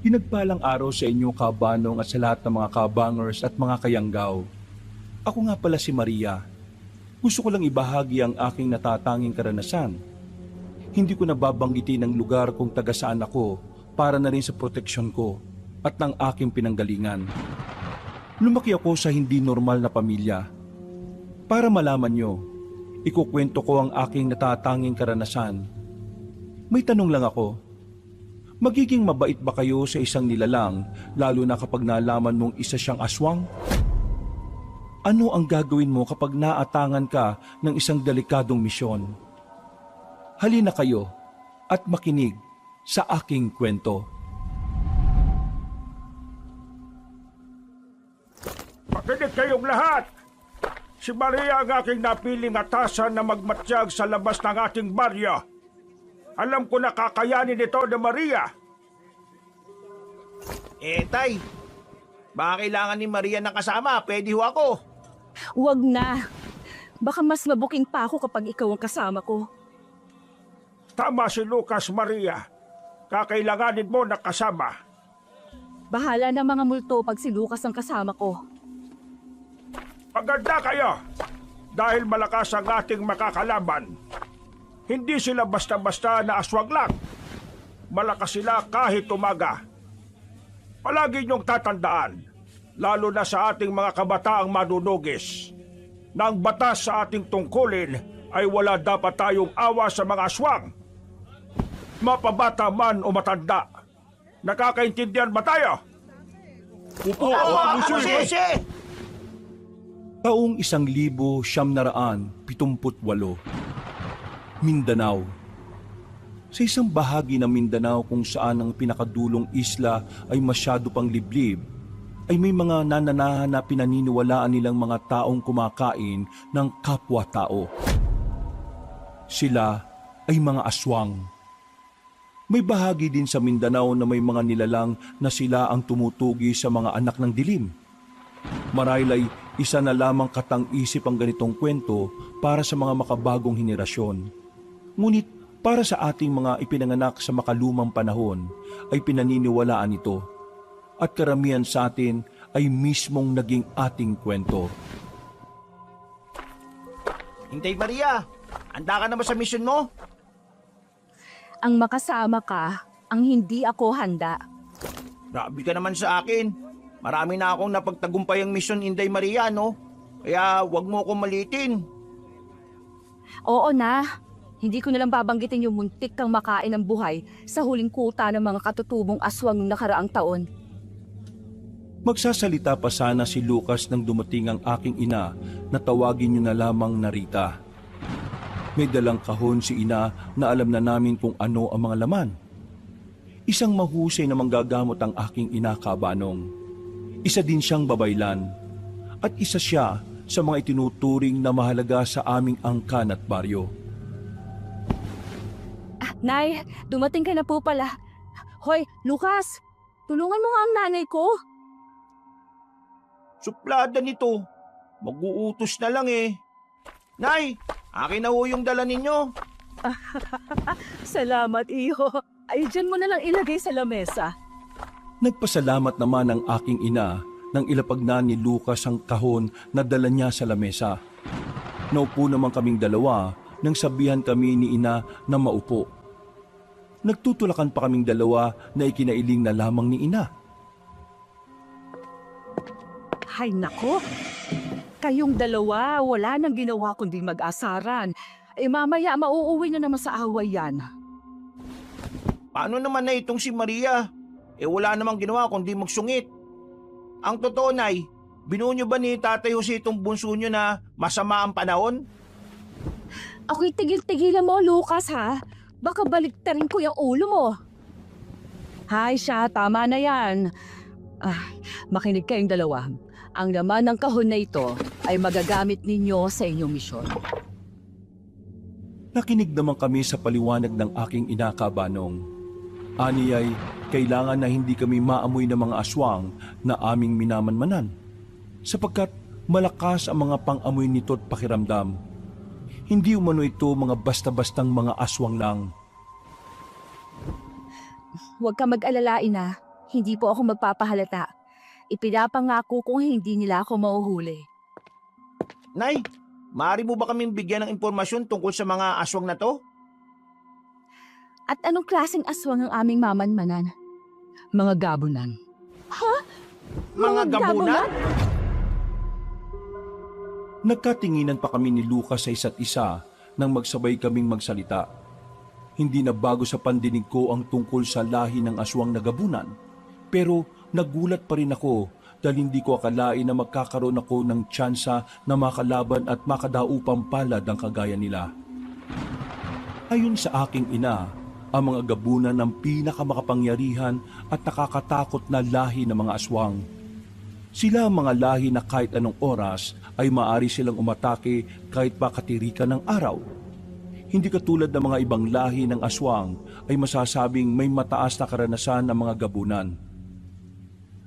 Pinagpalang araw sa inyo, kabanong, at sa lahat ng mga kabangers at mga kayanggaw. Ako nga pala si Maria. Gusto ko lang ibahagi ang aking natatanging karanasan. Hindi ko nababanggitin ang lugar kung taga saan ako para na rin sa proteksyon ko at ng aking pinanggalingan. Lumaki ako sa hindi normal na pamilya. Para malaman nyo, ikukwento ko ang aking natatanging karanasan. May tanong lang ako. Magiging mabait ba kayo sa isang nilalang lalo na kapag nalaman mong isa siyang aswang? Ano ang gagawin mo kapag naatangan ka ng isang delikadong misyon? Halina kayo at makinig sa aking kwento. Makinig kayong lahat! Si Maria ang aking napiling atasan na magmatsyag sa labas ng ating baryo. Alam ko na kakayanin ito ni Maria. Tay, baka kailangan ni Maria ng kasama. Pwede ho ako. Huwag na. Baka mas mabuking pa ako kapag ikaw ang kasama ko. Tama si Lucas, Maria. Kakailanganin mo na kasama. Bahala na mga multo pag si Lucas ang kasama ko. Maganda kayo! Dahil malakas ang ating makakalaban. Hindi sila basta-basta na aswang lang. Malakas sila kahit umaga. Palagi niyong tatandaan, lalo na sa ating mga kabataang manunugis, na ang batas sa ating tungkulin ay wala dapat tayong awa sa mga aswang. Mapabata man o matanda. Nakakaintindihan ba tayo? Opo, Jose! Taong 1978, Mindanao. Sa isang bahagi ng Mindanao kung saan ang pinakadulong isla ay masyado pang liblib, ay may mga nananahan na pinaniniwalaan nilang mga taong kumakain ng kapwa-tao. Sila ay mga aswang. May bahagi din sa Mindanao na may mga nilalang na sila ang tumutugi sa mga anak ng dilim. Marahil ay isa na lamang katang-isip ang ganitong kwento para sa mga makabagong henerasyon. Ngunit para sa ating mga ipinanganak sa makalumang panahon ay pinaniniwalaan ito at karamihan sa atin ay mismong naging ating kwento. Hintay Maria, handa ka na ba sa mission mo? Ang makasama ka, ang hindi ako handa. Grabe ka naman sa akin. Marami na akong napagtagumpay ang mission, Inday Maria, no? Kaya wag mo akong malitin. Oo na. Hindi ko nalang babanggitin yung muntik kang makain ng buhay sa huling kuta ng mga katutubong aswang ng nakaraang taon. Magsasalita pa sana si Lucas nang dumating ang aking ina na tawagin niyo na lamang na Rita. May dalang kahon si ina na alam na namin kung ano ang mga laman. Isang mahusay na manggagamot ang aking ina, kabanong. Isa din siyang babaylan at isa siya sa mga itinuturing na mahalaga sa aming angkan at baryo. Nay, dumating ka na po pala. Hoy, Lucas, tulungan mo nga ang nanay ko. Suplada nito. Mag-uutos na lang eh. Nay, akin na ho yung dala ninyo. Salamat, iho. Ay, dyan mo na lang ilagay sa lamesa. Nagpasalamat naman ang aking ina nang ilapag na ni Lucas ang kahon na dala niya sa lamesa. Naupo naman kaming dalawa nang sabihan kami ni ina na maupo. Nagtutulakan pa kaming dalawa na ikinailing na lamang ni ina. Hay nako, kayong dalawa, wala nang ginawa kundi mag-asaran. Mamaya mauuwi na naman sa away yan. Paano naman na itong si Maria? Wala namang ginawa kundi magsungit. Ang totoo, Nay, binuo niyo ba ni Tatay Jose itong bunso niyo na masama ang panahon? Ako'y tigil-tigilan mo, Lucas, ha? Baka baliktarin ko yung ulo mo. Hay siya, tama na yan. Makinig kayong dalawa. Ang laman ng kahon na ito ay magagamit ninyo sa inyong misyon. Nakinig naman kami sa paliwanag ng aking ina, kabanong. Ani ay kailangan na hindi kami maamoy ng mga aswang na aming minamanmanan, sapagkat malakas ang mga pang-amoy nito at pakiramdam. Hindi umano ito mga basta-bastang mga aswang lang. Huwag ka mag-alala, ina. hindi po ako magpapahalata. Ipinapangako kung hindi nila ako mauhuli. Nay, maaari mo ba kaming bigyan ng impormasyon tungkol sa mga aswang na to? At anong klaseng aswang ang aming mamanmanan? Mga gabunan. Mga gabunan? Nagkatinginan pa kami ni Lucas sa isa't isa nang magsabay kaming magsalita. Hindi na bago sa pandinig ko ang tungkol sa lahi ng aswang na gabunan. Pero nagulat pa rin ako dahil hindi ko akalain na magkakaroon ako ng tsansa na makalaban at makadaupang palad ang kagaya nila. Ayon sa aking ina, ang mga gabunan ng pinakamakapangyarihan at nakakatakot na lahi ng mga aswang. Sila ang mga lahi na kahit anong oras ay maaari silang umatake kahit pa katirikan ng araw. Hindi katulad ng mga ibang lahi ng aswang ay masasabing may mataas na karanasan ng mga gabunan.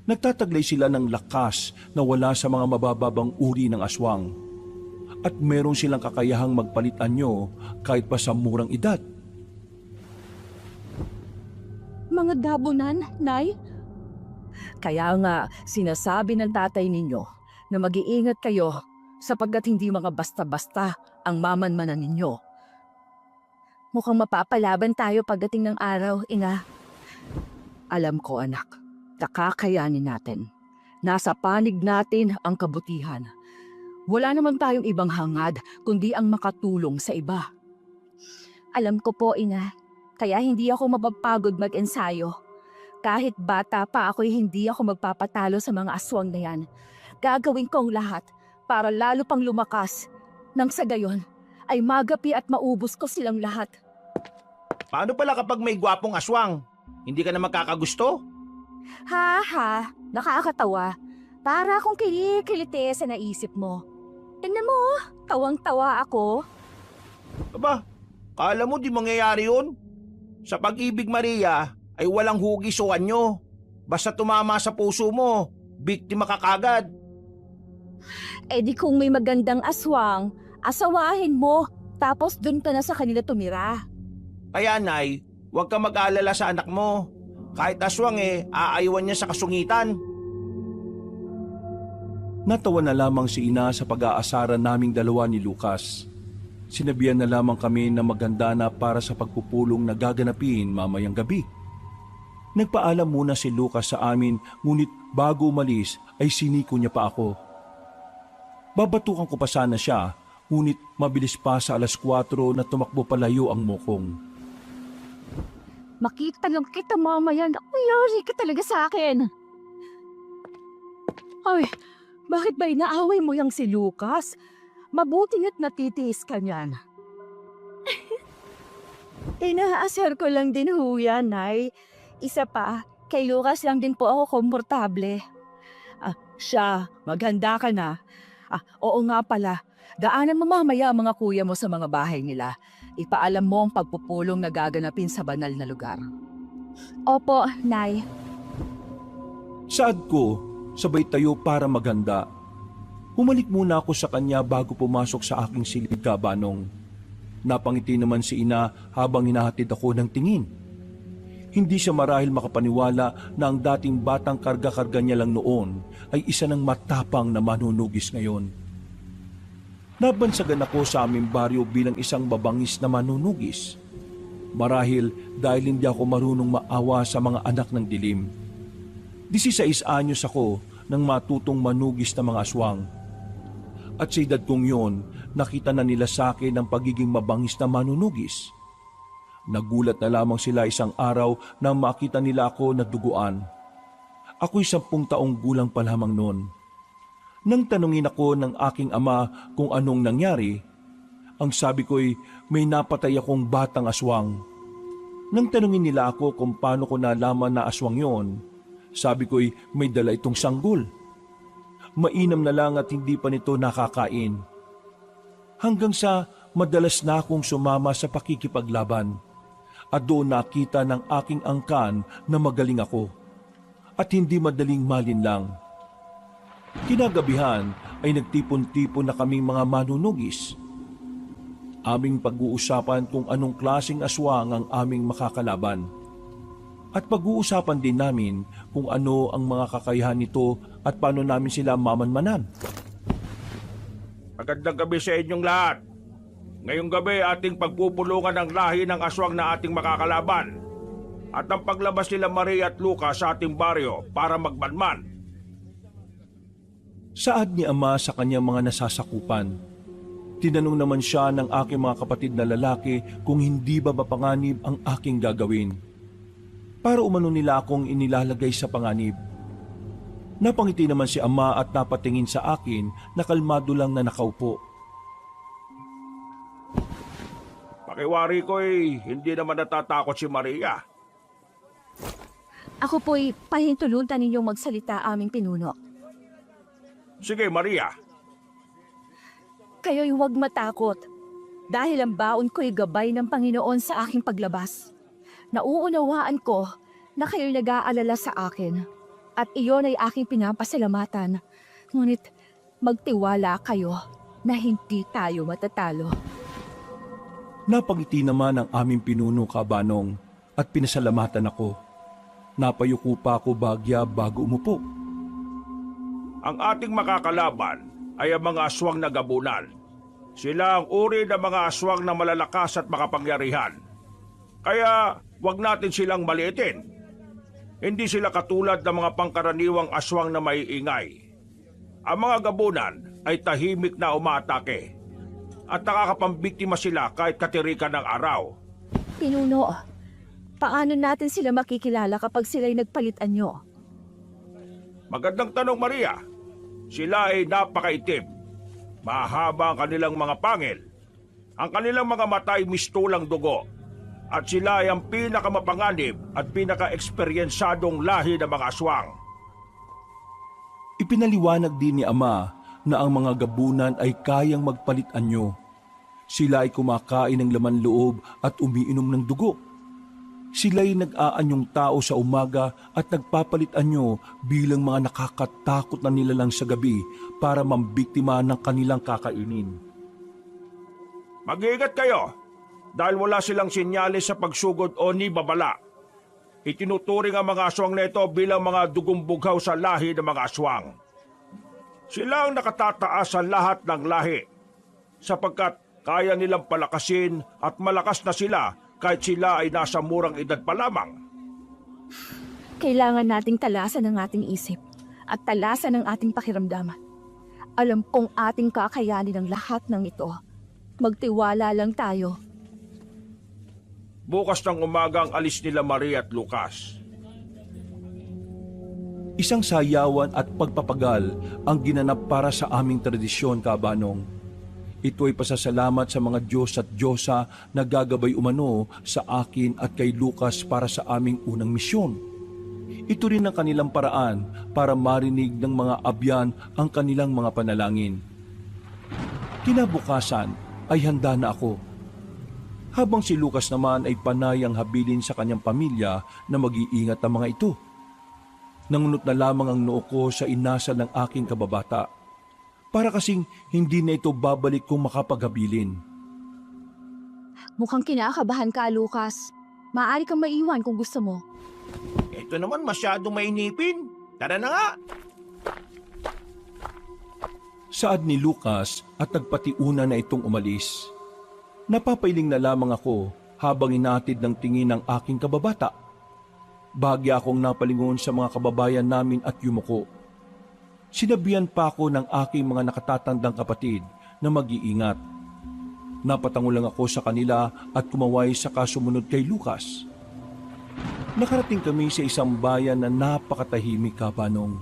Nagtataglay sila ng lakas na wala sa mga mabababang uri ng aswang. At meron silang kakayahang magpalit anyo kahit pa sa murang edad. Mga gabunan, Nay? Kaya nga sinasabi ng tatay ninyo na mag-iingat kayo sapagkat hindi mga basta-basta ang mamanmanan ninyo. Mukhang mapapalaban tayo pagdating ng araw, Ina. Alam ko, anak, nakakayanin natin. Nasa panig natin ang kabutihan. Wala naman tayong ibang hangad kundi ang makatulong sa iba. Alam ko po, Ina. Kaya hindi ako mapapagod mag-ensayo. Kahit bata pa ako'y hindi ako magpapatalo sa mga aswang na yan. Gagawin ko ang lahat para lalo pang lumakas. Nang sa gayon, ay magapi at maubos ko silang lahat. Paano pala kapag may gwapong aswang? Hindi ka na magkakagusto? Ha, nakakatawa. Para akong kilikilite sa naisip mo. Tingnan mo, tawang-tawa ako. Aba, kala mo di mangyayari yun? Sa pag-ibig, Maria, ay walang hugis o anyo. Basta tumama sa puso mo, biktima ka kagad. Eh di kung may magandang aswang, asawahin mo, tapos dun ka na sa kanila tumira. Kaya, Nay, huwag ka mag-aalala sa anak mo. Kahit aswang aayawan niya sa kasungitan. Natawa na lamang si ina sa pag-aasaran naming dalawa ni Lucas. Sinabihan na lamang kami na maganda na para sa pagpupulong na gaganapin mamayang gabi. Nagpaalam muna si Lucas sa amin, ngunit bago umalis ay siniko niya pa ako. Babatukan ko pa sana siya, ngunit mabilis pa sa 4:00 na tumakbo palayo ang mukong. Makita lang kita mamaya, nakuyari ka talaga sa akin. Ay, bakit ba inaaway mo yang si Lucas? Mabuti nga't natitiis ka niyan. Inaasar ko lang din ho yan, Nay. Isa pa, kay Lucas lang din po ako komportable. Siya, maganda ka na. Oo nga pala, daanan mo mamaya ang mga kuya mo sa mga bahay nila. Ipaalam mo ang pagpupulong na gaganapin sa banal na lugar. Opo, Nay. Saad ko, sabay tayo para maganda. Humalik muna ako sa kanya bago pumasok sa aking silid kabanong. Napangiti naman si ina habang hinahatid ako ng tingin. Hindi siya marahil makapaniwala na ang dating batang karga-karga niya lang noon ay isa ng matapang na manunugis ngayon. Nabansagan ako sa aming baryo bilang isang mabangis na manunugis. Marahil dahil hindi ako marunong maawa sa mga anak ng dilim. 16 anyos ako nang matutong manugis ng mga aswang. At sa edad kong yon, nakita na nila sa akin ang pagiging mabangis na manunugis. Nagulat na lamang sila isang araw nang makita nila ako na duguan. Ako'y 10 taong gulang pa lamang noon. Nang tanungin ako ng aking ama kung anong nangyari, ang sabi ko'y may napatay akong batang aswang. Nang tanungin nila ako kung paano ko nalaman na aswang yon, sabi ko'y may dala itong sanggol. Mainam na lang at hindi pa nito nakakain. Hanggang sa madalas na akong sumama sa pakikipaglaban. At doon nakita ng aking angkan na magaling ako. At hindi madaling malinlang. Kinagabihan ay nagtipon-tipon na kaming mga manunugis. Aming pag-uusapan kung anong klaseng aswang ang aming makakalaban. At pag-uusapan din namin kung ano ang mga kakayahan nito at paano namin sila mamanmanan. Magandang gabi sa inyong lahat. Ngayong gabi ating pagpupulungan ang lahi ng aswang na ating makakalaban at ang paglabas nila Maria at Lucas sa ating baryo para magbanman. Saad ni Ama sa kanyang mga nasasakupan. Tinanong naman siya ng aking mga kapatid na lalaki kung hindi ba mapanganib ang aking gagawin. Para umano nila akong inilalagay sa panganib. Napangiti naman si Ama at napatingin sa akin na kalmado lang na nakaupo. Pakiwari ko'y hindi naman natatakot si Maria. Ako po'y pahintulutan ninyong magsalita aming pinuno. Sige Maria, Kayo'y huwag matakot dahil ang baon ko'y gabay ng Panginoon sa aking paglabas. Nauunawaan ko na kayo'y nag-aalala sa akin at iyon ay aking pinapasalamatan. Ngunit magtiwala kayo na hindi tayo matatalo. Napangiti naman ang aming pinuno, Kabanong, at pinasalamatan ako. Napayuko pa ako bagya bago umupo. ang ating makakalaban ay ang mga aswang na gabunan. Sila ang uri ng mga aswang na malalakas at makapangyarihan. Kaya wag natin silang maliitin. Hindi sila katulad ng mga pangkaraniwang aswang na maiingay. Ang mga gabunan ay tahimik na umaatake at nakakapambiktima sila kahit katirikan ng araw. Pinuno, paano natin sila makikilala kapag sila'y nagpalitan nyo? Magandang tanong, Maria. Sila ay napakaitim. Mahaba ang kanilang mga pangil. Ang kanilang mga mata ay mistulang dugo. At sila ay ang pinakamapanganib at pinaka-eksperyensadong lahi ng mga aswang. Ipinaliwanag din ni Ama na ang mga gabunan ay kayang magpalit anyo. Sila ay kumakain ng laman loob at umiinom ng dugo. Sila ay nag-aanyong tao sa umaga at nagpapalit anyo bilang mga nakakatakot na nilalang sa gabi para mambiktima ng kanilang kakainin. Mag-iingat kayo dahil wala silang sinyalis sa pagsugod o ni babala. Itinuturing ang mga aswang na ito bilang mga dugong bughaw sa lahi ng mga aswang. Sila ang nakatataas sa lahat ng lahi sapagkat kaya nilang palakasin at malakas na sila kahit sila ay nasa murang edad pa lamang. Kailangan nating talasan ang ating isip at talasan ang ating pakiramdaman. Alam kong ating kakayanin ang lahat ng ito. Magtiwala lang tayo. Bukas ng umaga ang alis nila Maria at Lucas. Isang sayawan at pagpapagal ang ginanap para sa aming tradisyon, Kabanong. Ito ay pasasalamat sa mga Diyos at Diyosa na gagabay umano sa akin at kay Lucas para sa aming unang misyon. Ito rin ang kanilang paraan para marinig ng mga abyan ang kanilang mga panalangin. Kinabukasan ay handa na ako. Habang si Lucas naman ay panay ang habilin sa kanyang pamilya na mag-iingat ang mga ito. Nangunot na lamang ang noo ko sa inasal ng aking kababata. Para kasing hindi na ito babalik kung makapaghabilin. Mukhang kinakabahan ka, Lucas. Maaari kang maiwan kung gusto mo. Ito naman masyadong mainipin. Tara na nga. Saad ni Lucas at nagpatiuna na itong umalis. Napapailing na lamang ako habang inatid ng tingin ng aking kababata. Bahagya akong napalingon sa mga kababayan namin at yumuko. Sinabihan pa ako ng aking mga nakatatandang kapatid na mag-iingat. Napatango lang ako sa kanila at kumaway sa kasumunod kay Lucas. Nakarating kami sa isang bayan na napakatahimik, Kabanong.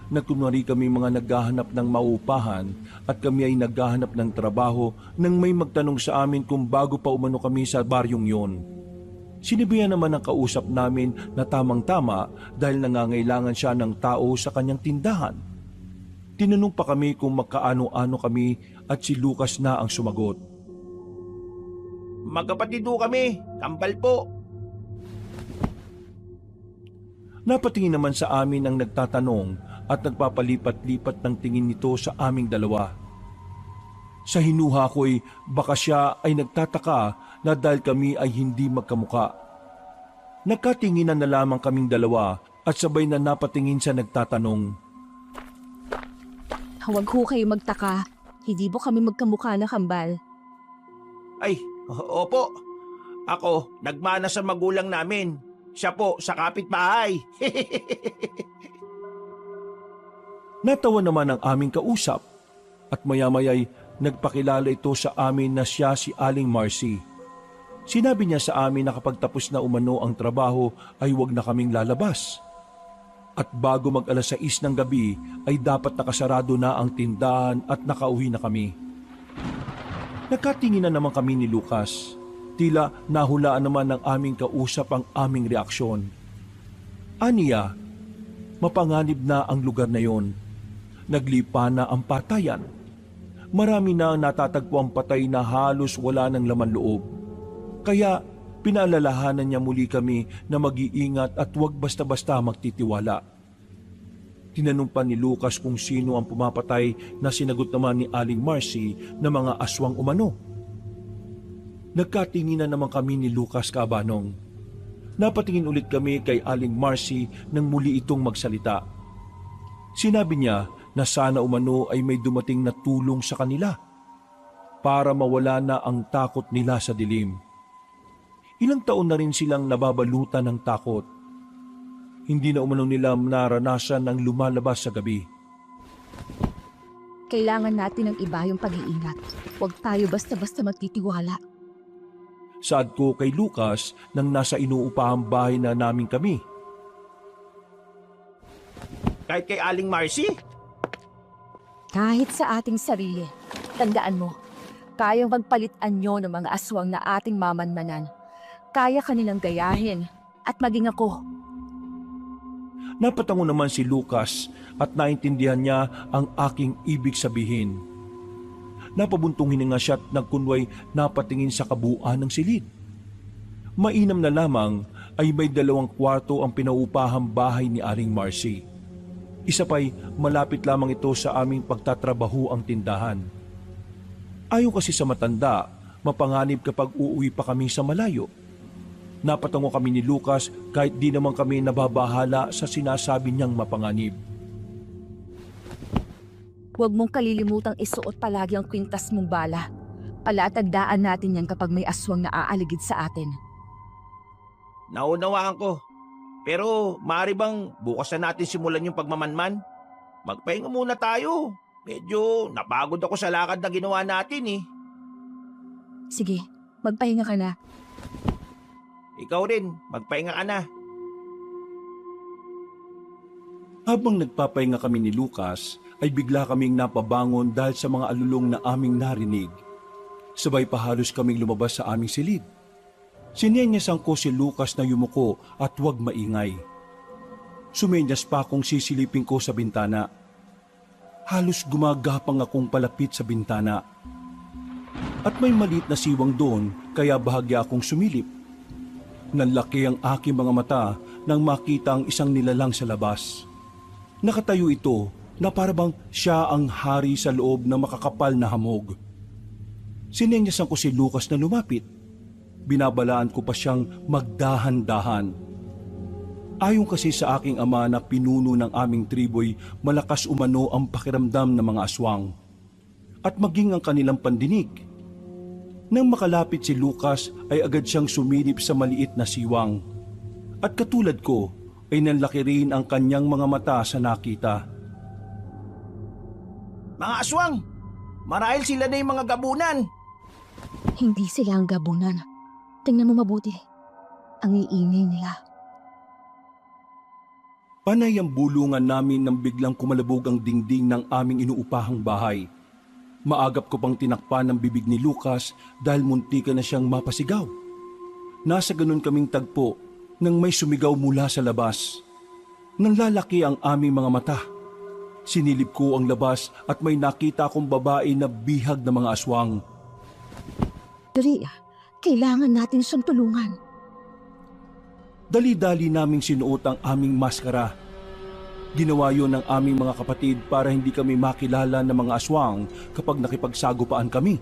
Nagkunwari kami mga naghahanap ng maupahan at kami ay naghahanap ng trabaho nang may magtanong sa amin kung bago pa umano kami sa baryong yon. Sinabihan naman ng kausap namin na tamang-tama dahil nangangailangan siya ng tao sa kanyang tindahan. Tinanong pa kami kung magkaano-ano kami at si Lucas na ang sumagot. Magkapatid ho kami. Kambal po. Napatingin naman sa amin ang nagtatanong at nagpapalipat-lipat ng tingin nito sa aming dalawa. Sa hinuha ko'y baka siya ay nagtataka na dahil kami ay hindi magkamuka. Nagkatinginan na lamang kaming dalawa at sabay na napatingin sa nagtatanong. Huwag ho kayo magtaka. Hindi po kami magkamukha na kambal. Ay, opo. Ako, nagmana sa magulang namin. Siya po sa kapitbahay. Natawa naman ang aming kausap at maya-maya'y nagpakilala ito sa amin na siya si Aling Marcy. Sinabi niya sa amin na kapag tapos na umano ang trabaho ay huwag na kaming lalabas. At bago mag-alas 6 ng gabi ay dapat nakasarado na ang tindahan at nakauwi na kami. Nagkatinginan naman kami ni Lucas. Tila nahulaan naman ng aming kausap ang aming reaksyon. Aniya, mapanganib na ang lugar na yon. Naglipa na ang patayan. Marami na natatagpo ang patay na halos wala ng laman loob. Kaya pinaalalahanan niya muli kami na mag-iingat at huwag basta-basta magtitiwala. Tinanong pa ni Lucas kung sino ang pumapatay na sinagot naman ni Aling Marcy na mga aswang umano. Nagkatinginan naman kami ni Lucas Cabanong. Napatingin ulit kami kay Aling Marcy nang muli itong magsalita. Sinabi niya na sana umano ay may dumating na tulong sa kanila para mawala na ang takot nila sa dilim. Ilang taon na rin silang nababalutan ng takot. Hindi na umano nila naranasan ng lumalabas sa gabi. Kailangan natin ng iba yung pag-iingat. Huwag tayo basta-basta magtitiwala. Saad ko kay Lucas nang nasa inuupahang bahay na namin kami. Kahit kay Aling Marcy? Kahit sa ating sarili, tandaan mo, kayang magpalit anyo ng mga aswang na ating mamanmanan. Kaya kanilang gayahin at maging ako. Napatango naman si Lucas at naintindihan niya ang aking ibig sabihin. Napabuntong hininga siya at nagkunway napatingin sa kabuuan ng silid. Mainam na lamang ay may 2 kwarto ang pinaupahang bahay ni Aling Marcy. Isa pa'y malapit lamang ito sa aming pagtatrabaho ang tindahan. Ayon kasi sa matanda, mapanganib kapag uuwi pa kami sa malayo. Napatango kami ni Lucas kahit di naman kami nababahala sa sinasabi niyang mapanganib. Huwag mong kalilimutang isuot palagi ang kwintas mong bala. Palatandaan natin yan kapag may aswang na aaligid sa atin. Naunawaan ko. Pero maaari bang bukas na natin simulan yung pagmamanman? Magpahinga muna tayo. Medyo napagod ako sa lakad na ginawa natin eh. Sige, magpahinga ka na. Ikaw rin, magpahinga ka na. Habang nagpapahinga kami ni Lucas, ay bigla kaming napabangon dahil sa mga alulong na aming narinig. Sabay pa halos kaming lumabas sa aming silid. Sinenyasan ko si Lucas na yumuko at huwag maingay. Sumenyas pa akong sisilipin ko sa bintana. Halos gumagapang akong palapit sa bintana. At may maliit na siwang doon kaya bahagya akong sumilip. Nanlaki ang aking mga mata nang makita ang isang nilalang sa labas. Nakatayo ito na parabang siya ang hari sa loob ng makakapal na hamog. Sinenyasan ko si Lucas na lumapit. Binabalaan ko pa siyang magdahan-dahan. Ayon kasi sa aking ama na pinuno ng aming triboy, malakas umano ang pakiramdam ng mga aswang. At maging ang kanilang pandinig. Nang makalapit si Lucas ay agad siyang sumilip sa maliit na siwang. At katulad ko ay nanlaki rin ang kanyang mga mata sa nakita. Mga aswang! Marahil sila na yung mga gabunan! Hindi sila ang gabunan. Tingnan mo mabuti. Ang iingay nila. Panay ang bulungan namin nang biglang kumalabog ang dingding ng aming inuupahang bahay. Maagap ko pang tinakpan ng bibig ni Lucas dahil muntika na siyang mapasigaw. Nasa ganun kaming tagpo nang may sumigaw mula sa labas. Nanlalaki ang aming mga mata. Sinilip ko ang labas at may nakita akong babae na bihag ng mga aswang. Dali, kailangan natin siyang tulungan. Dali-dali naming sinuot ang aming maskara. Ginawa yon ng aming mga kapatid para hindi kami makilala ng mga aswang kapag nakipagsagupaan kami.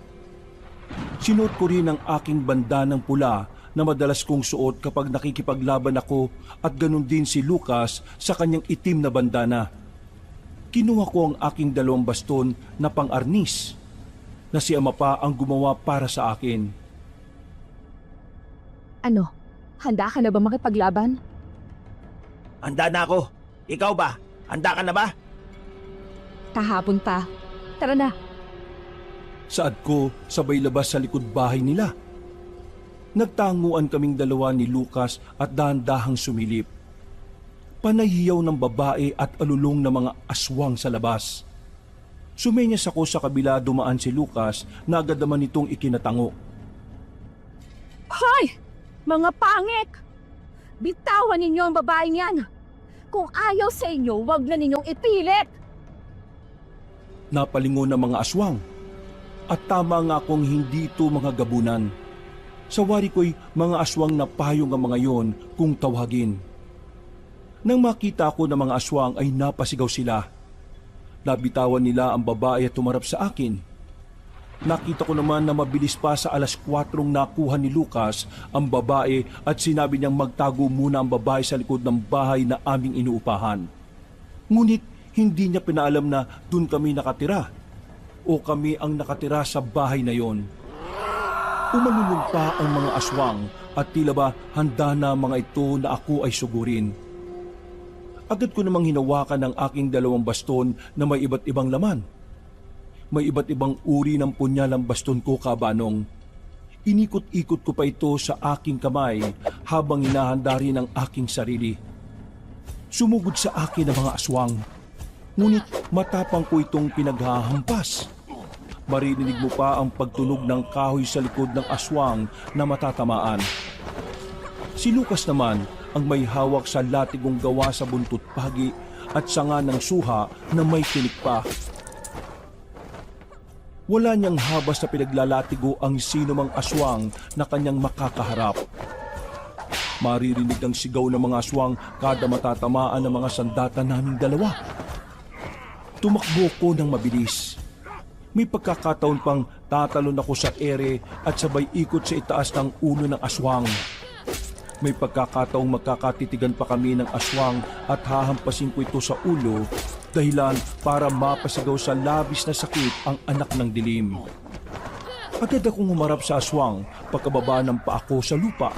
Sinuot ko rin ang aking bandanang pula na madalas kong suot kapag nakikipaglaban ako at ganun din si Lucas sa kanyang itim na bandana. Kinuha ko ang aking 2 baston na pang-arnis na si ama pa ang gumawa para sa akin. Ano? Handa ka na ba makipaglaban? Handa na ako. Ikaw ba? Handa ka na ba? Kahapon pa. Tara na. Saad ko sabay labas sa likod bahay nila. Nagtanguan kaming 2 ni Lucas at dahan-dahang sumilip. Panahiyaw ng babae at alulong na mga aswang sa labas. Sumenyas ako sa kabila, dumaan si Lucas na agad naman itong ikinatango. Hoy! Mga pangit! Bitawan ninyo ang babaeng yan! Kung ayaw sa inyo, wag na ninyong ipilit! Napalingon ng mga aswang. At tama nga kung hindi ito mga gabunan. Sa wari ko'y mga aswang na payong ang mga yon kung tawagin. Nang makita ko ng mga aswang ay napasigaw sila. Nabitawan nila ang babae at tumarap sa akin. Nakita ko naman na mabilis pa sa 4:00 nakuha ni Lucas ang babae at sinabi niyang magtago muna ang babae sa likod ng bahay na aming inuupahan. Ngunit hindi niya pinaalam na dun kami nakatira o kami ang nakatira sa bahay na yon. Umalulong pa ang mga aswang at tila ba handa na mga ito na ako ay sugurin. Agad ko namang hinawakan ang aking 2 baston na may iba't ibang laman. May iba't ibang uri ng punyal ang baston ko, kabanong. Inikot-ikot ko pa ito sa aking kamay habang hinahanda rin ang aking sarili. Sumugod sa akin ang mga aswang. Ngunit matapang ko itong pinaghahampas. Maririnig mo pa ang pagtunog ng kahoy sa likod ng aswang na matatamaan. Si Lucas naman ang may hawak sa latigong gawa sa buntot pagi at sanga ng suha na may tinik pa. Wala niyang habas na pinaglalatigo ang sinumang aswang na kanyang makakaharap. Maririnig ang sigaw ng mga aswang kada matatamaan ng mga sandata naming 2. Tumakbo ko ng mabilis. May pagkakataon pang tatalon ako sa ere at sabay ikot sa itaas ng ulo ng aswang. May pagkakataong magkakatitigan pa kami ng aswang at hahampasin ko ito sa ulo dahilan para mapasigaw sa labis na sakit ang anak ng dilim. Agad akong humarap sa aswang pagkababa ng paa ko sa lupa.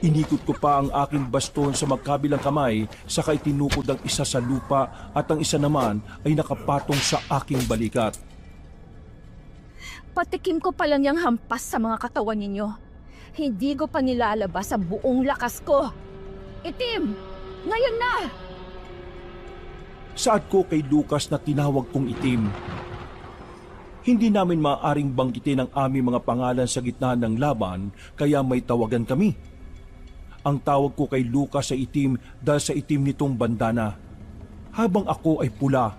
Inikot ko pa ang aking baston sa magkabilang kamay saka itinukod ang isa sa lupa at ang isa naman ay nakapatong sa aking balikat. Patikim ko pa lang yung hampas sa mga katawan ninyo. Hindi ko pa nilalabas ang buong lakas ko. Itim! Ngayon na! Saad ko kay Lucas na tinawag kong itim. Hindi namin maaaring banggitin ang aming mga pangalan sa gitna ng laban kaya may tawagan kami. Ang tawag ko kay Lucas ay itim dahil sa itim nitong bandana. Habang ako ay pula.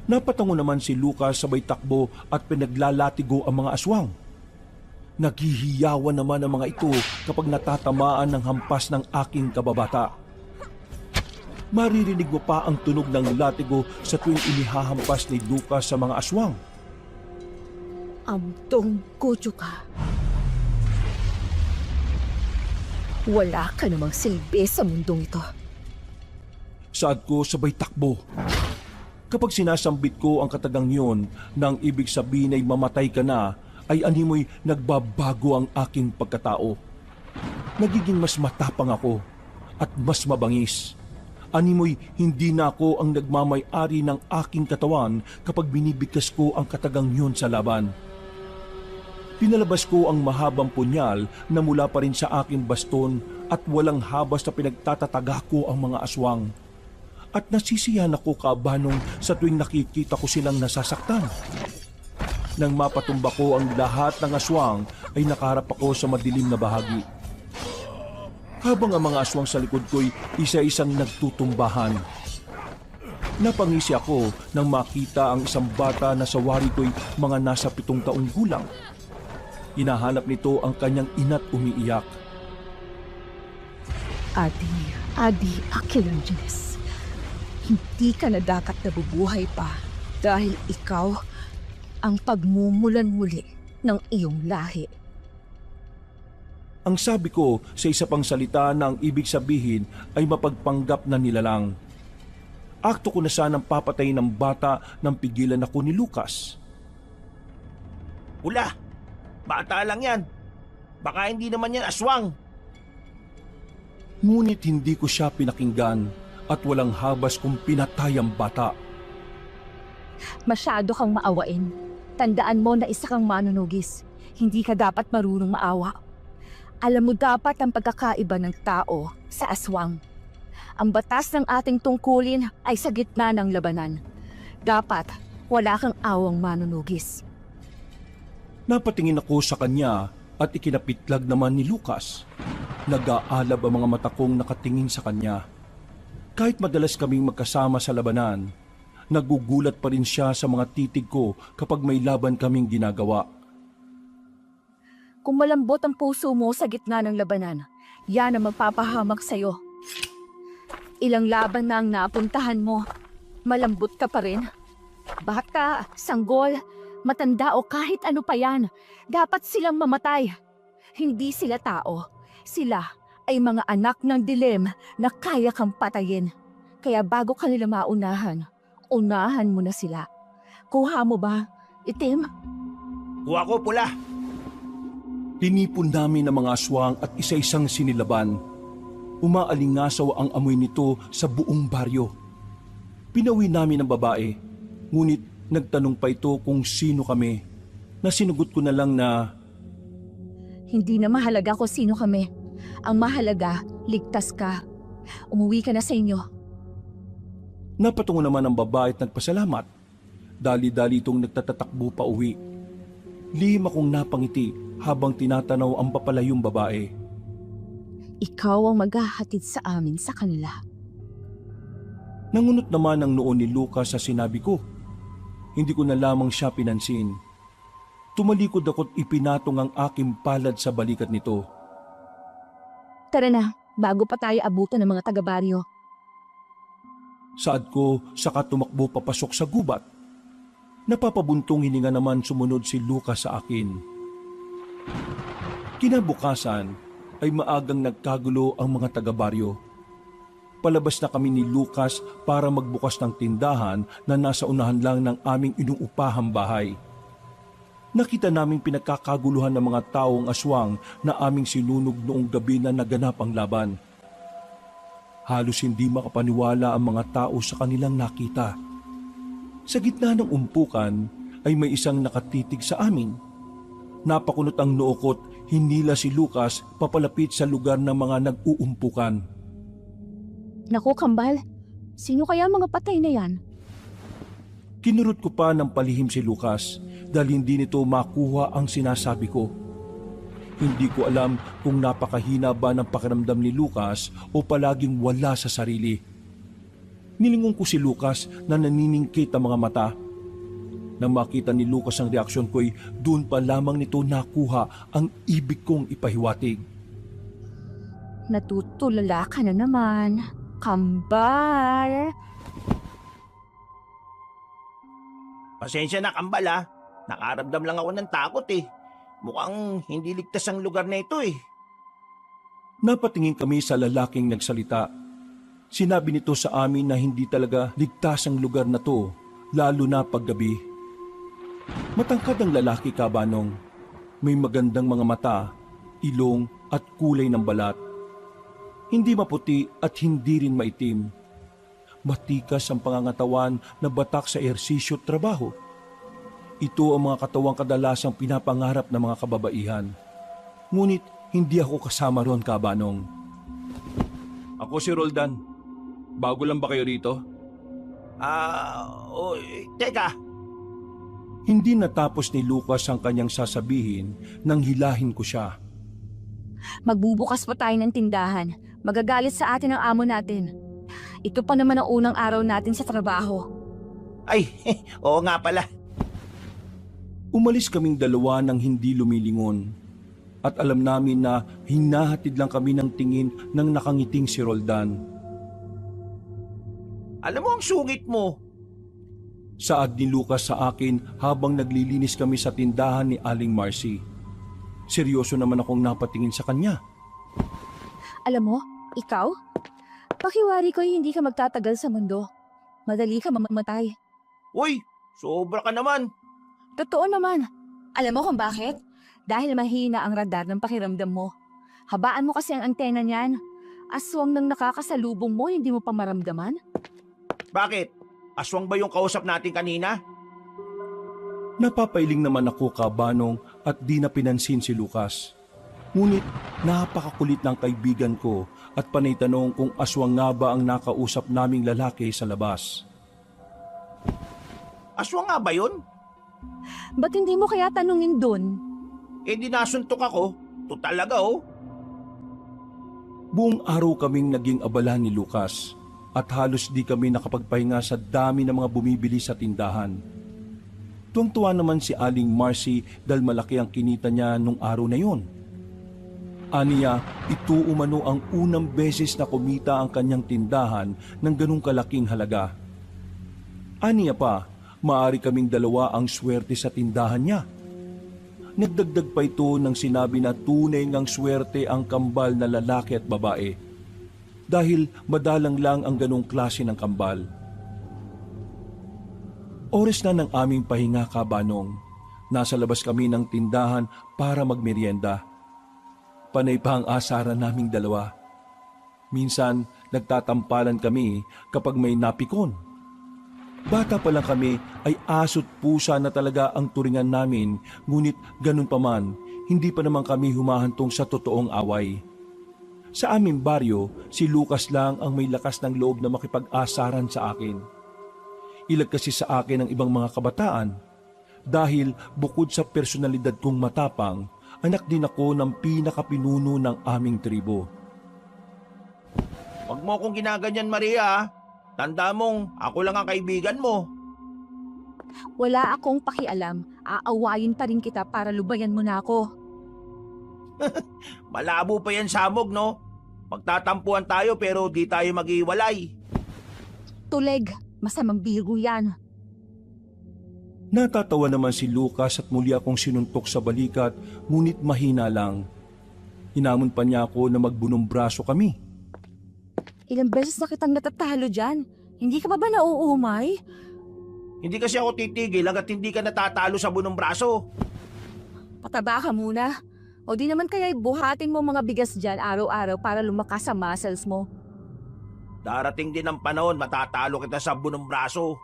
Napatango naman si Lucas sabay takbo at pinaglalatigo ang mga aswang. Naghihiyawan naman ang mga ito kapag natatamaan ng hampas ng aking kababata. Maririnig mo pa ang tunog ng latigo sa tuwing inihahampas ni Lucas sa mga aswang. Amtong kutyo ka. Wala ka namang silbi sa mundong ito. Saad ko sabay takbo. Kapag sinasambit ko ang katagang yun nang ibig sabihin ay mamatay ka na, ay animoy nagbabago ang aking pagkatao. Nagiging mas matapang ako at mas mabangis. Animoy hindi na ako ang nagmamay-ari ng aking katawan kapag binibigkas ko ang katagang yun sa laban. Pinalabas ko ang mahabang punyal na mula pa rin sa aking baston at walang habas na pinagtatataga ko ang mga aswang. At nasisiyahan ako, kabanong, sa tuwing nakikita ko silang nasasaktan. Nang mapatumba ko ang lahat ng aswang ay nakaharap ako sa madilim na bahagi. Habang ang mga aswang sa likod ko'y isa-isang nagtutumbahan. Napangisi ako nang makita ang isang bata na sa wari ko'y mga nasa 7 taong gulang. Hinahanap nito ang kanyang ina't umiiyak. Adi Aquilangeles. Hindi ka na dapat nabubuhay pa dahil ikaw ang pagmumulan muli ng iyong lahi. Ang sabi ko sa isa pang salita na ang ibig sabihin ay mapagpanggap na nilalang. Akto ko na sanang papatayin ng bata nang pigilan ako ni Lucas. Pula, bata lang yan. Baka hindi naman yan aswang. Ngunit hindi ko siya pinakinggan at walang habas kung pinatay ang bata. Masyado kang maawain. Tandaan mo na isa kang manunugis. Hindi ka dapat marunong maawa. Alam mo dapat ang pagkakaiba ng tao sa aswang. Ang batas ng ating tungkulin ay sa gitna ng labanan. Dapat wala kang awang manunugis. Napatingin ako sa kanya at ikinapitlag naman ni Lucas. Nag-aalab ang mga mata kong nakatingin sa kanya. Kahit madalas kaming magkasama sa labanan, nagugulat pa rin siya sa mga titig ko kapag may laban kaming ginagawa. Kung malambot ang puso mo sa gitna ng labanan, yan ang magpapahamak sa'yo. Ilang laban na ang napuntahan mo, malambot ka pa rin. Bata, sanggol, matanda o kahit ano pa yan, dapat silang mamatay. Hindi sila tao. Sila ay mga anak ng dilim na kaya kang patayin. Kaya bago ka nila maunahan, unahan mo na sila. Kuha mo ba, itim? Kuha ko, Pula. Tinipon namin ang mga aswang at isa-isang sinilaban. Umaalingasaw ang amoy nito sa buong baryo. Pinawi namin ang babae, ngunit nagtanong pa ito kung sino kami. Nasinugot ko na lang na, Hindi na mahalaga kung sino kami. Ang mahalaga, ligtas ka. Umuwi ka na sa inyo. napatungo naman ang babae at nagpasalamat. Dali-dali itong nagtatatakbo pa uwi. Lihim akong napangiti habang tinatanaw ang papalayong babae. Ikaw ang maghahatid sa amin sa kanila. Nangunot naman ang noo ni Lucas sa sinabi ko. Hindi ko na lamang siya pinansin. Tumalikod ako't ipinatong ang aking palad sa balikat nito. Tara na, bago pa tayo abutan ng mga taga-baryo. Saad ko saka tumakbo papasok sa gubat. Napapabuntong hininga naman sumunod si Lucas sa akin. Kinabukasan ay maagang nagkagulo ang mga taga-baryo. Palabas na kami ni Lucas para magbukas ng tindahan na nasa unahan lang ng aming inuupahang bahay. Nakita naming pinagkakaguluhan ng mga taong aswang na aming sinunog noong gabi na naganap ang laban. Halos hindi makapaniwala ang mga tao sa kanilang nakita. Sa gitna ng umpukan ay may isang nakatitig sa amin. Napakunot ang noo ko't hinila si Lucas papalapit sa lugar ng mga nag-uumpukan. Naku, Kambal, sino kaya mga patay na yan? Kinurot ko pa ng palihim si Lucas dahil hindi nito makuha ang sinasabi ko. Hindi ko alam kung napakahina ba ng pakiramdam ni Lucas o palaging wala sa sarili. Nilingon ko si Lucas na naniningkit ang mga mata. Nang makita ni Lucas ang reaksyon ko'y doon pa lamang nito nakuha ang ibig kong ipahiwatig. Natutulala ka na naman, Kambal. Pasensya na, Kambal ha. Nakaramdam lang ako ng takot eh. Mukhang hindi ligtas ang lugar na ito eh. Napatingin kami sa lalaking nagsalita. Sinabi nito sa amin na hindi talaga ligtas ang lugar na to, lalo na paggabi. Matangkad ang lalaki, Kabanong. May magandang mga mata, ilong at kulay ng balat. Hindi maputi at hindi rin maitim. Matikas ang pangangatawan na batak sa ehersisyo at trabaho. Ito ang mga katawang kadalasang pinapangarap ng mga kababaihan. Ngunit hindi ako kasama ron, Kabanong. Ako si Roldan. Bago lang ba kayo rito? Teka. Hindi natapos ni Lucas ang kanyang sasabihin nang hilahin ko siya. Magbubukas pa tayo ng tindahan. Magagalit sa atin ang amo natin. Ito pa naman ang unang araw natin sa trabaho. Ay, oo nga pala. Umalis kaming dalawa nang hindi lumilingon. At alam namin na hinahatid lang kami ng tingin ng nakangiting si Roldan. Alam mo ang sungit mo. Saad ni Lucas sa akin habang naglilinis kami sa tindahan ni Aling Marcy. Seryoso naman akong napatingin sa kanya. Alam mo, ikaw? Pakiwari ko hindi ka magtatagal sa mundo. Madali ka mamamatay. Uy, sobra ka naman. Totoo naman. Alam mo kung bakit? Dahil mahina ang radar ng pakiramdam mo. Habaan mo kasi ang antena niyan. Aswang nang nakakasalubong mo, hindi mo pa maramdaman? Bakit? Aswang ba yung kausap natin kanina? Napapailing naman ako, Kabanong, at di na pinansin si Lucas. Ngunit napakakulit ng kaibigan ko at panay tanong kung aswang nga ba ang nakausap naming lalaki sa labas. Aswang nga ba yun? Ba't hindi mo kaya tanungin dun? Eh di nasuntok ako. To talaga oh. Buong araw kaming naging abala ni Lucas at halos di kami nakapagpahinga sa dami ng mga bumibili sa tindahan. Tuwang-tuwa naman si Aling Marcy dahil malaki ang kinita niya nung araw na yun. Aniya, ito umano ang unang beses na kumita ang kanyang tindahan ng ganung kalaking halaga. Aniya pa, maaari kaming dalawa ang swerte sa tindahan niya. Nagdagdag pa ito nang sinabi na tunay ngang swerte ang kambal na lalaki at babae. Dahil madalang lang ang ganung klase ng kambal. Oras na ng aming pahinga, Kabanong. Nasa labas kami ng tindahan para magmerienda. Panay pa ang asaran naming dalawa. Minsan, nagtatampalan kami kapag may napikon. Bata pa lang kami ay aso't pusa na talaga ang turingan namin, ngunit ganun pa man, hindi pa naman kami humahantong sa totoong away. Sa aming baryo, si Lucas lang ang may lakas ng loob na makipag-asaran sa akin. Ilag kasi sa akin ng ibang mga kabataan dahil bukod sa personalidad kong matapang, anak din ako ng pinakapinuno ng aming tribo. Huwag mo akong ginaganyan, Maria. Tanda mong ako lang ang kaibigan mo. Wala akong pakialam. Aawayin pa rin kita para lubayan mo na ako. Malabo pa yan sabog, no? Magtatampuan tayo pero di tayo maghiwalay. Tuleg, masamang biro yan. Natatawa naman si Lucas at muli akong sinuntok sa balikat, ngunit mahina lang. Hinamon pa niya ako na magbunong braso kami. Ilang beses na kitang natatalo dyan. Hindi ka pa ba nauumay? Hindi kasi ako titigil hanggat hindi ka natatalo sa bunong braso. Pataba ka muna. O di naman kaya buhatin mo mga bigas dyan araw-araw para lumakas sa muscles mo. Darating din ang panahon, matatalo kita sa bunong braso.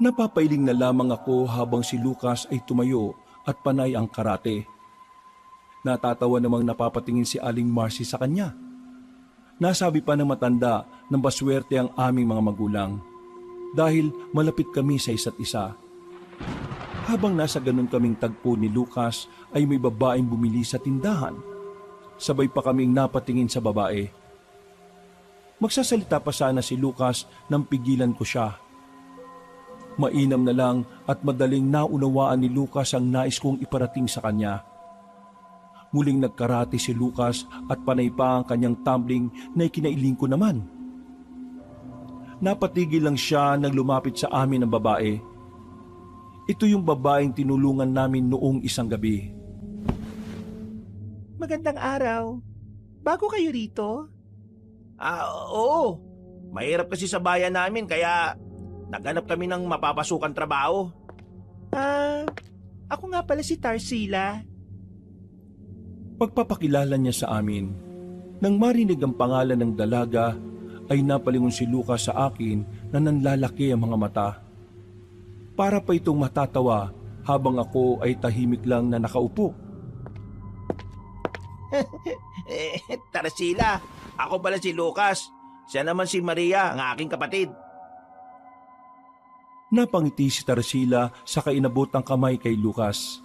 Napapailing na lamang ako habang si Lucas ay tumayo at panay ang karate. Natatawa namang napapatingin si Aling Marcy sa kanya. Nasabi pa ng matanda na baswerte ang aming mga magulang dahil malapit kami sa isa't isa. Habang nasa ganun kaming tagpo ni Lucas ay may babaeng bumili sa tindahan. Sabay pa kaming napatingin sa babae. Magsasalita pa sana si Lucas nang pigilan ko siya. Mainam na lang at madaling naunawaan ni Lucas ang nais kong iparating sa kanya. Muling nagkarate si Lucas at panay pa ang kanyang tumbling na ikinailing ko naman. Napatigil lang siya nang lumapit sa amin ang babae. Ito yung babaeng tinulungan namin noong isang gabi. Magandang araw. Bago kayo rito? Oo. Mahirap kasi sa bayan namin kaya naghanap kami ng mapapasukan trabaho. Ako nga pala si Tarsila. Pagpapakilala niya sa amin, nang marinig ang pangalan ng dalaga, ay napalingon si Lucas sa akin na nanlalaki ang mga mata. Para pa itong matatawa habang ako ay tahimik lang na nakaupo. Tarsila, ako pala si Lucas. Siya naman si Maria, ang aking kapatid. Napangiti si Tarsila sa kainabot ng kamay kay Lucas.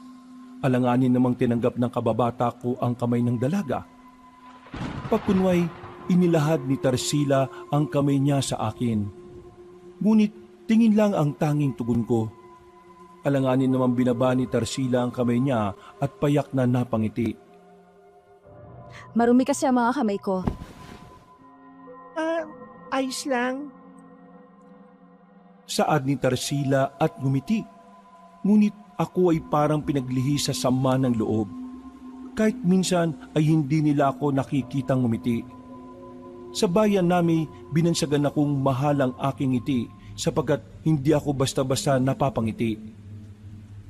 Alanganin namang tinanggap ng kababata ko ang kamay ng dalaga. Pagkunway, inilahad ni Tarsila ang kamay niya sa akin. Ngunit tingin lang ang tanging tugon ko. Alanganin namang binaba ni Tarsila ang kamay niya at payak na napangiti. Marumi kasi ang mga kamay ko. Ayos lang. Saad ni Tarsila at ngumiti. Ngunit ako ay parang pinaglihi sa sama ng loob. Kahit minsan ay hindi nila ako nakikitang ngumiti. Sa bayan namin, binansagan akong mahal ang aking ngiti sapagkat hindi ako basta-basta napapangiti.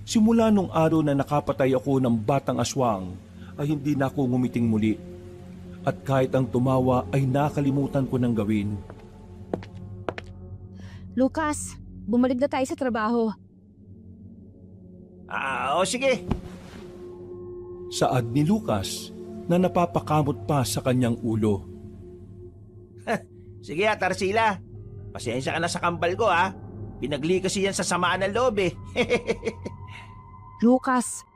Simula nung araw na nakapatay ako ng batang aswang, ay hindi na ako ngumiting muli. At kahit ang tumawa ay nakalimutan ko nang gawin. Lucas, bumalik na tayo sa trabaho. O sige. Saad ni Lucas na napapakamot pa sa kanyang ulo. Sige Tarsila. Pasensya ka na sa kambal ko ha. Pinagli kasi yan sa samaan ng loob eh. Lucas,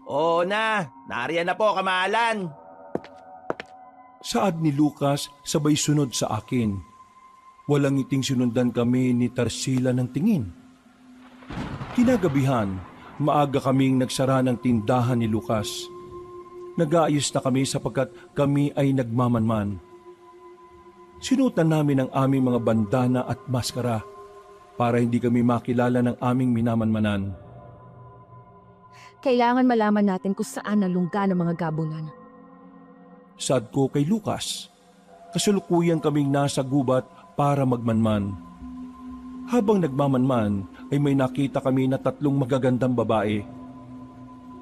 Oo na, nariyan na po kamahalan. Saad ni Lucas sabay sunod sa akin. Walang ngiting sinundan kami ni Tarsila ng tingin. Kinagabihan, maaga kaming nagsara ng tindahan ni Lucas. Nag-aayos na kami sapagkat kami ay nagmamanman. Sinutan namin ang aming mga bandana at maskara para hindi kami makilala ng aming minamanmanan. kailangan malaman natin kung saan nalungga ng mga gabunan. Saad ko kay Lucas, kasalukuyan kaming nasa gubat para magmanman. Habang nagmamanman ay may nakita kami na 3 magagandang babae.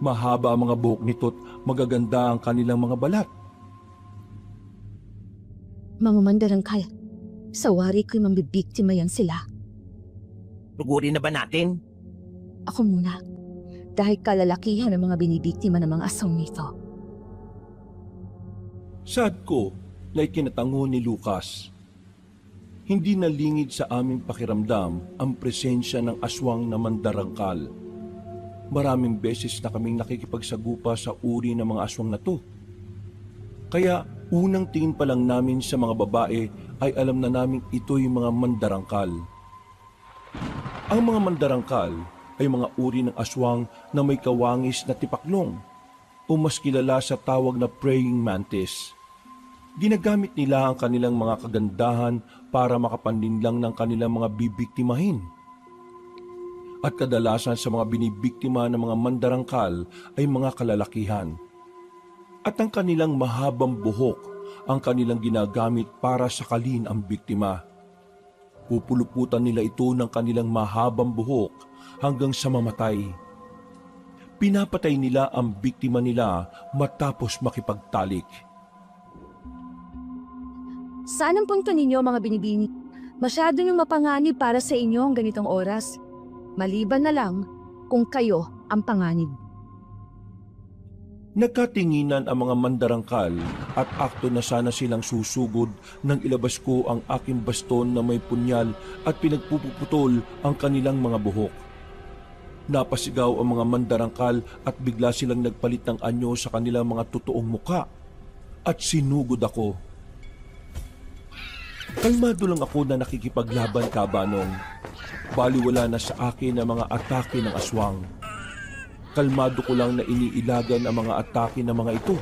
Mahaba ang mga buhok nito't magaganda ang kanilang mga balat. Mga mandarangkal, sa wari ko'y mambibiktima yan sila. Tugurin na ba natin? Ako muna, dahil kalalakihan ng mga binibiktima ng mga asong nito. Saad ko na ikinatango ni Lucas. Hindi nalingid sa aming pakiramdam ang presensya ng aswang na mandarangkal. Maraming beses na kaming nakikipagsagupa sa uri ng mga aswang na to. Kaya unang tingin pa lang namin sa mga babae ay alam na namin ito'y mga mandarangkal. Ang mga mandarangkal ay mga uri ng aswang na may kawangis na tipaklong o mas kilala sa tawag na praying mantis. Ginagamit nila ang kanilang mga kagandahan para makapanlinlang ng kanilang mga bibiktimahin. At kadalasan sa mga binibiktima ng mga mandarangkal ay mga kalalakihan. At ang kanilang mahabang buhok ang kanilang ginagamit para sakalin ang biktima. Pupuluputan nila ito ng kanilang mahabang buhok hanggang sa mamatay. Pinapatay nila ang biktima nila matapos makipagtalik. Saan ang punto ninyo mga binibini? Masyado niyong mapanganib para sa inyo ang ganitong oras. Maliban na lang kung kayo ang panganib. Nagkatinginan ang mga mandarangkal at akto na sana silang susugod nang ilabas ko ang aking baston na may punyal at pinagpuputol ang kanilang mga buhok. Napasigaw ang mga mandarangkal at bigla silang nagpalit ng anyo sa kanilang mga totoong muka at sinugod ako. Kalmado lang ako na nakikipaglaban kabanong. Baliwala na sa akin ang mga atake ng aswang. Kalmado ko lang na iniilagan ang mga atake ng mga ito.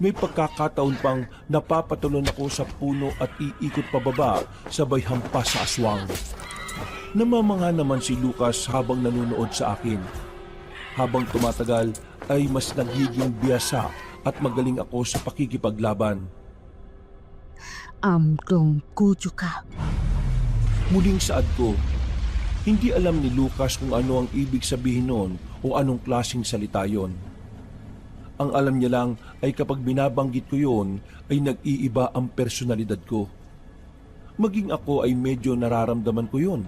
May pagkakataon pang napapatulon ako sa puno at iikot pababa sabay hampas sa aswang. Namamanga naman si Lucas habang nanonood sa akin. Habang tumatagal ay mas nagiging biyasa at magaling ako sa pakikipaglaban. Amdong kudyo ka. Muling saad ko, hindi alam ni Lucas kung ano ang ibig sabihin noon o anong klaseng salita yon. Ang alam niya lang ay kapag binabanggit ko yon ay nag-iiba ang personalidad ko. Maging ako ay medyo nararamdaman ko yon.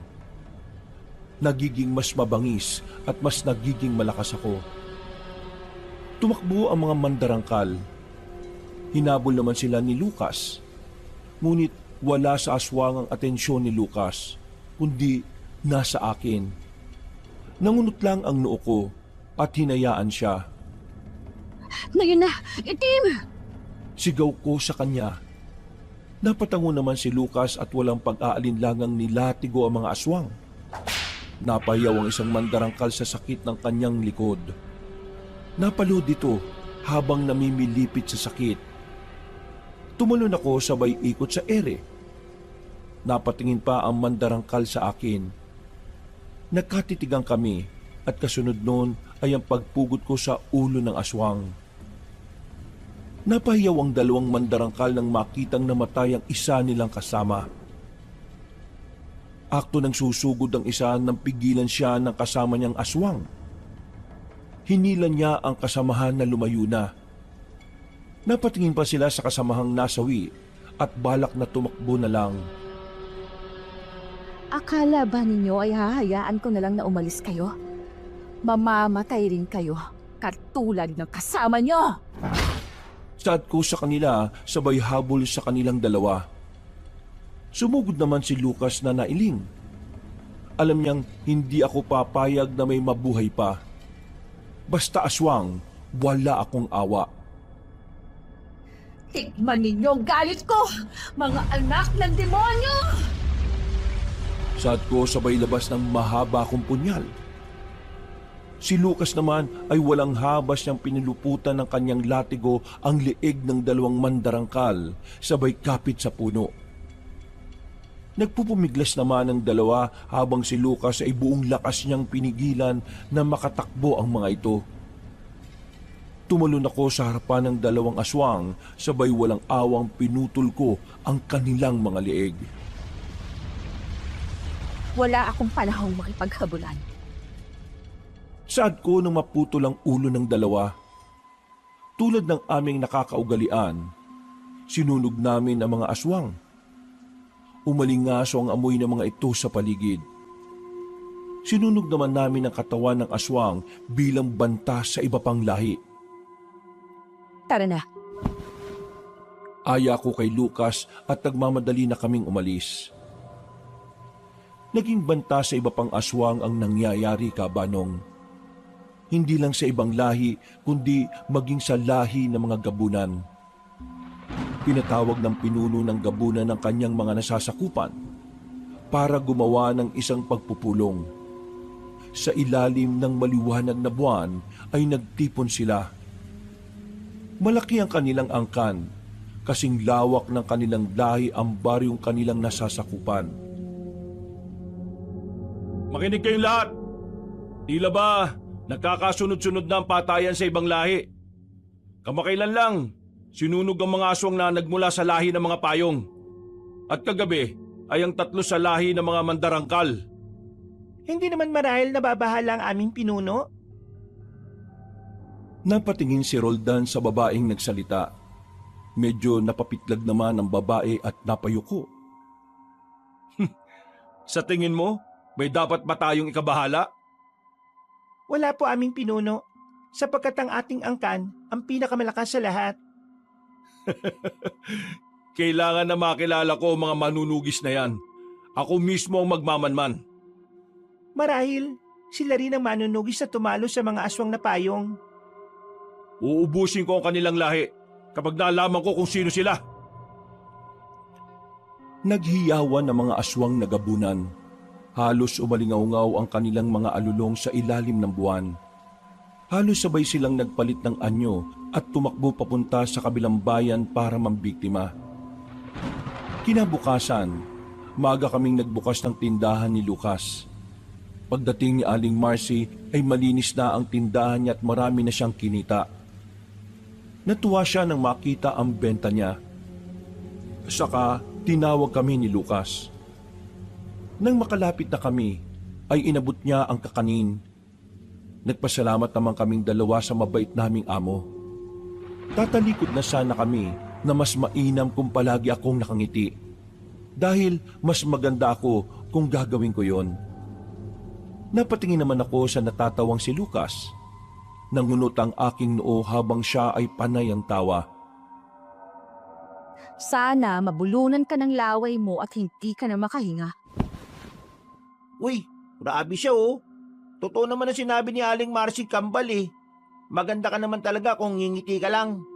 Nagiging mas mabangis at mas nagiging malakas ako. Tumakbo ang mga mandarangkal. Hinabol naman sila ni Lucas. Ngunit wala sa aswang ang atensyon ni Lucas, kundi nasa akin. Nangunot lang ang noo ko at hinayaan siya. Ngayon na, itim! Sigaw ko sa kanya. Napatango naman si Lucas at walang pag-aalinlangang nilatigo ang mga aswang. Napayaw ang isang mandarangkal sa sakit ng kanyang likod. Napalod ito habang namimilipit sa sakit. Tumalon ako sabay ikot sa ere. Napatingin pa ang mandarangkal sa akin. Nagkatitigang kami at kasunod noon ay ang pagpugot ko sa ulo ng aswang. Napahiyaw ang dalawang mandarangkal nang makitang namatay ang isa nilang kasama. Akto ng susugod ang isa nang pigilan siya ng kasama niyang aswang. Hinila niya ang kasamahan na lumayo na. Napatingin pa sila sa kasamahang nasawi at balak na tumakbo na lang. Akala ba ninyo ay hahayaan ko na lang na umalis kayo? Mamamatay rin kayo, katulad ng kasama nyo! Saad ko sa kanila sabay habol sa kanilang dalawa. Sumugod naman si Lucas na nailing. Alam niyang hindi ako papayag na may mabuhay pa. Basta aswang, wala akong awa. Tikman ninyo ang galit ko, mga anak ng demonyo! Saad ko sabay labas ng mahaba kong punyal. Si Lucas naman ay walang habas niyang piniluputan ng kanyang latigo ang leeg ng dalawang mandarangkal sabay kapit sa puno. Nagpupumiglas naman ang dalawa habang si Lucas ay buong lakas niyang pinigilan na makatakbo ang mga ito. Tumalon ako sa harapan ng dalawang aswang sabay walang awang pinutol ko ang kanilang mga leeg. Wala akong panahong makipaghabulan. Saad ko nang maputol ang ulo ng dalawa. Tulad ng aming nakakaugalian, sinunog namin ang mga aswang. Umalingaso ang amoy ng mga ito sa paligid. Sinunog naman namin ang katawan ng aswang bilang banta sa iba pang lahi. Tara na. Aya ko kay Lucas at nagmamadali na kaming umalis. Naging banta sa iba pang aswang ang nangyayari, Kabanong. Hindi lang sa ibang lahi, kundi maging sa lahi ng mga gabunan. Pinatawag ng pinuno ng gabunan ng kanyang mga nasasakupan para gumawa ng isang pagpupulong. Sa ilalim ng maliwanag na buwan ay nagtipon sila. Malaki ang kanilang angkan, kasing lawak ng kanilang lahi ang baryong kanilang nasasakupan. Makinig kayong lahat. Tila ba nagkakasunod-sunod na ang patayan sa ibang lahi? Kamakailan lang, sinunog ang mga aswang na nagmula sa lahi ng mga payong. At kagabi ay ang 3 sa lahi ng mga mandarangkal. Hindi naman marahil nababahala ang aming pinuno. Napatingin si Roldan sa babaeng nagsalita. Medyo napapitlag naman ang babae at napayuko. Sa tingin mo, may dapat ba tayong ikabahala? Wala po aming pinuno, sapagkat ang ating angkan ang pinakamalakas sa lahat. Kailangan na makilala ko ang mga manunugis na yan. Ako mismo ang magmamanman. Marahil, sila rin ang manunugis na tumalo sa mga aswang na payong. Uubusin ko ang kanilang lahi kapag nalaman ko kung sino sila. Naghiyawan ang mga aswang na gabunan. Halos umalingaw-ngaw ang kanilang mga alulong sa ilalim ng buwan. Halos sabay silang nagpalit ng anyo at tumakbo papunta sa kabilang bayan para mambiktima. Kinabukasan, maaga kaming nagbukas ng tindahan ni Lucas. Pagdating ni Aling Marcy ay malinis na ang tindahan niya at marami na siyang kinita. Natuwa siya nang makita ang benta niya. Saka tinawag kami ni Lucas. Nang makalapit na kami, ay inabot niya ang kakanin. Nagpasalamat naman kaming dalawa sa mabait naming amo. Tatalikod na sana kami na mas mainam kung palagi akong nakangiti. Dahil mas maganda ako kung gagawin ko yon. Napatingin naman ako sa natatawang si Lucas. Nangunot ang aking noo habang siya ay panay ang tawa. Sana mabulunan ka ng laway mo at hindi ka na makahinga. Uy, grabe siya oh. Totoo naman ang sinabi ni Aling Marcy Kambal eh. Maganda ka naman talaga kung ngingiti ka lang.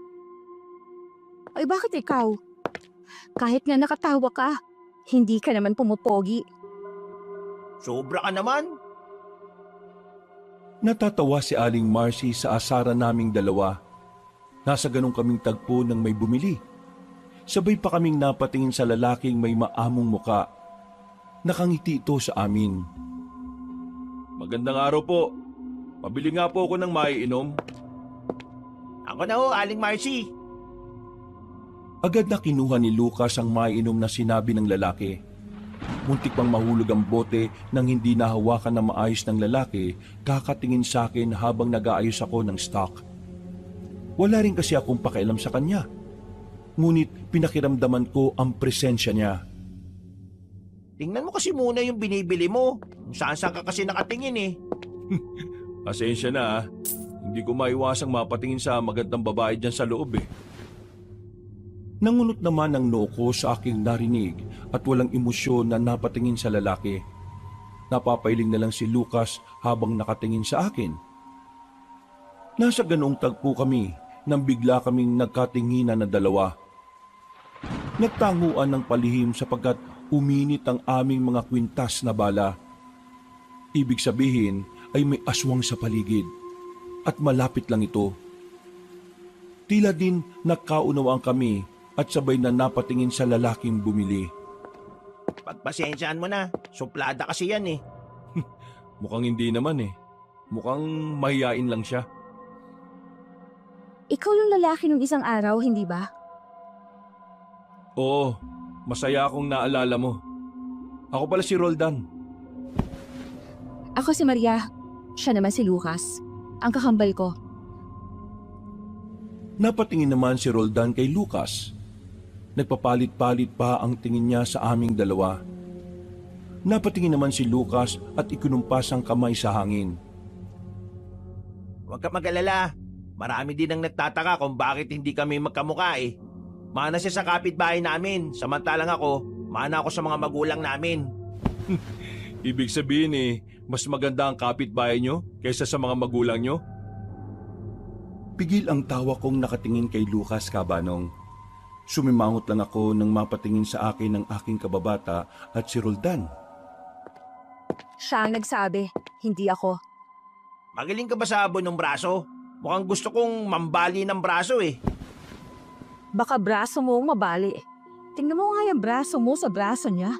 Ay bakit ikaw? Kahit nga nakatawa ka, hindi ka naman pumupogi. Sobra ka naman. Natatawa si Aling Marcy sa asara naming dalawa. Nasa ganun kaming tagpo nang may bumili. Sabay pa kaming napatingin sa lalaking may maamong muka. Nakangiti ito sa amin. Magandang araw po. Pabili nga po ako ng maiinom. Ako na ho, Aling Marcy. Agad na kinuha ni Lucas ang maiinom na sinabi ng lalaki. Muntik pang mahulog ang bote nang hindi nahawakan na maayos ng lalaki kakatingin sa akin habang nag-aayos ako ng stock. Wala rin kasi akong pakialam sa kanya. Ngunit pinakiramdaman ko ang presensya niya. Tingnan mo kasi muna yung binibili mo. Kung saan-saan ka kasi nakatingin eh. Pasensya na ah. Hindi ko maiwasang mapatingin sa magandang babae dyan sa loob eh. Nangunot naman ang noo ko sa aking narinig at walang emosyon na napatingin sa lalaki. Napapailing na lang si Lucas habang nakatingin sa akin. Nasa ganoong tagpo kami nang bigla kaming nagkatinginan na dalawa. Nagtanguan ng palihim sapagkat uminit ang aming mga kwintas na bala. Ibig sabihin ay may aswang sa paligid at malapit lang ito. Tila din nagkaunawaan kami at sabay na napatingin sa lalaking bumili. Pagpasensyaan mo na. Suplada kasi yan eh. Mukhang hindi naman eh. Mukhang mahiyain lang siya. Ikaw yung lalaki nung isang araw, hindi ba? Oo, masaya akong naalala mo. Ako pala si Roldan. Ako si Maria. Siya naman si Lucas. Ang kakambal ko. Napatingin naman si Roldan kay Lucas. Nagpapalit-palit pa ang tingin niya sa aming dalawa. Napatingin naman si Lucas at ikinumpas ang kamay sa hangin. Huwag ka mag-alala. Marami din ang nagtataka kung bakit hindi kami magkamukha eh. Mana siya sa kapitbahay namin, samantalang ako, mana ako sa mga magulang namin. Ibig sabihin eh, mas maganda ang kapitbahay nyo kaysa sa mga magulang nyo? Pigil ang tawa kong nakatingin kay Lucas, Kabanong. Sumimangot lang ako nang mapatingin sa akin ng aking kababata at si Roldan. Siya ang nagsabi, hindi ako. Magaling ka ba sa abon ng braso? Mukhang gusto kong mambali ng braso eh. Baka braso mo mabali. Tingnan mo nga yung braso mo sa braso niya.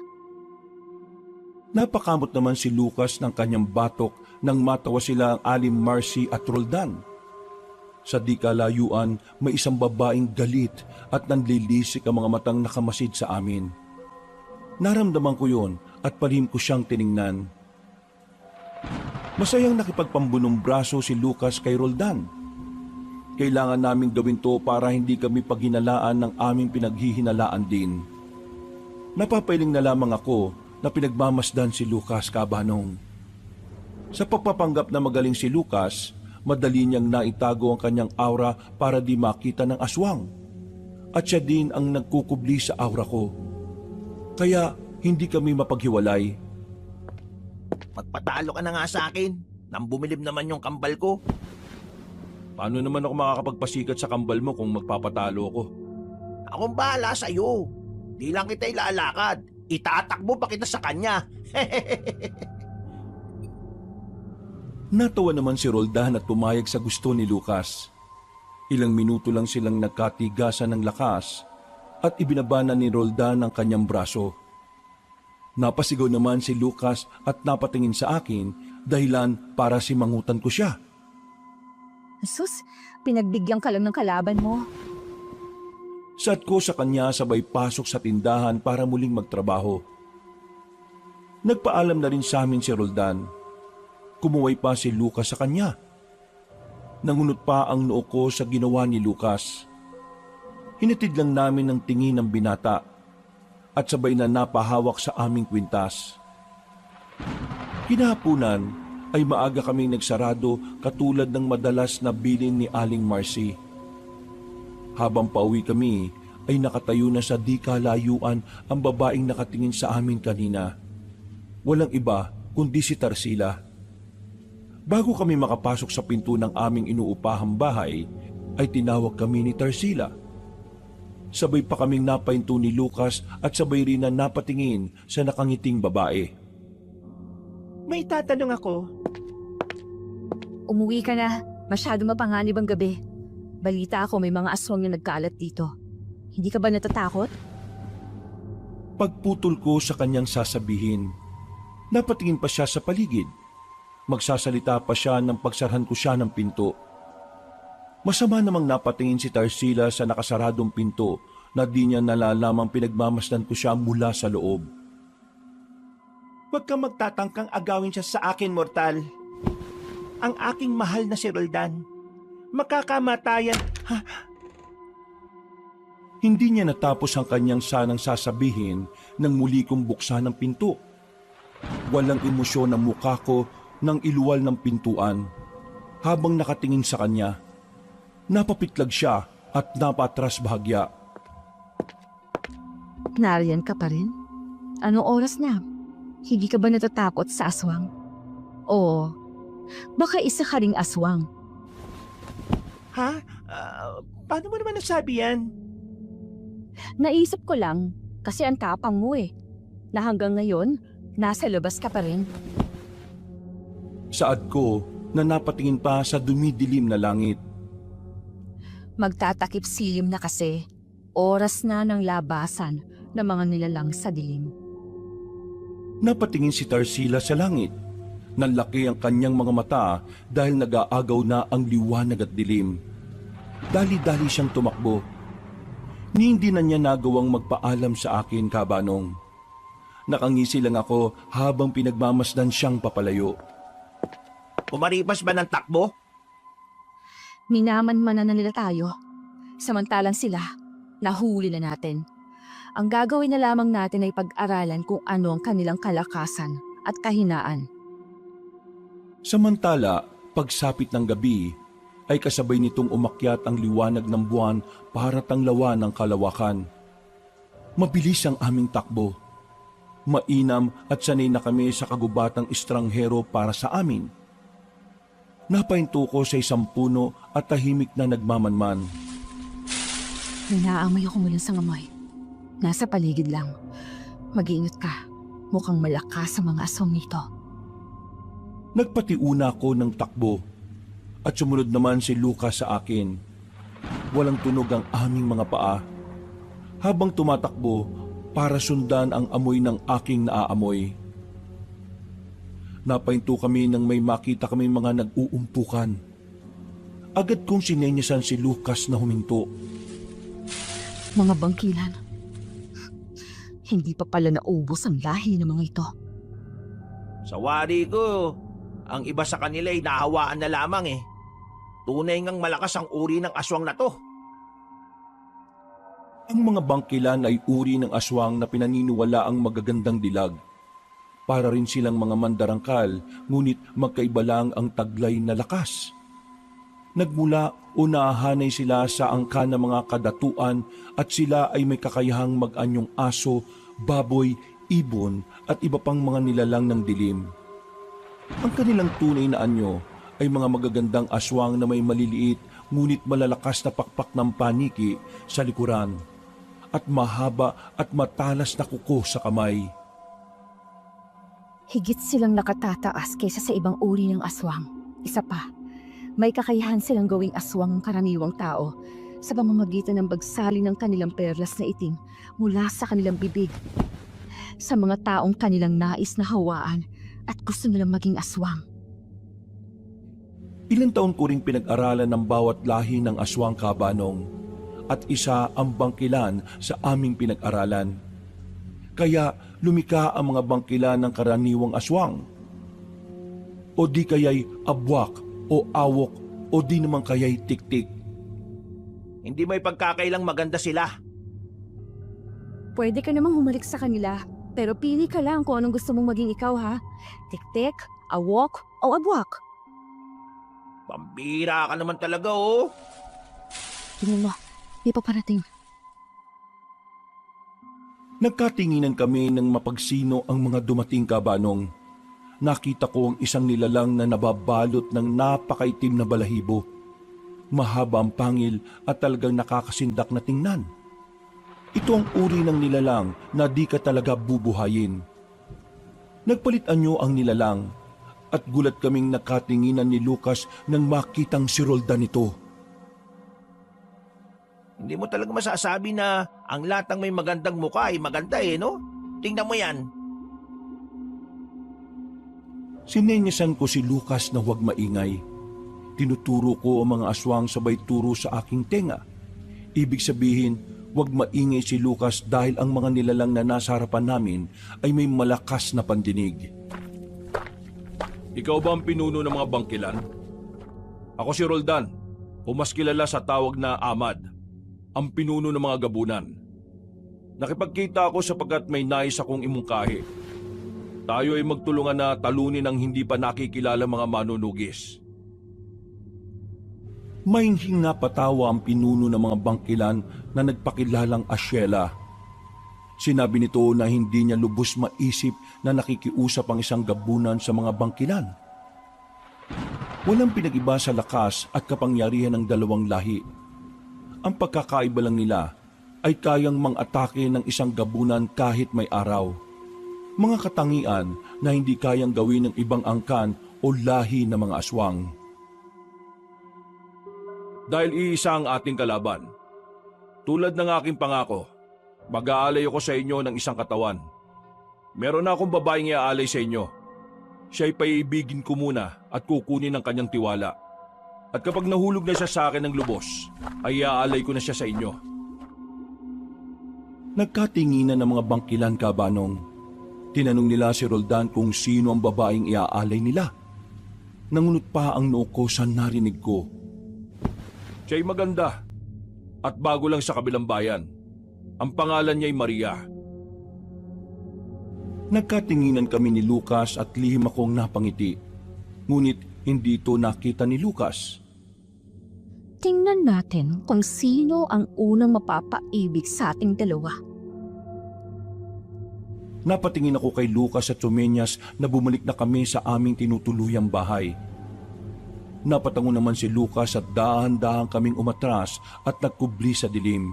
Napakamot naman si Lucas ng kanyang batok nang matawa sila ang Aling Marcy at Roldan. Sa di kalayuan, may isang babaeng galit at nanlilisik ang mga matang nakamasid sa amin. Naramdaman ko yon at palihim ko siyang tiningnan. Masayang nakipagpambunong braso si Lucas kay Roldan. Kailangan naming gawin to para hindi kami paghinalaan ng aming pinaghihinalaan din. Napapailing na lamang ako na pinagmamasdan si Lucas, Kabanong. Sa pagpapanggap na magaling si Lucas, madali niyang naitago ang kanyang aura para di makita ng aswang. At siya din ang nagkukubli sa aura ko. Kaya hindi kami mapaghiwalay. Magpatalo ka na nga sa akin. Nang bumilib naman yung kambal ko. Paano naman ako makakapagpasikat sa kambal mo kung magpapatalo ako? Akong bahala sa'yo. Di lang kita ilalakad. Itatakbo pa kita sa kanya. Natawa naman si Roldan at pumayag sa gusto ni Lucas. Ilang minuto lang silang nagkatigasan ng lakas at ibinabana ni Roldan ang kanyang braso. Napasigaw naman si Lucas at napatingin sa akin dahilan para simangutan ko siya. Sus, pinagbigyan ka lang ng kalaban mo. Sat ko sa kanya sabay pasok sa tindahan para muling magtrabaho. Nagpaalam na rin sa amin si Roldan. Kumuway pa si Lucas sa kanya. Nangunot pa ang noo ko sa ginawa ni Lucas. Hinatid lang namin ang tingin ng binata at sabay na napahawak sa aming kwintas. Kinahapunan ay maaga kaming nagsarado katulad ng madalas na bilin ni Aling Marcy. Habang pauwi kami ay nakatayo na sa di kalayuan ang babaeng nakatingin sa amin kanina. Walang iba kundi si Tarsila. Bago kami makapasok sa pinto ng aming inuupahang bahay ay tinawag kami ni Tarsila. Sabay pa kaming napahinto ni Lucas at sabay rin na napatingin sa nakangiting babae. May tatanong ako. Umuwi ka na. Masyado mapanganib ang gabi. Balita ako may mga aswang na nagkalat dito. Hindi ka ba natatakot? Pagputol ko sa kanyang sasabihin, napatingin pa siya sa paligid. Magsasalita pa siya nang pagsarhan ko siya ng pinto. Masama namang napatingin si Tarsila sa nakasaradong pinto na di niya nalalamang pinagmamasdan ko siya mula sa loob. Huwag kang magtatangkang agawin siya sa akin, mortal. Ang aking mahal na si Roldan. Makakamatayan. Hindi niya natapos ang kanyang sanang sasabihin nang muli kong buksan ang pinto. Walang emosyon ang mukha ko nang iluwal ng pintuan. Habang nakatingin sa kanya, napapitlag siya at napatras bahagya. Nariyan ka pa rin? Anong oras na? Hindi ka ba natatakot sa aswang? O baka isa ka ring aswang. Ha? Paano mo naman nasabi yan? Naisip ko lang kasi ang tapang mo na hanggang ngayon, nasa labas ka pa rin. Saad ko na napatingin pa sa dumidilim na langit. Magtatakip silim na kasi. Oras na ng labasan ng mga nilalang sa dilim. Napatingin si Tarsila sa langit. Nanlaki ang kanyang mga mata dahil nag-aagaw na ang liwanag at dilim. Dali-dali siyang tumakbo. Hindi na niya nagawang magpaalam sa akin, Kabanong. Nakangisi lang ako habang pinagmamasdan siyang papalayo. Kumaripas ba ng takbo? Minaman-manan na nila tayo. Samantalang sila, nahuli na natin. Ang gagawin na lamang natin ay pag-aralan kung ano ang kanilang kalakasan at kahinaan. Samantala, pagsapit ng gabi, ay kasabay nitong umakyat ang liwanag ng buwan para tanglawan ng kalawakan. Mabilis ang aming takbo. Mainam at sanay na kami sa kagubatang estranghero para sa amin. Napahinto ko sa isang puno at tahimik na nagmamanman. May naaamoy ako mula sa ngamoy. Nasa paligid lang. Mag-iingat ka. Mukhang malakas ang mga aswang nito. Nagpatiuna ako ng takbo at sumunod naman si Lucas sa akin. Walang tunog ang aming mga paa. Habang tumatakbo para sundan ang amoy ng aking naaamoy. Napahinto kami nang may makita kami mga nag-uumpukan. Agad kong sinenyasan si Lucas na huminto. Mga bangkilan. Hindi pa pala naubos ang lahi ng mga ito. Sa wari ko, ang iba sa kanila ay nahawaan na lamang eh. Tunay ngang malakas ang uri ng aswang na to. Ang mga bangkilan ay uri ng aswang na pinaniniwala ang magagandang dilag. Para rin silang mga mandarangkal, ngunit magkaiba lang ang taglay na lakas. Nagmula o nahahanay sila sa angka ng mga kadatuan at sila ay may kakayahang mag-anyong aso, baboy, ibon at iba pang mga nilalang ng dilim. Ang kanilang tunay na anyo ay mga magagandang aswang na may maliliit ngunit malalakas na pakpak ng paniki sa likuran at mahaba at matalas na kuko sa kamay. Higit silang nakatataas kaysa sa ibang uri ng aswang. Isa pa, may kakayahan silang gawing aswang ang karaniwang tao sa pamamagitan ng bagsali ng kanilang perlas na itim mula sa kanilang bibig. Sa mga taong kanilang nais na hawaan at gusto nilang maging aswang. Ilang taon ko ring pinag-aralan ng bawat lahi ng aswang, Kabanong, at isa ang bangkilan sa aming pinag-aralan. Kaya lumika ang mga bangkilan ng karaniwang aswang. O di kaya'y abwak o awok o di naman kaya'y tiktik. Hindi may pagkakailang maganda sila. Pwede ka namang humalik sa kanila, pero pili ka lang kung anong gusto mong maging ikaw, ha? Tik-tik, awok, o abwak. Pambira ka naman talaga oh. Tingnan mo, di pa parating. Nagkatinginan kami ng mapagsino ang mga dumating, Kabanong. Nakita ko ang isang nilalang na nababalot ng napakaitim na balahibo. Mahaba ang pangil at talagang nakakasindak na tingnan. Ito ang uri ng nilalang na di ka talaga bubuhayin. Nagpalit anyo ang nilalang at gulat kaming nakatinginan ni Lucas nang makitang si Roldan ito. Hindi mo talaga masasabi na ang lahat ng may magandang mukha ay maganda eh, no? Tingnan mo yan. Sinenyasan ko si Lucas na huwag maingay. Tinuturo ko ang mga aswang sabay turo sa aking tenga. Ibig sabihin, huwag maingay si Lucas dahil ang mga nilalang na nasa harapan namin ay may malakas na pandinig. Ikaw ba ang pinuno ng mga bangkilan? Ako si Roldan, o mas kilala sa tawag na Ahmad, ang pinuno ng mga gabunan. Nakipagkita ako sapagkat may nais akong imungkahi. Tayo ay magtulungan na talunin ang hindi pa nakikilala mga manunugis. Mahinhing napatawa ang pinuno ng mga bangkilan na nagpakilalang Asyela. Sinabi nito na hindi niya lubos maisip na nakikiusap ang isang gabunan sa mga bangkilan. Walang pinag-iba sa lakas at kapangyarihan ng dalawang lahi. Ang pagkakaiba lang nila ay kayang mang-atake ng isang gabunan kahit may araw. Mga katangian na hindi kayang gawin ng ibang angkan o lahi ng mga aswang. Dahil iisa ang ating kalaban, tulad ng aking pangako, mag-aalay ako sa inyo ng isang katawan. Meron na akong babaeng iaalay sa inyo. Siya'y paiibigin ko muna at kukunin ang kanyang tiwala. At kapag nahulog na siya sa akin ng lubos, ay iaalay ko na siya sa inyo. Nagkatinginan ng mga bangkilan, Kabanong. Tinanong nila si Roldan kung sino ang babaeng iaalay nila. Nangunot pa ang noo ko sa narinig ko. Siya'y maganda at bago lang sa kabilang bayan. Ang pangalan niya'y Maria. Nagkatinginan kami ni Lucas at lihim akong napangiti. Ngunit hindi ito nakita ni Lucas. Tingnan natin kung sino ang unang mapapaibig sa ating dalawa. Napatingin ako kay Lucas at sumenyas na bumalik na kami sa aming tinutuluyang bahay. Napatango naman si Lucas at dahan-dahan kaming umatras at nagkubli sa dilim.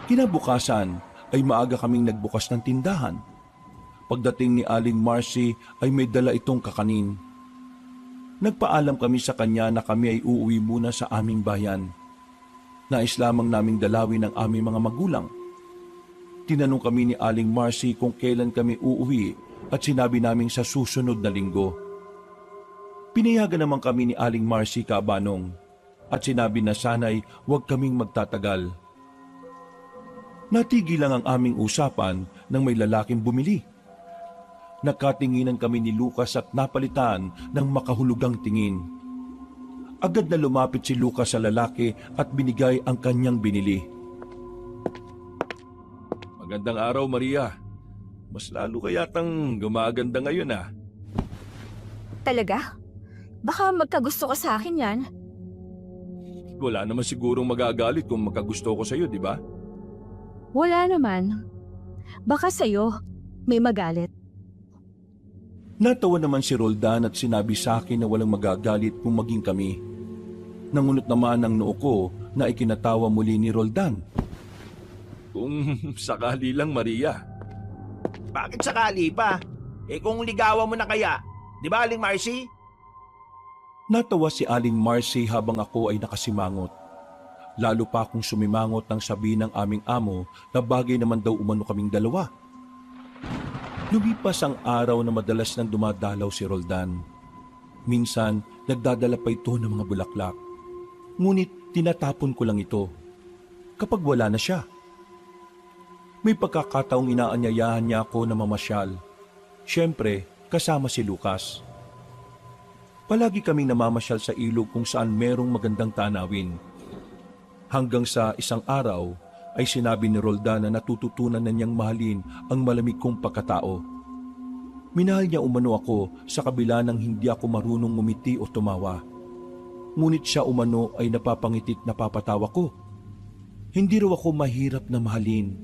Kinabukasan ay maaga kaming nagbukas ng tindahan. Pagdating ni Aling Marcy ay may dala itong kakanin. Nagpaalam kami sa kanya na kami ay uuwi muna sa aming bayan. Nais lamang naming dalawin ang aming mga magulang. Tinanong kami ni Aling Marcy kung kailan kami uuwi at sinabi naming sa susunod na linggo. Pinayagan naman kami ni Aling Marcy, Kabanong, at sinabi na sana'y huwag kaming magtatagal. Natigil lang ang aming usapan nang may lalaking bumili. Nakatinginan kami ni Lucas at napalitan ng makahulugang tingin. Agad na lumapit si Lucas sa lalaki at binigay ang kanyang binili. Magandang araw, Maria. Mas lalo kayatang gumaganda ngayon ah. Talaga? Baka magkagusto ka sa akin yan. Wala naman sigurong magagalit kung magkagusto ko sa iyo, di ba? Wala naman. Baka sa'yo, may magalit. Natawa naman si Roldan at sinabi sa akin na walang magagalit kung maging kami. Nangunot naman ang noo ko na ikinatawa muli ni Roldan. Kung sakali lang, Maria. Bakit sakali pa? Kung ligawan mo na kaya, di ba Aling Marcy? Natawa si Aling Marcy habang ako ay nakasimangot. Lalo pa akong sumimangot nang sabihin ng aming amo na bagay naman daw umano kaming dalawa. Lumipas ang araw na madalas nang dumadalaw si Roldan. Minsan, nagdadala pa ito ng mga bulaklak. Ngunit tinatapon ko lang ito kapag wala na siya. May pagkakataong inaanyayahan niya ako na mamasyal. Siyempre, kasama si Lucas. Palagi kaming namamasyal sa ilog kung saan merong magandang tanawin. Hanggang sa isang araw ay sinabi ni Roldan na natututunan na niyang mahalin ang malamig kong pagkatao. Minahal niya umano ako sa kabila ng hindi ako marunong ngumiti o tumawa. Ngunit siya umano ay napapangitit na napapatawa ko. Hindi raw ako mahirap na mahalin.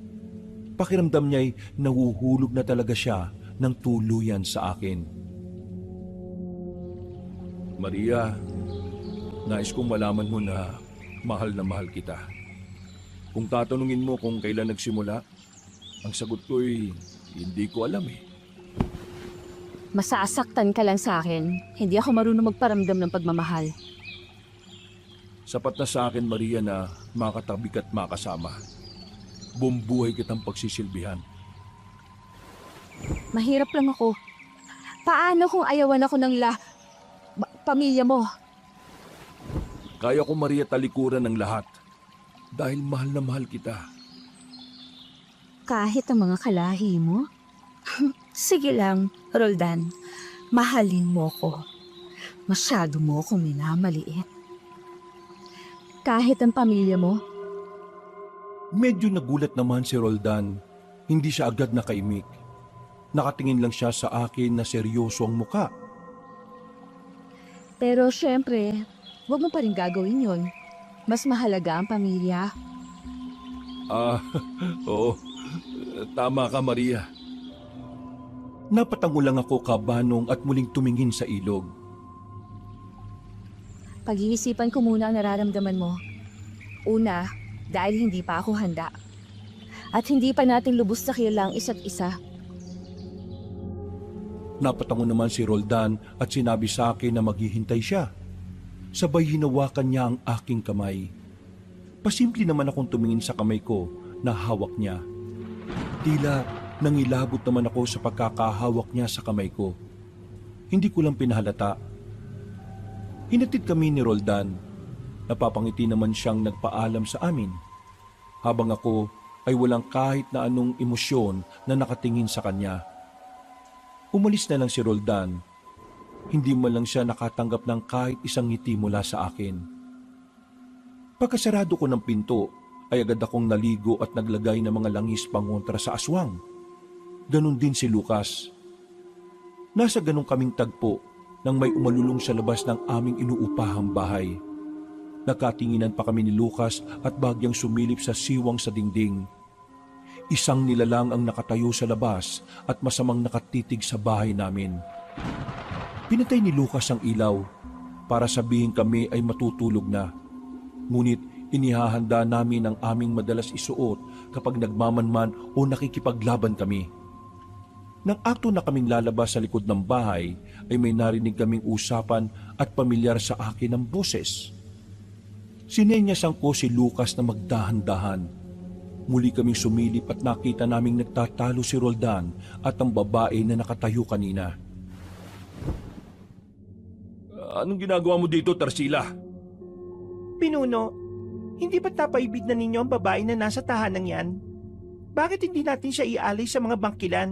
Pakiramdam niya'y nahuhulog na talaga siya ng tuluyan sa akin. Maria, nais kong malaman mo na mahal kita. Kung tatanungin mo kung kailan nagsimula, ang sagot ko'y hindi ko alam eh. Masasaktan ka lang sa akin. Hindi ako marunong magparamdam ng pagmamahal. Sapat na sa akin, Maria, na makatabi ka't makasama. Buong buhay kitang pagsisilbihan. Mahirap lang ako. Paano kung ayawan ako ng pamilya mo? Kaya ko, Maria, talikuran ng lahat. Dahil mahal na mahal kita. Kahit ang mga kalahi mo? Sige lang, Roldan. Mahalin mo ko. Masyado mo akong minamaliit. Kahit ang pamilya mo? Medyo nagulat naman si Roldan. Hindi siya agad nakaimik. Nakatingin lang siya sa akin na seryoso ang muka. Pero syempre, huwag mo pa rin gagawin yon. Mas mahalaga ang pamilya. Oo. Tama ka, Maria. Napatango lang ako, kabanong, at muling tumingin sa ilog. Pag-iisipan ko muna ang nararamdaman mo. Una, dahil hindi pa ako handa. At hindi pa natin lubos na kilala ang isa't isa. Napatango naman si Roldan at sinabi sa akin na maghihintay siya. Sabay hinawakan niya ang aking kamay. Pasimple naman akong tumingin sa kamay ko na hawak niya. Tila nangilabot naman ako sa pagkakahawak niya sa kamay ko. Hindi ko lang pinahalata. Hinatid kami ni Roldan. Napapangiti naman siyang nagpaalam sa amin. Habang ako ay walang kahit na anong emosyon na nakatingin sa kanya. Umalis na lang si Roldan. Hindi man lang siya nakatanggap ng kahit isang ngiti mula sa akin. Pagkasarado ko ng pinto, ay agad akong naligo at naglagay ng mga langis pangontra sa aswang. Ganon din si Lucas. Nasa ganong kaming tagpo nang may umalulong sa labas ng aming inuupahang bahay. Nakatinginan pa kami ni Lucas at bagyang sumilip sa siwang sa dingding. Isang nilalang ang nakatayo sa labas at masamang nakatitig sa bahay namin. Pinatay ni Lucas ang ilaw para sabihin kami ay matutulog na. Ngunit inihahanda namin ang aming madalas isuot kapag nagmamanman o nakikipaglaban kami. Nang akto na kaming lalabas sa likod ng bahay, ay may narinig kaming usapan at pamilyar sa akin ang boses. Sinenyasang ko si Lucas na magdahan-dahan. Muli kaming sumilip at nakita naming nagtatalo si Roldan at ang babae na nakatayo kanina. Anong ginagawa mo dito, Tarsila? Pinuno, hindi ba't napaibig na ninyo ang babae na nasa tahanang yan? Bakit hindi natin siya ialay sa mga bangkilan?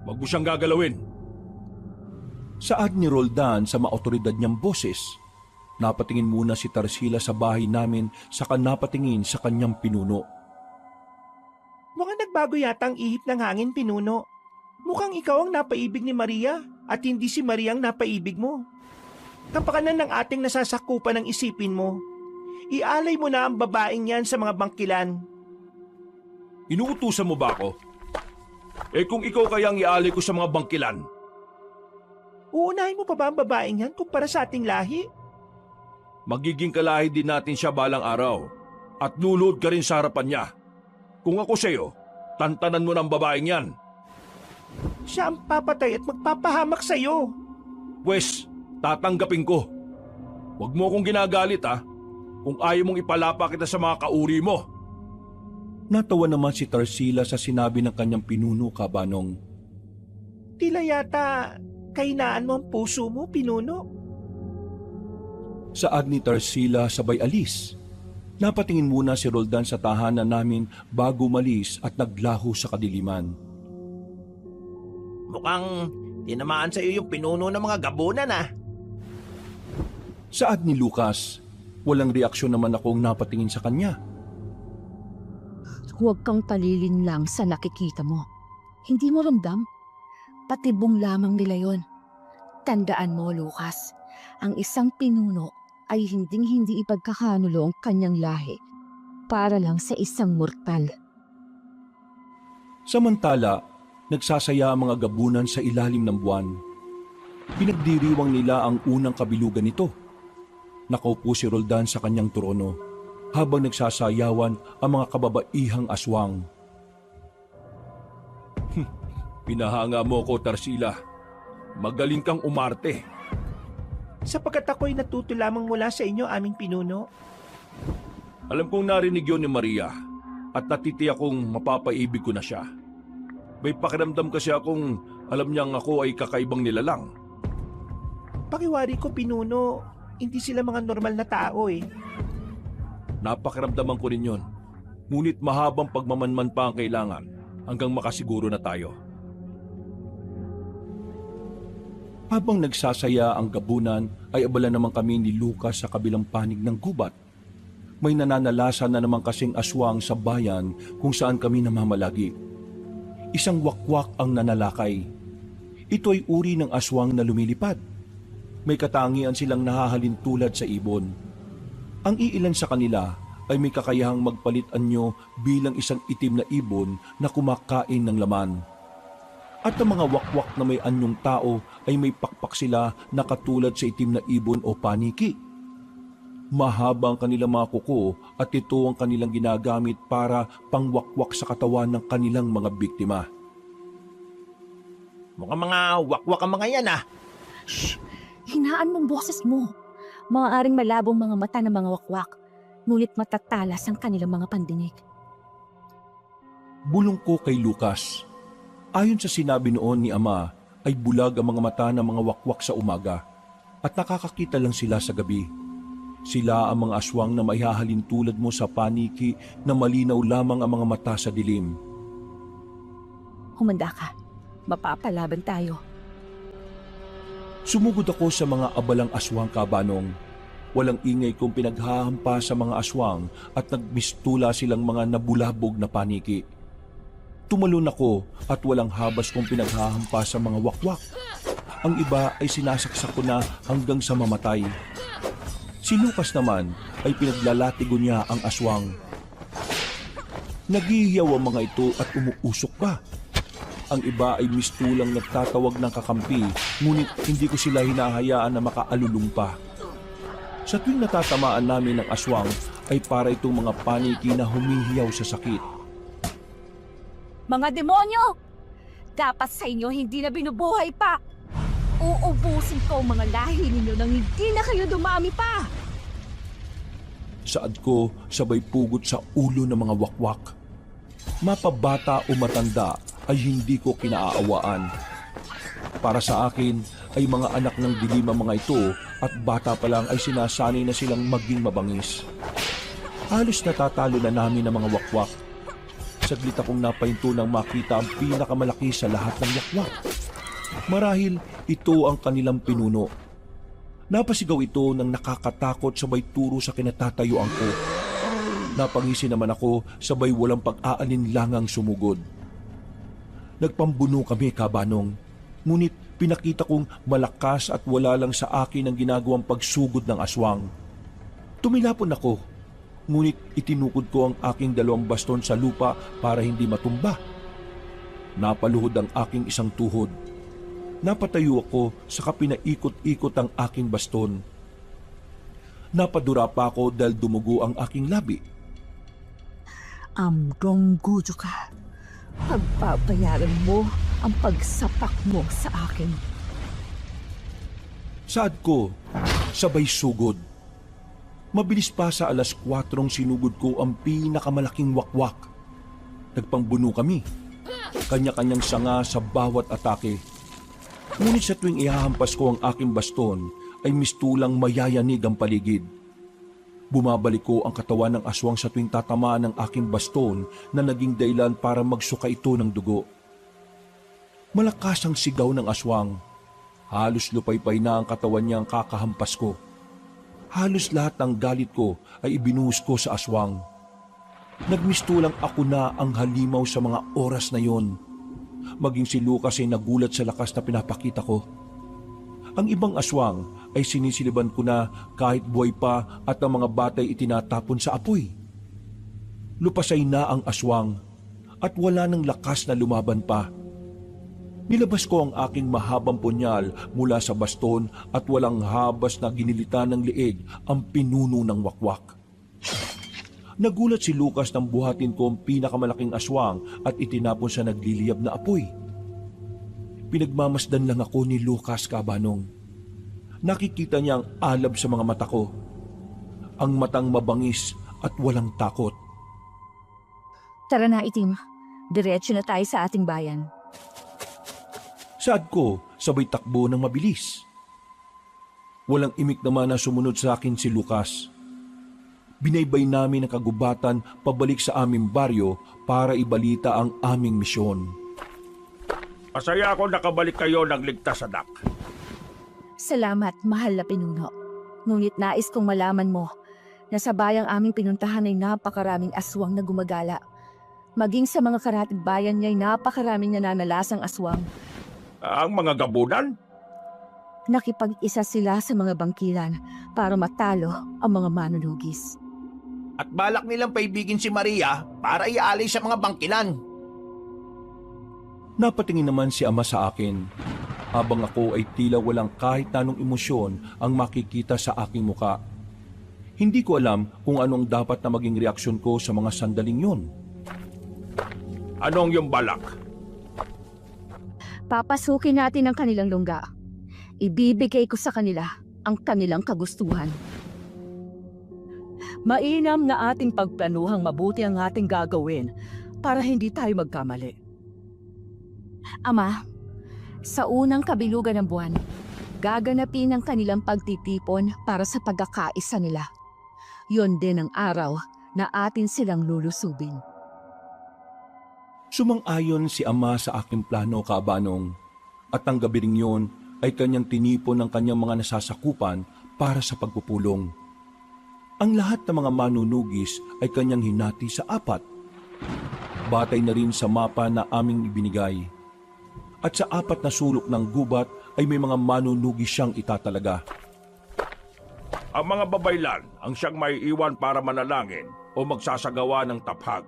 Wag mo siyang gagalawin. Saad ni Roldan sa maotoridad niyang boses. Napatingin muna si Tarsila sa bahay namin saka napatingin sa kanyang pinuno. Mukhang nagbago yata ang ihip ng hangin, Pinuno. Mukhang ikaw ang napaibig ni Maria at hindi si Maria ang napaibig mo. Kapakanan ng ating nasasakupan ng isipin mo. Ialay mo na ang babaeng yan sa mga bangkilan. Inuutusan mo ba ako? Kung ikaw kayang ialay ko sa mga bangkilan. Uunahin mo pa ba ang babaeng yan kumpara sa ating lahi? Magiging kalahi din natin siya balang araw at lulod ka rin sa harapan niya. Kung ako sa'yo, tantanan mo ng babaeng yan. Siya ang papatay at magpapahamak sa'yo. Pwes, tatanggapin ko. Huwag mo akong ginagalit kung ayaw mong ipalapa kita sa mga kauri mo. Natawa naman si Tarsila sa sinabi ng kanyang pinuno, Kabanong. Tila yata kahinaan mo ang puso mo, Pinuno. Saad ni Tarsila sabay alis. Napatingin muna si Roldan sa tahanan namin bago malis at naglaho sa kadiliman. Mukhang tinamaan sa iyo yung pinuno ng mga gabunan Saad ni Lucas. Walang reaksyon naman akong napatingin sa kanya. Huwag kang palilin lang sa nakikita mo. Hindi mo ramdam? Patibong lamang nila yon. Tandaan mo, Lucas, ang isang pinuno ay hinding-hindi ipagkakanulo ang kanyang lahi para lang sa isang mortal. Samantala, nagsasaya ang mga gabunan sa ilalim ng buwan. Pinagdiriwang nila ang unang kabilugan nito. Nakaupo si Roldan sa kanyang trono habang nagsasayawan ang mga kababaihang aswang. Pinahanga mo ko, Tarsila. Magaling kang umarte. Sapagkat ako'y natuto lamang mula sa inyo, aming Pinuno. Alam kong narinig yun ni Maria at natitiyak kong mapapaibig ko na siya. May pakiramdam kasi akong Alam niyang ako ay kakaibang nilalang. Pakiwari ko, Pinuno, hindi sila mga normal na tao eh. Napakiramdaman ko rin yun. Ngunit mahabang pagmamanman pa ang kailangan hanggang makasiguro na tayo. Habang nagsasaya ang gabunan ay abala naman kami ni Lucas sa kabilang panig ng gubat. May nananalasa na naman kasing aswang sa bayan kung saan kami namamalagi. Isang wakwak ang nanalakay. Ito ay uri ng aswang na lumilipad. May katangian silang nahahalin tulad sa ibon. Ang iilan sa kanila ay may kakayahang magpalit anyo bilang isang itim na ibon na kumakain ng laman. At ang mga wakwak na may anyong tao ay may pakpak sila na katulad sa itim na ibon o paniki. Mahaba ang kanilang mga kuko at ito ang kanilang ginagamit para pangwakwak sa katawan ng kanilang mga biktima. Mukhang mga wakwak ang mga yan ah. Hinaan mong boses mo. Maaaring malabong mga mata ng mga wakwak, ngunit matatalas ang kanilang mga pandinig. Bulong ko kay Lucas. Ayon sa sinabi noon ni Ama, ay bulag ang mga mata ng mga wakwak sa umaga at nakakakita lang sila sa gabi. Sila ang mga aswang na maihahalin tulad mo sa paniki na malinaw lamang ang mga mata sa dilim. Humanda ka. Mapapalaban tayo. Sumugod ako sa mga abalang aswang, Kabanong. Walang ingay kong pinaghahampa sa mga aswang at nagmistula silang mga nabulabog na paniki. Tumalon ako at walang habas kong pinaghahampa sa mga wakwak. Ang iba ay sinasaksak ko na hanggang sa mamatay. Si Lucas naman ay pinaglalatigo niya ang aswang. Naghihiyaw ang mga ito at umuusok pa. Ang iba ay mistulang nagtatawag ng kakampi, ngunit hindi ko sila hinahayaan na makaalulong pa. Sa tuwing natatamaan namin ng aswang ay para itong mga paniki na humihiyaw sa sakit. Mga demonyo! Dapat sa inyo hindi na binubuhay pa! Uubusin ko ang mga lahi ninyo nang hindi na kayo dumami pa! Saad ko sabay pugot sa ulo ng mga wakwak. Mapabata o matanda ay hindi ko kinaaawaan. Para sa akin ay mga anak ng dilim ang mga ito at bata pa lang ay sinasanay na silang maging mabangis. Halos natatalo na namin ang mga wakwak. Saglit akong napahinto nang makita ang pinakamalaki sa lahat ng wakwak. Marahil ito ang kanilang pinuno. Napasigaw ito ng nakakatakot sabay turo sa kinatatayuan ko. Napangisi naman ako sabay walang pag-aalinlangang sumugod. Nagpambuno kami, Kabanong. Ngunit pinakita kong malakas at wala lang sa akin ang ginagawang pagsugod ng aswang. Tumilapon ako, ngunit itinukod ko ang aking 2 baston sa lupa para hindi matumba. Napaluhod ang aking isang tuhod. Napatayo ako saka pinaikot-ikot ang aking baston. Napadura pa ako dahil dumugo ang aking labi. Amdonggujo ka. Pagpapayaran mo ang pagsapak mo sa akin. Saad ko, sabay sugod. Mabilis pa sa 4:00 sinugod ko ang pinakamalaking wakwak. Nagpangbuno kami. Kanya-kanyang sanga sa bawat atake. Ngunit sa tuwing ihahampas ko ang aking baston, ay mistulang mayayanig ang paligid. Bumabalik ko ang katawan ng aswang sa tuwing tatamaan ng aking baston na naging dahilan para magsuka ito ng dugo. Malakas ang sigaw ng aswang. Halos lupaypay na ang katawan niyang kakahampas ko. Halos lahat ng galit ko ay ibinuhos ko sa aswang. Nagmistulang ako na ang halimaw sa mga oras na yon. Maging si Lucas ay nagulat sa lakas na pinapakita ko. Ang ibang aswang ay sinisiliban ko na kahit buhay pa at ang mga batay itinatapon sa apoy. Lupasay na ang aswang at wala ng lakas na lumaban pa. Nilabas ko ang aking mahabang punyal mula sa baston at walang habas na ginilitan ng liig ang pinuno ng wakwak. Nagulat si Lucas nang buhatin ko ang pinakamalaking aswang at itinapon sa nagliliyab na apoy. Pinagmamasdan lang ako ni Lucas, Kabanong. Nakikita niya ang alab sa mga mata ko. Ang matang mabangis at walang takot. Tara na, Itim. Diretso na tayo sa ating bayan. Saad ko, sabay takbo ng mabilis. Walang imik naman na sumunod sa akin si Lucas. Binaybay namin ang kagubatan pabalik sa aming baryo para ibalita ang aming misyon. Masaya ako nakabalik kayo ng ligtas, anak. Salamat, mahal na pinuno. Ngunit nais kong malaman mo na sa bayang aming pinuntahan ay napakaraming aswang na gumagala. Maging sa mga karatig bayan niya ay napakaraming nananalasang aswang. Ang mga gabunan? Nakipag-isa sila sa mga bangkilan para matalo ang mga manunugis. At balak nilang paibigin si Maria para iaalay sa mga bangkilan. Napatingin naman si ama sa akin, habang ako ay tila walang kahit anong emosyon ang makikita sa aking muka. Hindi ko alam kung anong dapat na maging reaksyon ko sa mga sandaling yun. Anong yung balak? Papasukin natin ang kanilang lungga. Ibibigay ko sa kanila ang kanilang kagustuhan. Mainam na ating pagplanuhang mabuti ang ating gagawin para hindi tayo magkamali. Ama, sa unang kabilugan ng buwan, gaganapin ang kanilang pagtitipon para sa pagkakaisa nila. Yon din ang araw na atin silang lulusubin. Sumang-ayon si ama sa aking plano, Kaabanong, at ang gabi ring yun ay kanyang tinipon ng kanyang mga nasasakupan para sa pagpupulong. Ang lahat ng mga manunugis ay kanyang hinati sa 4. Batay na rin sa mapa na aming ibinigay. At sa 4 na sulok ng gubat ay may mga manunugis siyang itatalaga. Ang mga babaylan ang siyang may iwan para manalangin o magsasagawa ng taphag.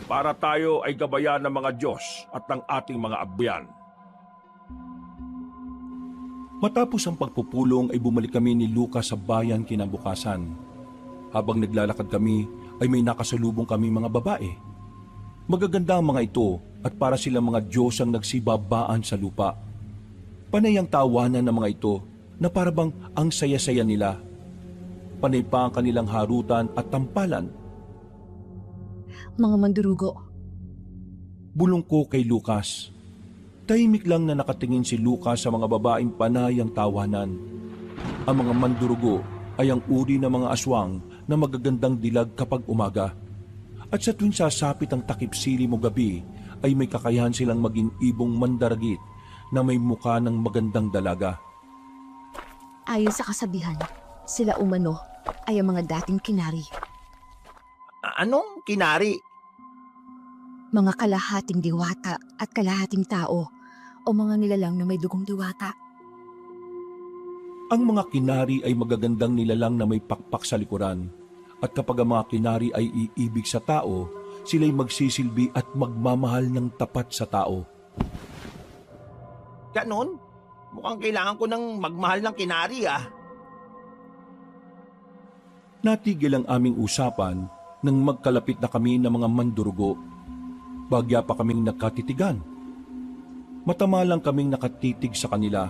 Para tayo ay gabayan ng mga Diyos at ng ating mga abyan. Matapos ang pagpupulong ay bumalik kami ni Lucas sa bayan kinabukasan. Habang naglalakad kami ay may nakasalubong kami mga babae. Magaganda ang mga ito at para silang mga Diyos ang nagsibabaan sa lupa. Panay ang tawanan ng mga ito na parabang ang saya-saya nila. Panay pa ang kanilang harutan at tampalan. Mga mandurugo, Bulong ko kay Lucas. Tahimik lang na nakatingin si Lucas sa mga babaeng panay ang tawanan. Ang mga mandurugo ay ang uri ng mga aswang na magagandang dilag kapag umaga. At sa tuwing sasapit ang takip-sili mo gabi, ay may kakayahan silang maging ibong mandaragit na may mukha ng magandang dalaga. ayon sa kasabihan, sila umano ay ang mga dating kinari. Anong kinari? Mga kalahating diwata at kalahating tao o mga nilalang na may dugong diwata. Ang mga kinari ay magagandang nilalang na may pakpak sa likuran. At kapag ang mga kinari ay iibig sa tao, sila'y magsisilbi at magmamahal ng tapat sa tao. Ganon? Mukhang kailangan ko ng magmahal ng kinari ah. Natigil ang aming usapan nang magkalapit na kami ng mga mandurugo. Bagya pa kaming nakatitigan. Matama lang kaming nakatitig sa kanila.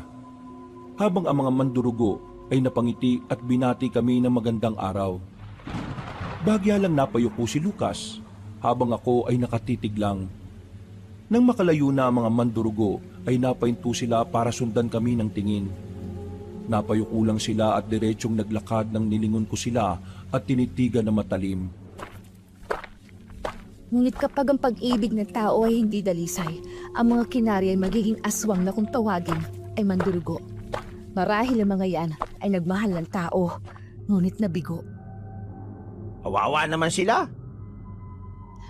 Habang ang mga mandurugo ay napangiti at binati kami ng magandang araw. Bagya lang napayuko si Lucas habang ako ay nakatitig lang. Nang makalayo na ang mga mandurugo ay napahinto sila para sundan kami ng tingin. Napayuko lang sila at diretsyong naglakad nang nilingon ko sila at tinitigan na matalim. Ngunit kapag ang pag-ibig ng tao ay hindi dalisay, ang mga kinari ay magiging aswang na kung tawagin ay mandurugo. Marahil ang mga yan ay nagmahal ng tao, ngunit nabigo. Kawawa naman sila.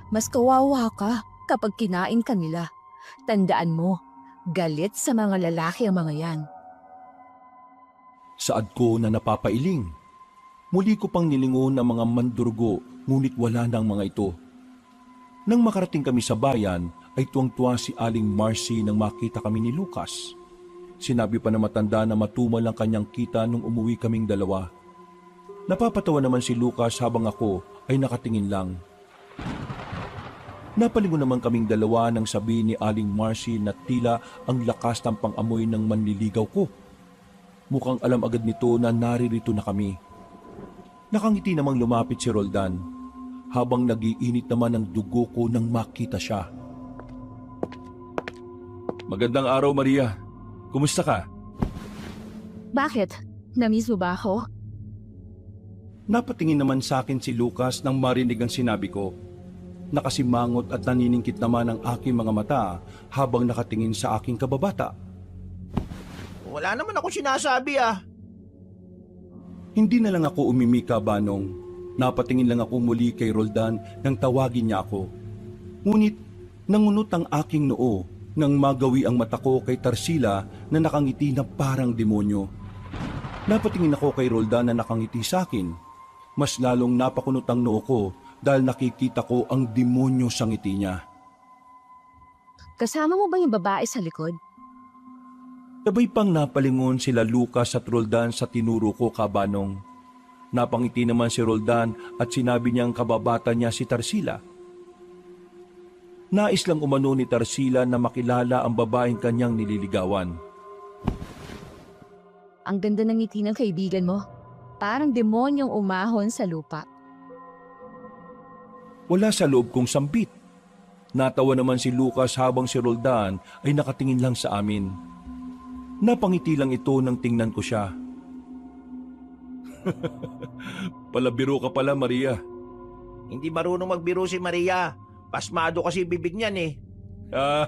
Mas kawawa ka kapag kinain ka nila. Tandaan mo, galit sa mga lalaki ang mga yan. Saad ko na napapailing. Muli ko pang nilingon ang mga mandurugo ngunit wala na ang mga ito. Nang makarating kami sa bayan ay tuwang-tuwa si Aling Marcy nang makita kami ni Lucas. Sinabi pa na matanda na matumal ang kanyang kita nung umuwi kaming dalawa. Napapatawa naman si Lucas habang ako ay nakatingin lang. Napalingon naman kaming dalawa nang sabihin ni Aling Marcy na tila ang lakas ng pang-amoy ng manliligaw ko. Mukhang alam agad nito na naririto na kami. Nakangiti namang lumapit si Roldan habang nagiinit naman ang dugo ko nang makita siya. Magandang araw, Maria. Kumusta ka? Bakit? Namiss mo ba ako? Napatingin naman sa akin si Lucas nang marinig ang sinabi ko. Nakasimangot at naniningkit naman ang aking mga mata habang nakatingin sa aking kababata. Wala naman ako sinasabi ah. Hindi na lang ako umimika, Banong. Napatingin lang ako muli kay Roldan nang tawagin niya ako. Ngunit nangunot ang aking noo nang magawi ang mata ko kay Tarsila na nakangiti na parang demonyo. Napatingin ako kay Roldan na nakangiti sa akin. Mas lalong napakunot ang noo ko dahil nakikita ko ang demonyo sa ngiti niya. Kasama mo ba yung babae sa likod? Sabay pang napalingon sila Lucas at Roldan sa tinuro ko, Kabanong. Napangiti naman si Roldan at sinabi niyang kababata niya si Tarsila. Nais lang umano ni Tarsila na makilala ang babaeng kanyang nililigawan. Ang ganda ng ngiti ng kaibigan mo. Parang demonyong umahon sa lupa. Wala sa loob kong sambit. Natawa naman si Lucas habang si Roldan ay nakatingin lang sa amin. Napangiti lang ito nang tingnan ko siya. Palabiro ka pala, Maria. Hindi marunong magbiro si Maria. Pasmado kasi bibig niyan eh. Ah,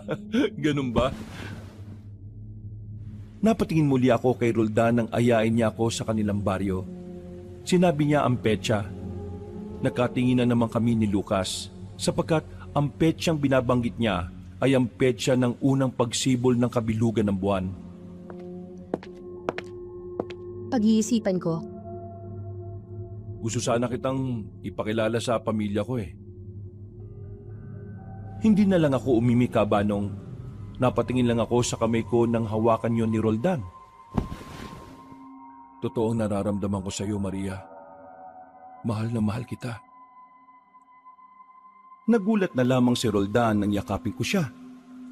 ganun ba? Napatingin muli ako kay Roldan nang ayain niya ako sa kanilang baryo. Sinabi niya ang petsa. Nakatinginan naman kami ni Lucas sapagkat ang petsang binabanggit niya ay ang petsa ng unang pagsibol ng kabilugan ng buwan. Pag-iisipan ko, Gusto sana kitang ipakilala sa pamilya ko eh. Hindi na lang ako umimika, Banong. Napatingin lang ako sa kamay ko nang hawakan yon ni Roldan. Totoong nararamdaman ko sa iyo, Maria. Mahal na mahal kita. Nagulat na lamang si Roldan nang yakapin ko siya.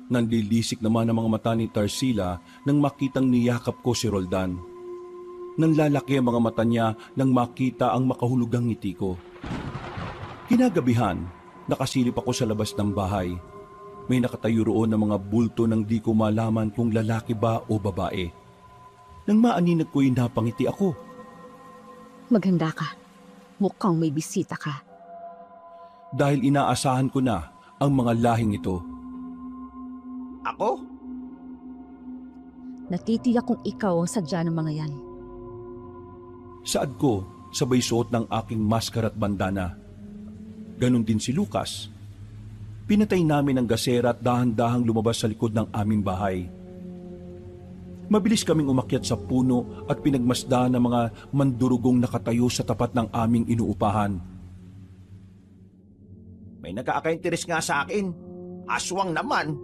Nanlilisik naman ang mga mata ni Tarsila nang makitang niyakap ko si Roldan. Nanlalaki ang mga mata niya nang makita ang makahulugang ngiti ko. Kinagabihan, nakasilip ako sa labas ng bahay. May nakatayo roon ng mga bulto nang di ko malaman kung lalaki ba o babae. Nang maaninag ko'y napangiti ako. maganda ka. Mukhang may bisita ka. Dahil inaasahan ko na ang mga lahing ito. Ako? Natitiyak kung ikaw ang sadya ng mga yan. Saad ko, sabay suot ng aking maskara at bandana. Ganon din si Lucas. Pinatay namin ang gasera at dahan-dahang lumabas sa likod ng aming bahay. Mabilis kaming umakyat sa puno at pinagmasdan ng mga mandurugong nakatayo sa tapat ng aming inuupahan. May nagkaka-interes nga sa akin. Aswang naman.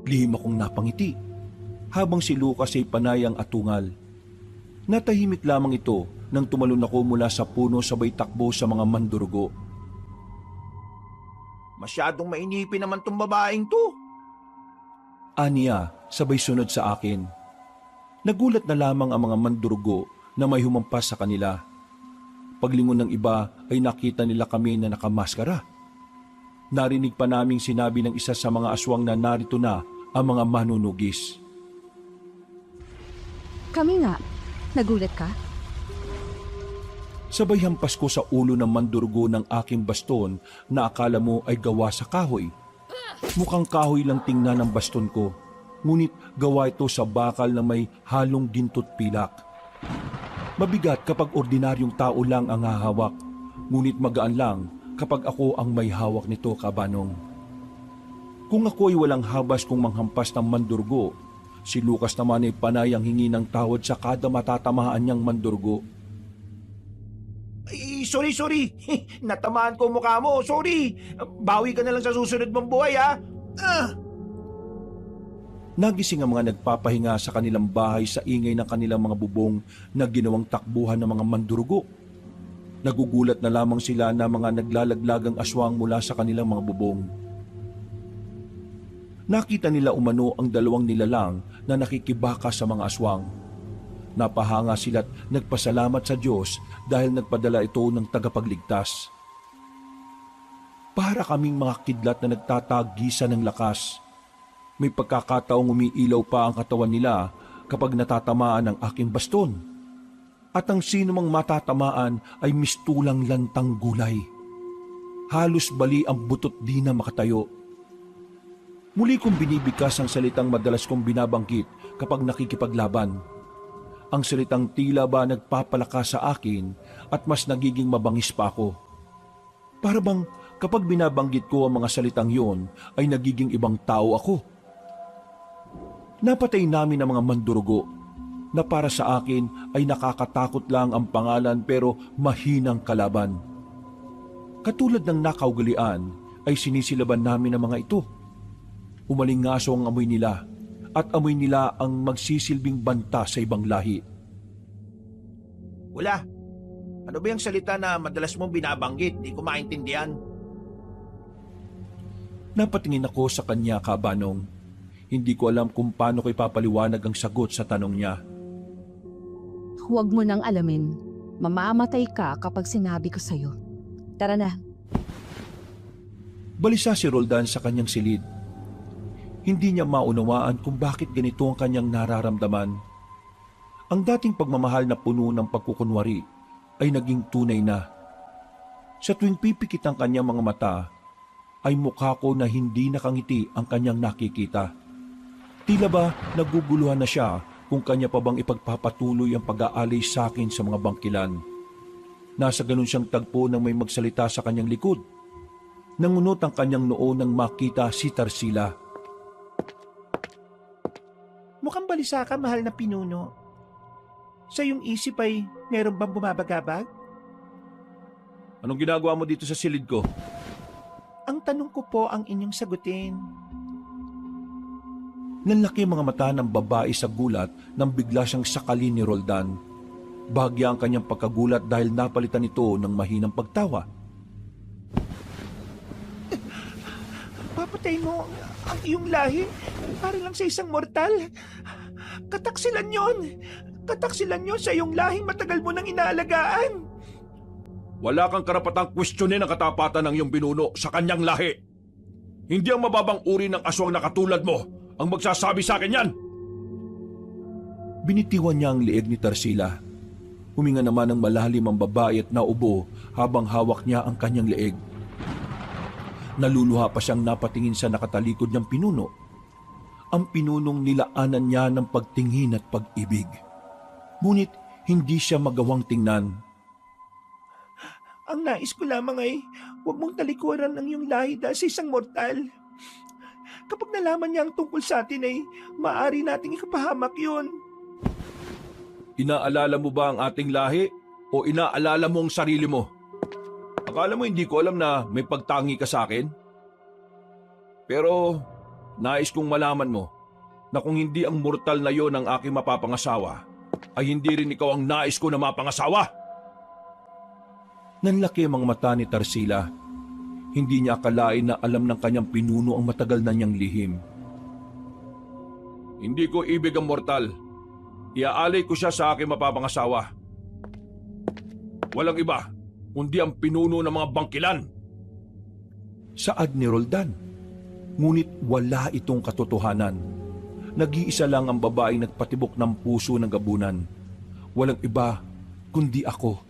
Lihim akong napangiti, habang si Lucas ay panayang atungal. Natahimik lamang ito nang tumalon ako mula sa puno sabay takbo sa mga mandurugo. Masyadong mainipin naman tong babaeng to. Aniya, sabay sunod sa akin. Nagulat na lamang ang mga mandurugo na may humampas sa kanila. Paglingon ng iba ay nakita nila kami na nakamaskara. Narinig pa naming sinabi ng isa sa mga aswang na narito na ang mga manunugis. Kami nga. Nagulat ka? Sabay hampas ko sa ulo ng mandurugo ng aking baston na akala mo ay gawa sa kahoy. Mukhang kahoy lang tingnan ang baston ko, ngunit gawa ito sa bakal na may halong gintot pilak. Mabigat kapag ordinaryong tao lang ang hahawak, ngunit magaan lang kapag ako ang may hawak nito, Kabanong. Kung ako ay walang habas kung manghampas ng mandurugo, si Lucas naman ay panayang hingi ng tawad sa kada matatamaan niyang mandurugo. Ay, sorry. Natamaan ko mukha mo. Sorry. Bawi ka na lang sa susunod mong buhay, ha? Nagising ang mga nagpapahinga sa kanilang bahay sa ingay ng kanilang mga bubong na ginawang takbuhan ng mga mandurugo. Nagugulat na lamang sila na mga naglalaglagang aswang mula sa kanilang mga bubong. Nakita nila umano ang dalawang nilalang na nakikibaka sa mga aswang. Napahanga sila't nagpasalamat sa Diyos dahil nagpadala ito ng tagapagligtas. Para kaming mga kidlat na nagtatagisa ng lakas. May pagkakataong umiilaw pa ang katawan nila kapag natatamaan ng aking baston. At ang sino mang matatamaan ay mistulang lantang gulay. Halos bali ang butot di na makatayo. Muli kong binibigkas ang salitang madalas kong binabanggit kapag nakikipaglaban. Ang salitang tila ba nagpapalakas sa akin at mas nagiging mabangis pa ako. Para bang kapag binabanggit ko ang mga salitang yon ay nagiging ibang tao ako. Napatay namin ang mga mandurugo na para sa akin ay nakakatakot lang ang pangalan pero mahinang kalaban. Katulad ng nakaugalian ay sinisilaban namin ang mga ito. Umalingaso ang amoy nila at amoy nila ang magsisilbing banta sa ibang lahi. Wala. Ano ba yung salita na madalas mong binabanggit? Di ko maintindihan. Napatingin ako sa kanya, Kabanong. Hindi ko alam kung paano ko ipapaliwanag ang sagot sa tanong niya. Huwag mo nang alamin. Mamamatay ka kapag sinabi ko sa'yo. Tara na. Balisa si Roldan sa kanyang silid. Hindi niya maunawaan kung bakit ganito ang kanyang nararamdaman. Ang dating pagmamahal na puno ng pagkukunwari ay naging tunay na. Sa tuwing pipikit ang kanyang mga mata, ay mukha ko na hindi nakangiti ang kanyang nakikita. Tila ba naguguluhan na siya kung kanya pa bang ipagpapatuloy ang pag-aalay sa akin sa mga bangkilan. Nasa ganun siyang tagpo nang may magsalita sa kanyang likod. Nangunot ang kanyang noo nang makita si Tarsila. Mukhang balisa ka, mahal na pinuno. Sa iyong isip ay meron bang bumabagabag? Anong ginagawa mo dito sa silid ko? Ang tanong ko po ang inyong sagutin. Nanlaki mga mata ng babae sa gulat nang bigla siyang sakalin ni Roldan. Bahagya ang kanyang pagkagulat dahil napalitan ito ng mahinang pagtawa. Papatay mo ang iyong lahi para lang sa isang mortal. Kataksilan yon! Kataksilan yon sa iyong lahing matagal mo nang inaalagaan. Wala kang karapatang kwestiyonin ang katapatan ng iyong binuno sa kanyang lahi. Hindi ang mababang uri ng aswang na katulad mo ang magsasabi sa akin yan. Binitiwan niya ang leeg ni Tarsila. Huminga naman ng malalim ang babae at naubo habang hawak niya ang kanyang leeg. Naluluha pa siyang napatingin sa nakatalikod niyang pinuno. Ang pinunong nilaanan niya ng pagtingin at pag-ibig. Ngunit hindi siya magawang tingnan. Ang nais ko lamang ay huwag mong talikuran ang iyong lahi dahil sa isang mortal. Kapag nalaman niya ang tungkol sa atin ay maaari nating ikapahamak yun. Inaalala mo ba ang ating lahi o inaalala mo ang sarili mo? Akala mo hindi ko alam na may pagtangi ka sa akin? Pero nais kong malaman mo na kung hindi ang mortal na yon ang aking mapapangasawa, ay hindi rin ikaw ang nais ko na mapangasawa. Nanlaki ang mga mata ni Tarsila. Hindi niya akalain na alam ng kanyang pinuno ang matagal na niyang lihim. Hindi ko ibig ang mortal. Iaalay ko siya sa aking mapapangasawa. Walang iba, kundi ang pinuno ng mga bangkilan. Saad ni Roldan. Ngunit wala itong katotohanan. Nag-iisa lang ang babaeng nagpatibok ng puso ng gabunan. Walang iba, kundi ako.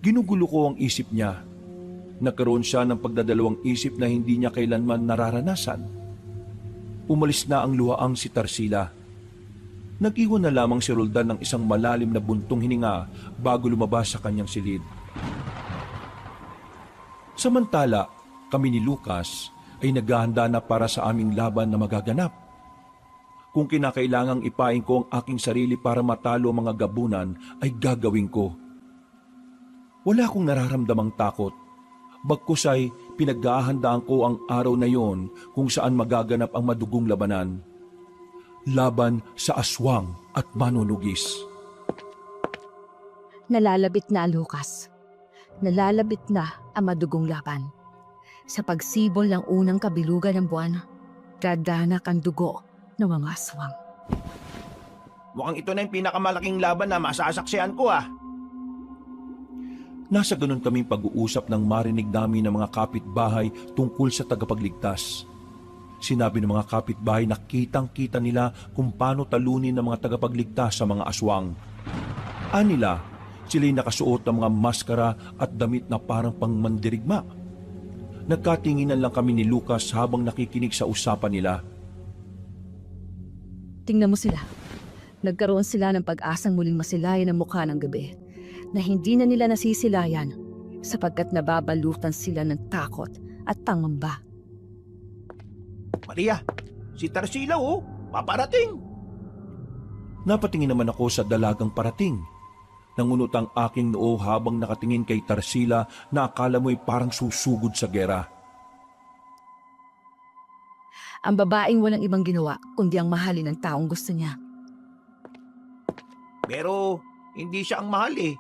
Ginugulo ko ang isip niya. Nagkaroon siya ng pagdadalawang isip na hindi niya kailanman nararanasan. Umalis na ang luhaang si Tarsila. Nag-iwan na lamang si Roldan ng isang malalim na buntong hininga bago lumabas sa kanyang silid. Samantala, kami ni Lucas ay naghahanda na para sa aming laban na magaganap. Kung kinakailangang ipain ko ang aking sarili para matalo ang mga gabunan, ay gagawin ko. Wala akong nararamdamang takot. Bagkus ay pinaghahandaan ko ang araw na yon kung saan magaganap ang madugong labanan. Laban sa aswang at manunugis. Nalalabit na, Lucas. Nalalabit na ang madugong laban. Sa pagsibol ng unang kabilugan ng buwan, dadanak ang dugo ng mga aswang. Mukhang ito na yung pinakamalaking laban na masasaksihan ko ah. Nasa ganun kaming pag-uusap nang marinig namin ng mga kapitbahay tungkol sa tagapagligtas. Sinabi ng mga kapitbahay na kitang-kita nila kung paano talunin ng mga tagapagligtas sa mga aswang. Anila, sila'y nakasuot ng mga maskara at damit na parang pangmandirigma. Nagkatinginan lang kami ni Lucas habang nakikinig sa usapan nila. Tingnan mo sila. Nagkaroon sila ng pag-asang muling masilayan ang mukha ng gabi na hindi na nila nasisilayan sapagkat nababalutan sila ng takot at pangamba. Maria, si Tarsila oh, paparating. Napatingin naman ako sa dalagang parating. Nangunot ang aking noo habang nakatingin kay Tarsila na akala mo'y parang susugod sa gera. Ang babaeng walang ibang ginawa kundi ang mahalin ng taong gusto niya. Pero hindi siya ang mahal eh.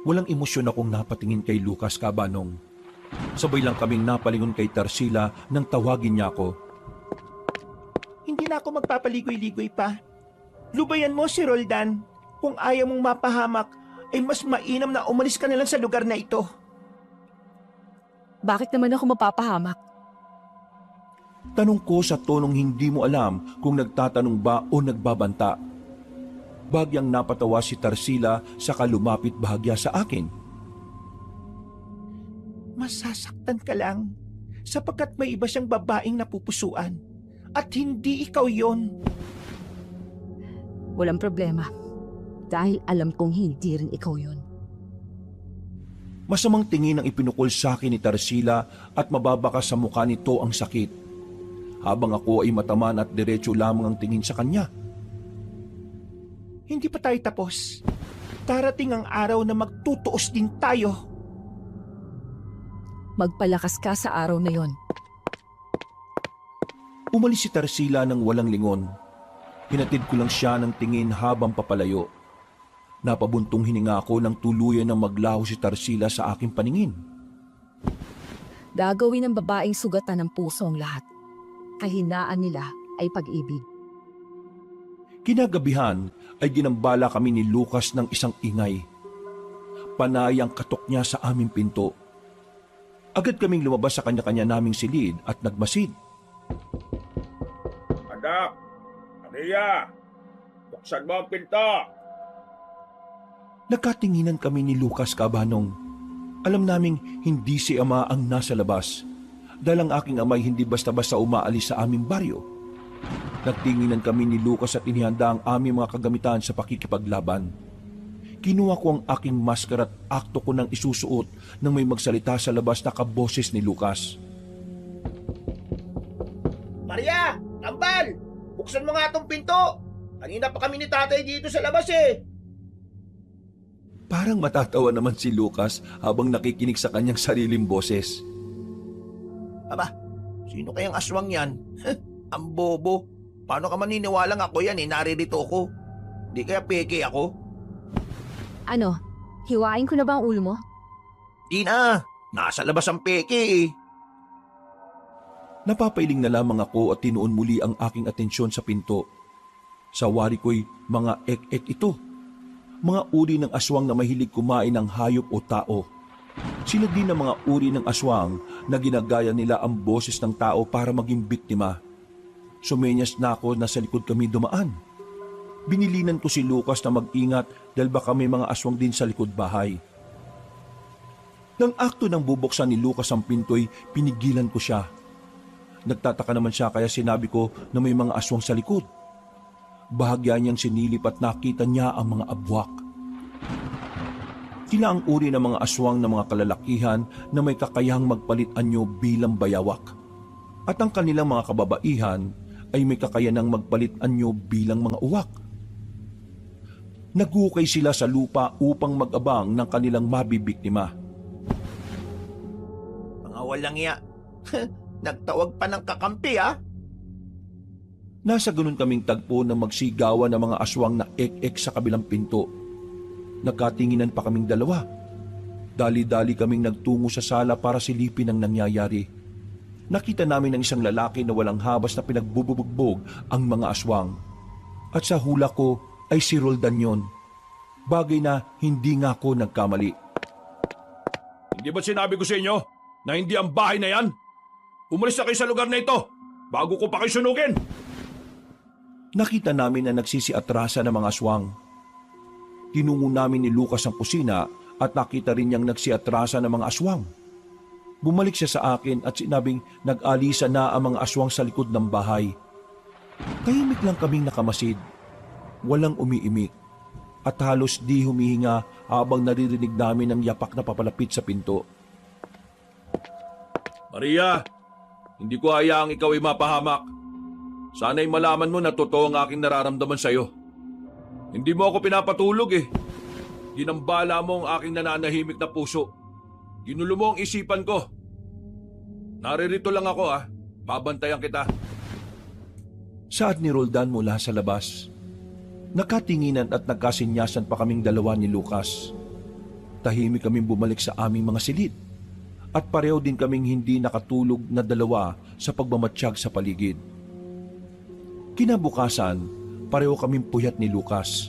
Walang emosyon akong napatingin kay Lucas Cabanong. Sabay lang kaming napalingon kay Tarsila nang tawagin niya ako. Hindi na ako magpapaligoy-ligoy pa. Lubayan mo si Roldan. Kung ayaw mong mapahamak, ay mas mainam na umalis ka na lang sa lugar na ito. Bakit naman ako mapapahamak? Tanong ko sa tonong hindi mo alam kung nagtatanong ba o nagbabanta. Bagyang napatawa si Tarsila saka lumapit bahagya sa akin. Masasaktan ka lang sapagkat may iba siyang babaeng napupusuan at hindi ikaw yon. Walang problema. Dahil alam kong hindi rin ikaw yun. Masamang tingin ang ipinukol sa akin ni Tarsila at mababaka sa mukha nito ang sakit. Habang ako ay mataman at diretso lamang ang tingin sa kanya. Hindi pa tayo tapos. Darating ang araw na magtutuos din tayo. Magpalakas ka sa araw na yon. Umalis si Tarsila ng walang lingon. Hinatid ko lang siya ng tingin habang papalayo. Napabuntong hininga ako nang tuluyan ng maglaho si Tarsila sa aking paningin. Gagawin ng babaeng sugatan ng puso ang lahat. Kahinaan nila ay pag-ibig. Kinagabihan ay ginambala kami ni Lucas ng isang ingay. Panay ang katok niya sa aming pinto. Agad kaming lumabas sa kanya-kanya naming silid at nagmasid. Anak, Maria, buksan mo ang pinto. Nagkatinginan kami ni Lucas Cabanong. Alam naming hindi si ama ang nasa labas. Dahil ang aking amay hindi basta-basta umaalis sa aming baryo. Nagtinginan kami ni Lucas at inihanda ang aming mga kagamitan sa pakikipaglaban. Kinuha ko ang aking maskara at akto ko nang isusuot nang may magsalita sa labas na kaboses ni Lucas. Maria, Kambal, buksan mo nga tong pinto. Kanina pa kami ni tatay dito sa labas eh. Parang matatawa naman si Lucas habang nakikinig sa kanyang sariling boses. Aba, sino kayang aswang yan? Ang bobo. Paano ka maniniwalang ako yan eh, naririto ko? Di kaya peke ako? Ano? Hiwain ko na ba ang ulo mo? Di na, nasa labas ang peke eh. Napapailing na lamang ako at tinuon muli ang aking atensyon sa pinto. Sa wari ko'y mga ek-ek ito. Mga uri ng aswang na mahilig kumain ng hayop o tao. Sila din ang mga uri ng aswang na ginagaya nila ang boses ng tao para maging biktima. Sumenyas na ako na sa likod kami dumaan. Binilinan ko si Lucas na mag-ingat dahil baka may mga aswang din sa likod bahay. Nang akto ng bubuksan ni Lucas ang pinto'y pinigilan ko siya. Nagtataka naman siya kaya sinabi ko na may mga aswang sa likod. Bahagya niyang sinilip at nakita niya ang mga abwak. Sila ang uri ng mga aswang ng mga kalalakihan na may kakayahang magpalit anyo bilang bayawak. At ang kanilang mga kababaihan ay may kakayanang magpalit anyo bilang mga uwak. Naghukay sila sa lupa upang mag-abang ng kanilang mabibiktima. Mga walang iya. Nagtawag pa ng kakampi ah. Nasa ganun kaming tagpo na magsigawan ng mga aswang na ek-ek sa kabilang pinto. Nagkatinginan pa kaming dalawa. Dali-dali kaming nagtungo sa sala para silipin ang nangyayari. Nakita namin ang isang lalaki na walang habas na pinagbububugbog ang mga aswang. At sa hula ko ay si Roldan yon. Bagay na hindi nga ako nagkamali. Hindi ba sinabi ko sa inyo na hindi ang bahay na yan? Umalis na kayo sa lugar na ito bago ko pa kayo sunugin. Nakita namin na nagsisiatrasa ng mga aswang. Tinungo namin ni Lucas ang kusina at nakita rin niyang nagsiatrasa ng mga aswang. Bumalik siya sa akin at sinabing nag-alisa na ang mga aswang sa likod ng bahay. Tahimik lang kaming nakamasid. Walang umiimik at halos di humihinga habang naririnig namin ang yapak na papalapit sa pinto. Maria, hindi ko hayaang ikaw ay mapahamak. Sana'y malaman mo na totoo ang aking nararamdaman sa'yo. Hindi mo ako pinapatulog eh. Ginambala mo ang aking nananahimik na puso. Ginulo mo ang isipan ko. Naririto lang ako babantayan kita. Saad ni Roldan mula sa labas. Nakatinginan at nagkasinyasan pa kaming dalawa ni Lucas. Tahimik kaming bumalik sa aming mga silid. At pareho din kaming hindi nakatulog na dalawa sa pagmamatsyag sa paligid. Kinabukasan, pareho kaming puyat ni Lucas.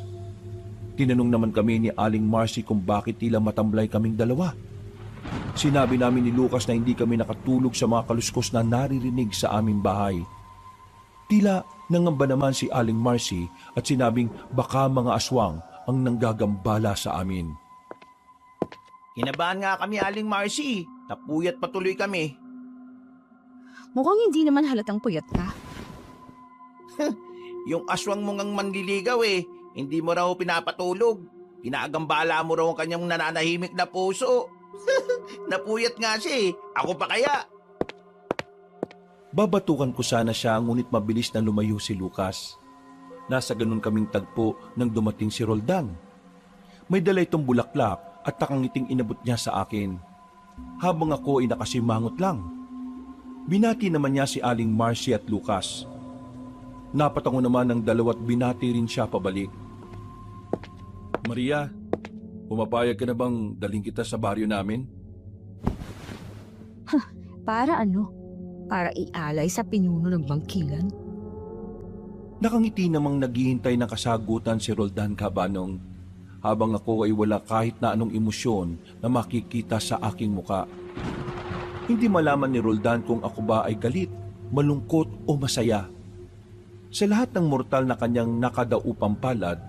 Tinanong naman kami ni Aling Marcy kung bakit tila matamblay kaming dalawa. Sinabi namin ni Lucas na hindi kami nakatulog sa mga kaluskos na naririnig sa aming bahay. Tila nangamba naman si Aling Marcy at sinabing baka mga aswang ang nanggagambala sa amin. Kinabahan nga kami, Aling Marcy. Napuyat patuloy kami. Mukhang hindi naman halatang puyat ka. Yung aswang mong ang manliligaw hindi mo raw pinapatulog. Ginagambala mo raw ang kanyang nananahimik na puso. Napuyat nga siya Ako pa kaya? Babatukan ko sana siya ngunit mabilis na lumayo si Lucas. Nasa ganun kaming tagpo nang dumating si Roldan. May dala itong bulaklak at takangiting inabot niya sa akin. Habang ako ay nakasimangot lang. Binati naman niya si Aling Marcy at Lucas. Napatango naman ng dalawa't binati rin siya pabalik. Maria, pumapayag ka na bang daling kita sa baryo namin? Para ano? Para ialay sa pinuno ng bangkilan? Nakangiti namang naghihintay ng kasagutan si Roldan Cabanong habang ako ay wala kahit na anong emosyon na makikita sa aking muka. Hindi malaman ni Roldan kung ako ba ay galit, malungkot o masaya. Sa lahat ng mortal na kanyang nakadaupang palad,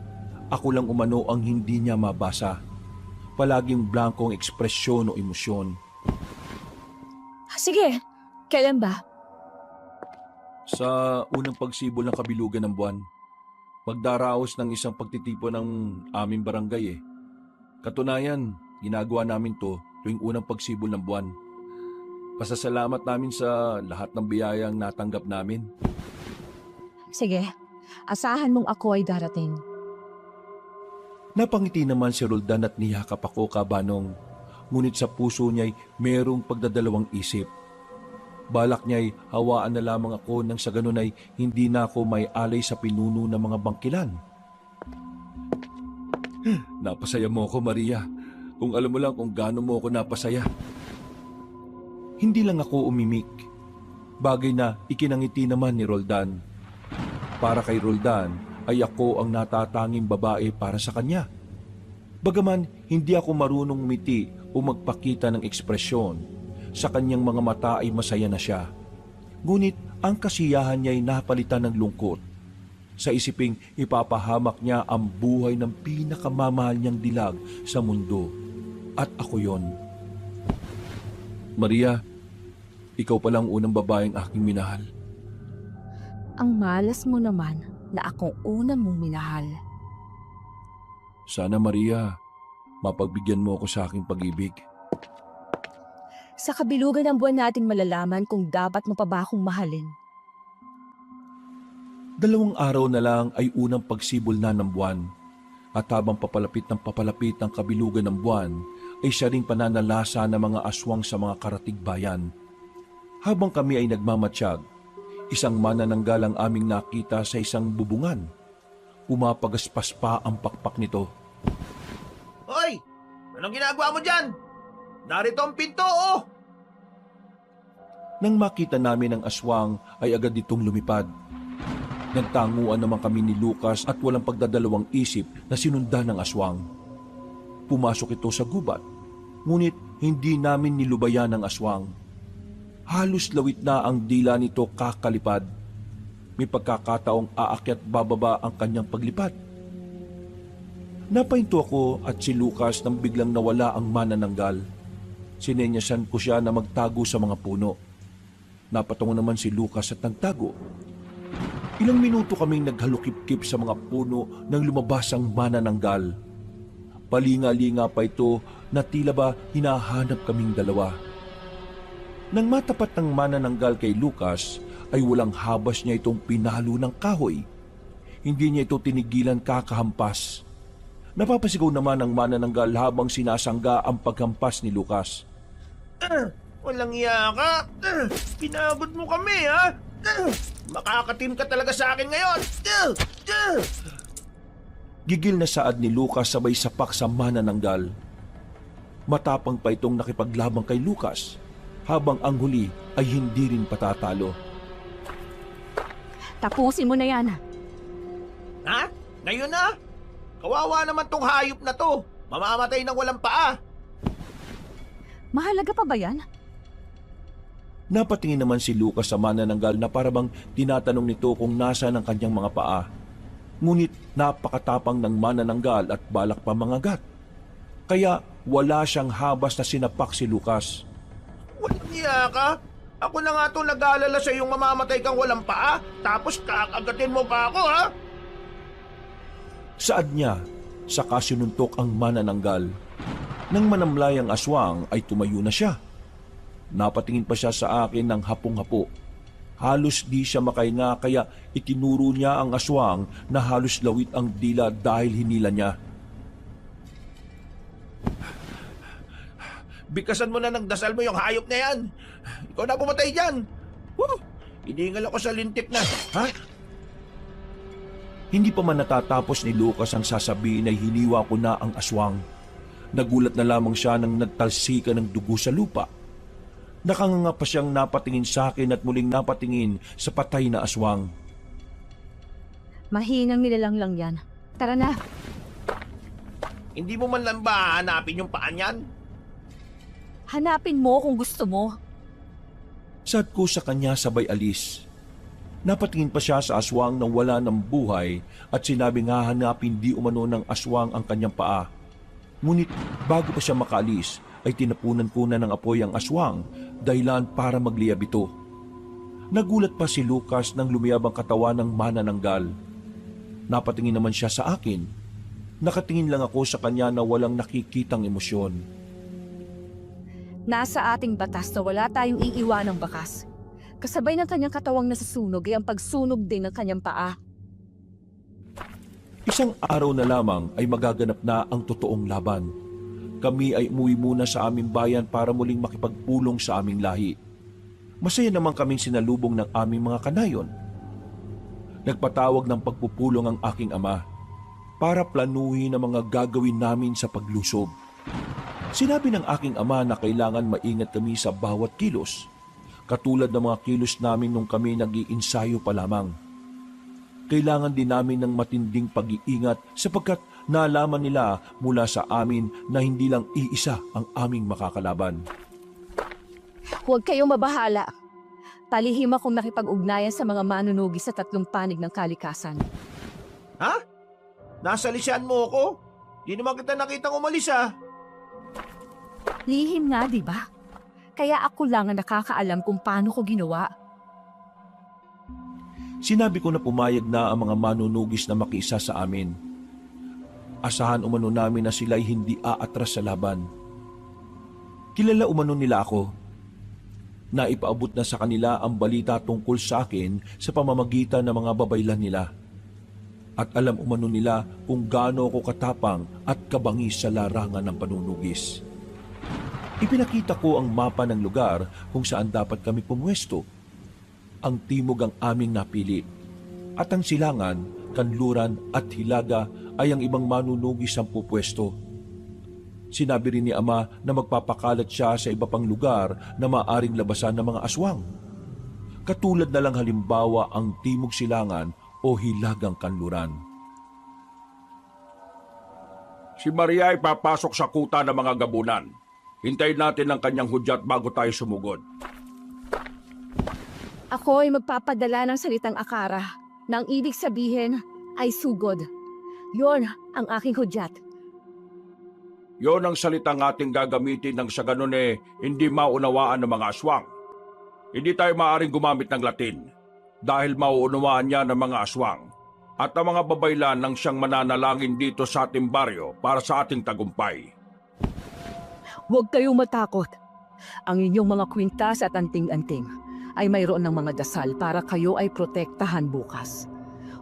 ako lang umano ang hindi niya mabasa. Palaging blankong ekspresyon o emosyon. Sige, kailan ba? Sa unang pagsibol ng kabilugan ng buwan, magdaraos ng isang pagtitipon ng aming barangay Katunayan, ginagawa namin to tuwing unang pagsibol ng buwan. Pasasalamat namin sa lahat ng biyayang natanggap namin. Sige, asahan mong ako ay darating. Napangiti naman si Roldan at niyakap ako, Kabanong. Ngunit sa puso niya'y merong pagdadalawang isip. Balak niya'y hawaan na lamang ako nang sa ganun ay hindi na ako may alay sa pinuno ng mga bangkilan. Napasaya mo ako, Maria. Kung alam mo lang kung gaano mo ako napasaya. Hindi lang ako umimik. Bagay na ikinangiti naman ni Roldan. Para kay Roldan ay ako ang natatanging babae para sa kanya. Bagaman hindi ako marunong umiti o magpakita ng ekspresyon, sa kanyang mga mata ay masaya na siya. Ngunit ang kasiyahan niya ay napalitan ng lungkot. Sa isiping ipapahamak niya ang buhay ng pinakamamahal niyang dilag sa mundo. At ako yon. Maria, ikaw palang unang babaeng aking minahal. Ang malas mo naman na akong unang mong minahal. Sana, Maria, mapagbigyan mo ako sa aking pag-ibig. Sa kabilugan ng buwan natin malalaman kung dapat mo pa ba akong mahalin. 2 araw na lang ay unang pagsibol na ng buwan. At habang papalapit ang kabilugan ng buwan, ay siya ring pananalasa ng mga aswang sa mga karatig bayan. Habang kami ay nagmamatsyag, isang manananggal ang aming nakita sa isang bubungan. Umapagaspas pa ang pakpak nito. Hoy! Anong ginagawa mo dyan? Narito ang pinto, Nang makita namin ang aswang ay agad ditong lumipad. Nagtanguan naman kami ni Lucas at walang pagdadalawang isip na sinundan ng aswang. Pumasok ito sa gubat, ngunit hindi namin nilubayan ang aswang. Halos lawit na ang dila nito kakalipad. May pagkakataong aakyat bababa ang kanyang paglipad. Napahinto ako at si Lucas nang biglang nawala ang manananggal. Sinenyasan ko siya na magtago sa mga puno. Napatungo naman si Lucas at nagtago. Ilang minuto kaming naghalukip-kip sa mga puno nang lumabas ang manananggal. Palinga-linga pa ito na tila ba hinahanap kaming dalawa. Nang matapat ng manananggal kay Lucas, ay walang habas niya itong pinalo ng kahoy. Hindi niya ito tinigilan kakahampas. Napapasigaw naman ang manananggal habang sinasangga ang paghampas ni Lucas. Walang iya ka. Pinagod mo kami, ha? Makakatim ka talaga sa akin ngayon. Gigil na saad ni Lucas sabay sapak sa manananggal. Matapang pa itong nakipaglabang kay Lucas, habang ang huli ay hindi rin patatalo. Tapusin mo na yan. Ha? Ngayon na? Kawawa naman tong hayop na to. Mamamatay ng walang paa. Mahalaga pa ba yan? Napatingin naman si Lucas sa manananggal na parabang tinatanong nito kung nasa ang kanyang mga paa. Ngunit napakatapang ng manananggal at balak pa mangagat. Kaya wala siyang habas na sinapak si Lucas. Walang iya ka? Ako na nga to nag-aalala sa iyong mamamatay kang walang paa, tapos kakagatin mo pa ako, ha? Saad niya, saka sinuntok ang manananggal. Nang manamlay ang aswang ay tumayo na siya. Napatingin pa siya sa akin ng hapong-hapo. Halos di siya makahinga kaya itinuro niya ang aswang na halos lawit ang dila dahil hinila niya. Bikasan mo na ng dasal mo yung hayop na yan. Ikaw na pumatay dyan. Iningal ako sa lintik na. Ha? Hindi pa man natatapos ni Lucas ang sasabihin ay hiniwa ko na ang aswang. Nagulat na lamang siya nang nagtalsika ng dugo sa lupa. Nakanganga pa siyang napatingin sa akin at muling napatingin sa patay na aswang. Mahinang nilalang lang yan. Tara na. Hindi mo man lang ba hanapin yung paan yan? Hanapin mo kung gusto mo. Sad ko sa kanya sabay alis. Napatingin pa siya sa aswang nang wala ng buhay at sinabing hahanapin di umano ng aswang ang kanyang paa. Ngunit bago pa siya makaalis ay tinapunan ko na ng apoy ang aswang dahilan para magliyab ito. Nagulat pa si Lucas nang lumiyab ang katawan ng manananggal. Napatingin naman siya sa akin. Nakatingin lang ako sa kanya na walang nakikitang emosyon. Nasa ating batas na wala tayong iiwanang bakas. Kasabay ng kanyang katawang nasusunog ay ang pagsunog din ng kanyang paa. Isang araw na lamang ay magaganap na ang totoong laban. Kami ay umuwi muna sa aming bayan para muling makipagpulong sa aming lahi. Masaya naman kaming sinalubong ng aming mga kanayon. Nagpatawag ng pagpupulong ang aking ama para planuhin ang mga gagawin namin sa paglusob. Sinabi ng aking ama na kailangan maingat kami sa bawat kilos, katulad ng mga kilos namin nung kami nag-iinsayo pa lamang. Kailangan din namin ng matinding pag-iingat sapagkat nalaman nila mula sa amin na hindi lang iisa ang aming makakalaban. Huwag kayong mabahala. Talihim akong makipag-ugnayan sa mga manunugi sa tatlong panig ng kalikasan. Ha? Nasalisyan mo ako? Di naman kita nakitang umalis, ha? Lihim nga, di ba? Kaya ako lang ang nakakaalam kung paano ko ginawa. Sinabi ko na pumayag na ang mga manunugis na makiisa sa amin. Asahan umano namin na sila'y hindi aatras sa laban. Kilala umano nila ako. Naipaabot na sa kanila ang balita tungkol sa akin sa pamamagitan ng mga babaylan nila. At alam umano nila kung gaano ako katapang at kabangis sa larangan ng panunugis. Ipinakita ko ang mapa ng lugar kung saan dapat kami pumwesto. Ang timog ang aming napili. At ang silangan, kanluran at hilaga ay ang ibang manunugis ang pupwesto. Sinabi rin ni Ama na magpapakalat siya sa iba pang lugar na maaring labasan ng mga aswang. Katulad na lang halimbawa ang timog silangan o hilagang kanluran. Si Maria ay papasok sa kuta ng mga gabunan. Hintayin natin ang kanyang hudyat bago tayo sumugod. Ako ay magpapadala ng salitang akara na ang ibig sabihin ay sugod. Yon ang aking hudyat. Yon ang salitang ating gagamitin nang sa ganun hindi maunawaan ng mga aswang. Hindi tayo maaaring gumamit ng Latin dahil mauunawaan niya ng mga aswang at ang mga babaylan nang siyang mananalangin dito sa ating baryo para sa ating tagumpay. Huwag kayong matakot. Ang inyong mga kwintas at anting-anting ay mayroon ng mga dasal para kayo ay protektahan bukas.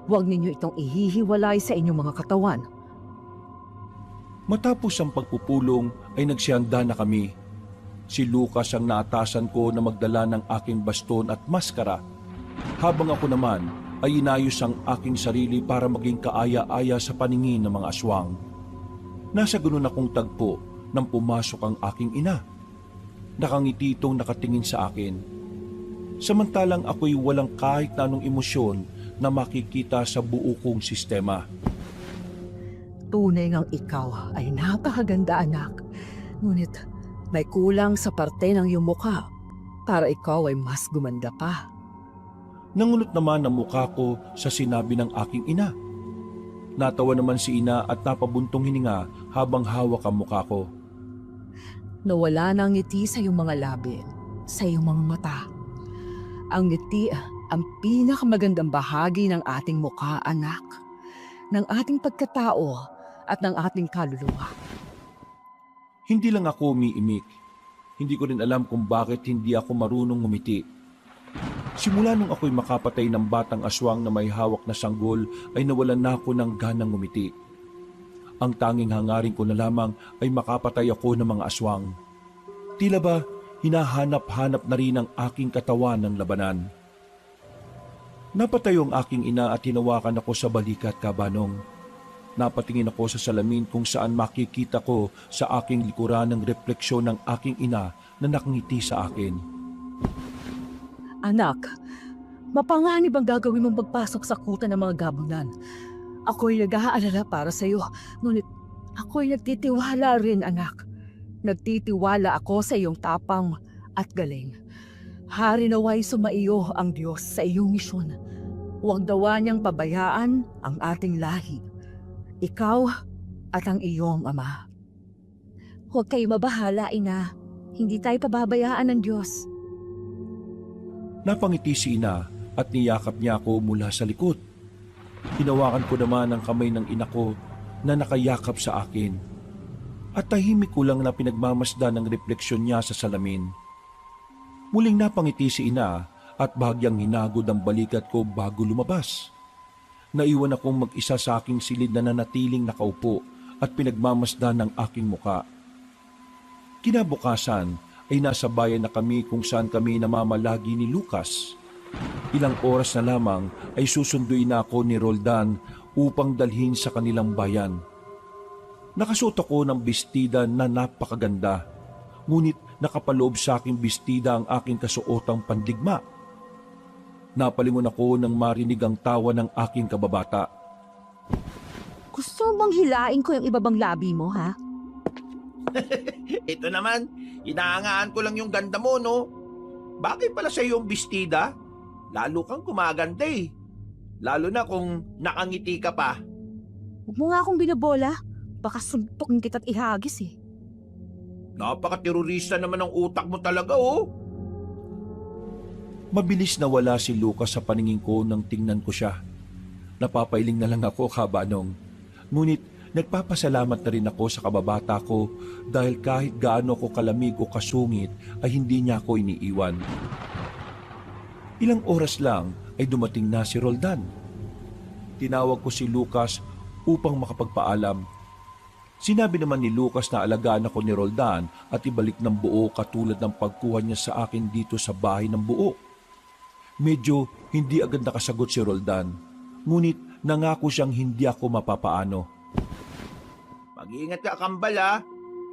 Huwag ninyo itong ihihiwalay sa inyong mga katawan. Matapos ang pagpupulong ay nagsihanda na kami. Si Lucas ang naatasan ko na magdala ng aking baston at maskara, habang ako naman ay inayos ang aking sarili para maging kaaya-aya sa paningin ng mga aswang. Nasa ganun akong tagpo nang pumasok ang aking ina. Nakangiti itong nakatingin sa akin. Samantalang ako'y walang kahit na anong emosyon na makikita sa buo kong sistema. Tunay ngang ikaw ay napakaganda, anak. Ngunit may kulang sa parte ng iyong mukha para ikaw ay mas gumanda pa. Nangunot naman ang mukha ko sa sinabi ng aking ina. Natawa naman si ina at napabuntong hininga habang hawak ang mukha ko. Nawala na ang ngiti sa iyong mga labi, sa iyong mga mata. Ang ngiti ang pinakamagandang bahagi ng ating mukha, anak. Ng ating pagkatao at ng ating kaluluwa. Hindi lang ako umiimik. Hindi ko rin alam kung bakit hindi ako marunong ngumiti. Simula nung ako'y makapatay ng batang aswang na may hawak na sanggol ay nawalan na ako ng ganang ngumiti. Ang tanging hangarin ko na lamang ay makapatay ako ng mga aswang. Tila ba hinahanap-hanap na rin ang aking katawan ng labanan. Napatayo ang aking ina at hinawakan ako sa balikat, Kabanong. Napatingin ako sa salamin kung saan makikita ko sa aking likuran ng refleksyon ng aking ina na nakangiti sa akin. Anak, mapanganib ang gagawin mong pagpasok sa kuta ng mga gabunan. Ako'y nag-aalala para sa iyo, ngunit ako'y nagtitiwala rin, anak. Nagtitiwala ako sa iyong tapang at galing. Hari naway sumaiyo ang Diyos sa iyong misyon. Huwag dawa niyang pabayaan ang ating lahi. Ikaw at ang iyong ama. Huwag kayo mabahala, ina. Hindi tayo pababayaan ng Diyos. Napangiti si ina at niyakap niya ako mula sa likod. Hinawakan ko naman ang kamay ng ina ko na nakayakap sa akin. At tahimik ko lang na pinagmamasdan ng refleksyon niya sa salamin. Muling napangiti si ina at bahagyang hinagod ang balikat ko bago lumabas. Naiwan akong mag-isa sa aking silid na nanatiling nakaupo at pinagmamasdan ng aking muka. Kinabukasan ay nasa bayan na kami kung saan kami namamalagi ni Lucas. Ilang oras na lamang ay susunduin na ako ni Roldan upang dalhin sa kanilang bayan. Nakasuot ako ng bestida na napakaganda, ngunit nakapaloob sa aking bestida ang aking kasuotang pandigma. Napalingon ako nang marinig ang tawa ng aking kababata. Gusto mong hilain ko yung ibabang labi mo, ha? Ito naman, inaangaan ko lang yung ganda mo, no? Bagay pala sa iyong bestida. Lalo kang gumaganda eh. Lalo na kung nakangiti ka pa. Huwag mo nga akong binabola. Baka suntukin kita't ihagis eh. Napaka-terorista naman ang utak mo talaga, oh. Mabilis na wala si Lucas sa paningin ko nang tingnan ko siya. Napapailing na lang ako, Kabanong. Ngunit nagpapasalamat na rin ako sa kababata ko dahil kahit gaano ko kalamig o kasungit ay hindi niya ako iniiwan. Ilang oras lang ay dumating na si Roldan. Tinawag ko si Lucas upang makapagpaalam. Sinabi naman ni Lucas na alagaan ako ni Roldan at ibalik ng buo katulad ng pagkuha niya sa akin dito sa bahay ng buo. Medyo hindi agad nakasagot si Roldan, ngunit nangako siyang hindi ako mapapaano. Mag-iingat ka, kambal, ha?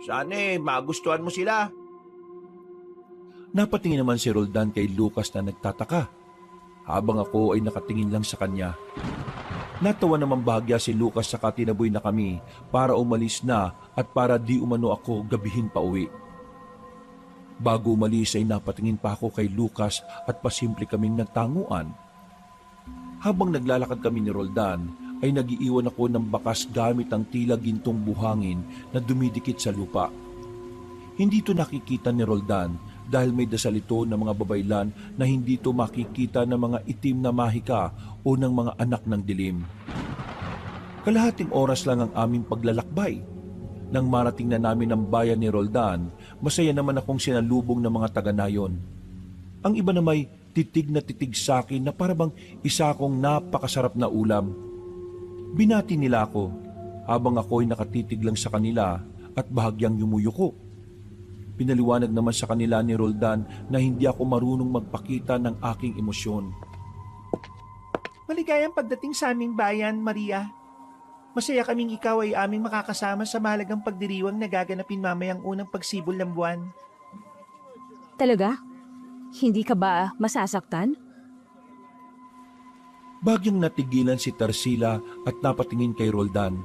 Sana magustuhan mo sila. Napatingin naman si Roldan kay Lucas na nagtataka, habang ako ay nakatingin lang sa kanya. Natawa naman bahagya si Lucas sa tinaboy na kami para umalis na at para di umano ako gabihin pa uwi. Bago umalis ay napatingin pa ako kay Lucas at pasimple kaming nagtanguan. Habang naglalakad kami ni Roldan, ay nagiiwan ako ng bakas gamit ang tila gintong buhangin na dumidikit sa lupa. Hindi ito nakikita ni Roldan dahil may dasal ito ng mga babaylan na hindi ito makikita ng mga itim na mahika o ng mga anak ng dilim. Kalahating oras lang ang aming paglalakbay. Nang marating na namin ang bayan ni Roldan, masaya naman akong sinalubong ng mga taga-nayon. Ang iba na may titig na titig sa akin na parabang isa akong napakasarap na ulam. Binati nila ako habang ako'y nakatitig lang sa kanila at bahagyang yumuyuko. Pinaliwanag naman sa kanila ni Roldan na hindi ako marunong magpakita ng aking emosyon. Maligayang pagdating sa aming bayan, Maria. Masaya kaming ikaw ay aming makakasama sa mahalagang pagdiriwang na gaganapin mamayang unang pagsibol ng buwan. Talaga? Hindi ka ba masasaktan? Bagyang natigilan si Tarsila at napatingin kay Roldan.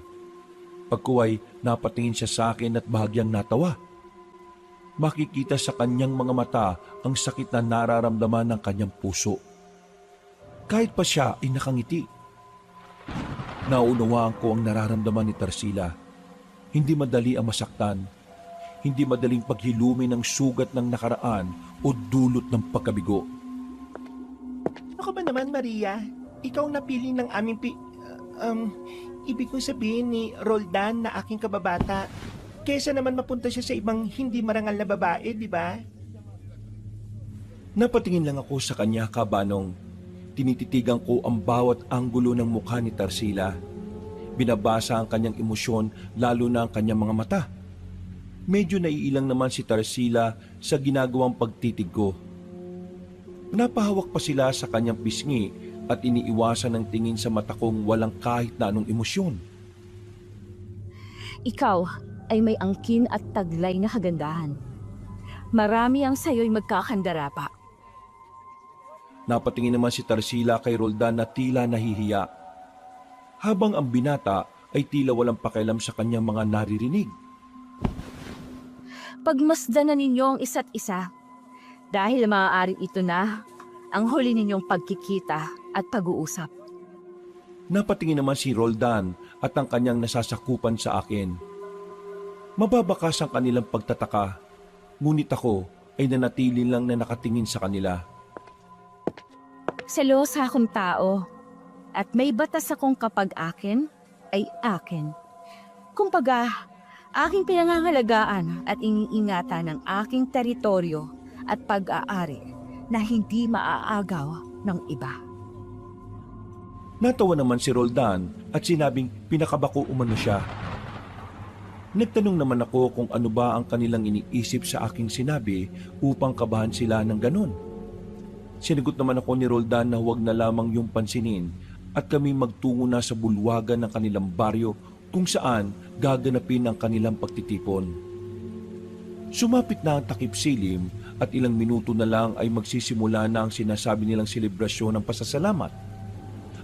Pagkuway, napatingin siya sa akin at bahagyang natawa. Makikita sa kanyang mga mata ang sakit na nararamdaman ng kanyang puso. Kahit pa siya ay nakangiti. Naunawaan ko ang nararamdaman ni Tarsila. Hindi madali ang masaktan. Hindi madaling paghilumi ng sugat ng nakaraan o dulot ng pagkabigo. Ako ba naman, Maria? Ikaw ang napili ng aming ibig kong sabihin ni Roldan na aking kababata. Kesa naman mapunta siya sa ibang hindi marangal na babae, di ba? Napatingin lang ako sa kanya, Kabanong. Tinititigan ko ang bawat anggulo ng mukha ni Tarsila. Binabasa ang kanyang emosyon, lalo na ang kanyang mga mata. Medyo naiilang naman si Tarsila sa ginagawang pagtitig ko. Napahawak pa sila sa kanyang pisngi at iniiwasan ng tingin sa mata kong walang kahit na anong emosyon. Ikaw ay may angkin at taglay na kagandahan. Marami ang sayo'y magkakandara pa. Napatingin naman si Tarsila kay Roldan na tila nahihiya. Habang ang binata ay tila walang pakialam sa kanyang mga naririnig. Pagmasdan na ninyo ang isa't isa dahil maaaring ito na ang huli ninyong pagkikita at pag-uusap. Napatingin naman si Roldan at ang kanyang nasasakupan sa akin. Mababakas ang kanilang pagtataka, ngunit ako ay nanatili lang na nakatingin sa kanila. Selosa akong tao at may batas akong kapag akin ay akin. Kumbaga, aking pinangangalagaan at iniingatan ng aking teritoryo at pag-aari na hindi maaagaw ng iba. Natawa naman si Roldan at sinabing pinakabako umano siya. Nagtanong naman ako kung ano ba ang kanilang iniisip sa aking sinabi upang kabahan sila ng ganon. Sinagot naman ako ni Roldan na huwag na lamang yung pansinin at kami magtungo na sa bulwagan ng kanilang baryo kung saan gaganapin ang kanilang pagtitipon. Sumapit na ang takip silim at ilang minuto na lang ay magsisimula na ang sinasabi nilang selebrasyon ng pasasalamat.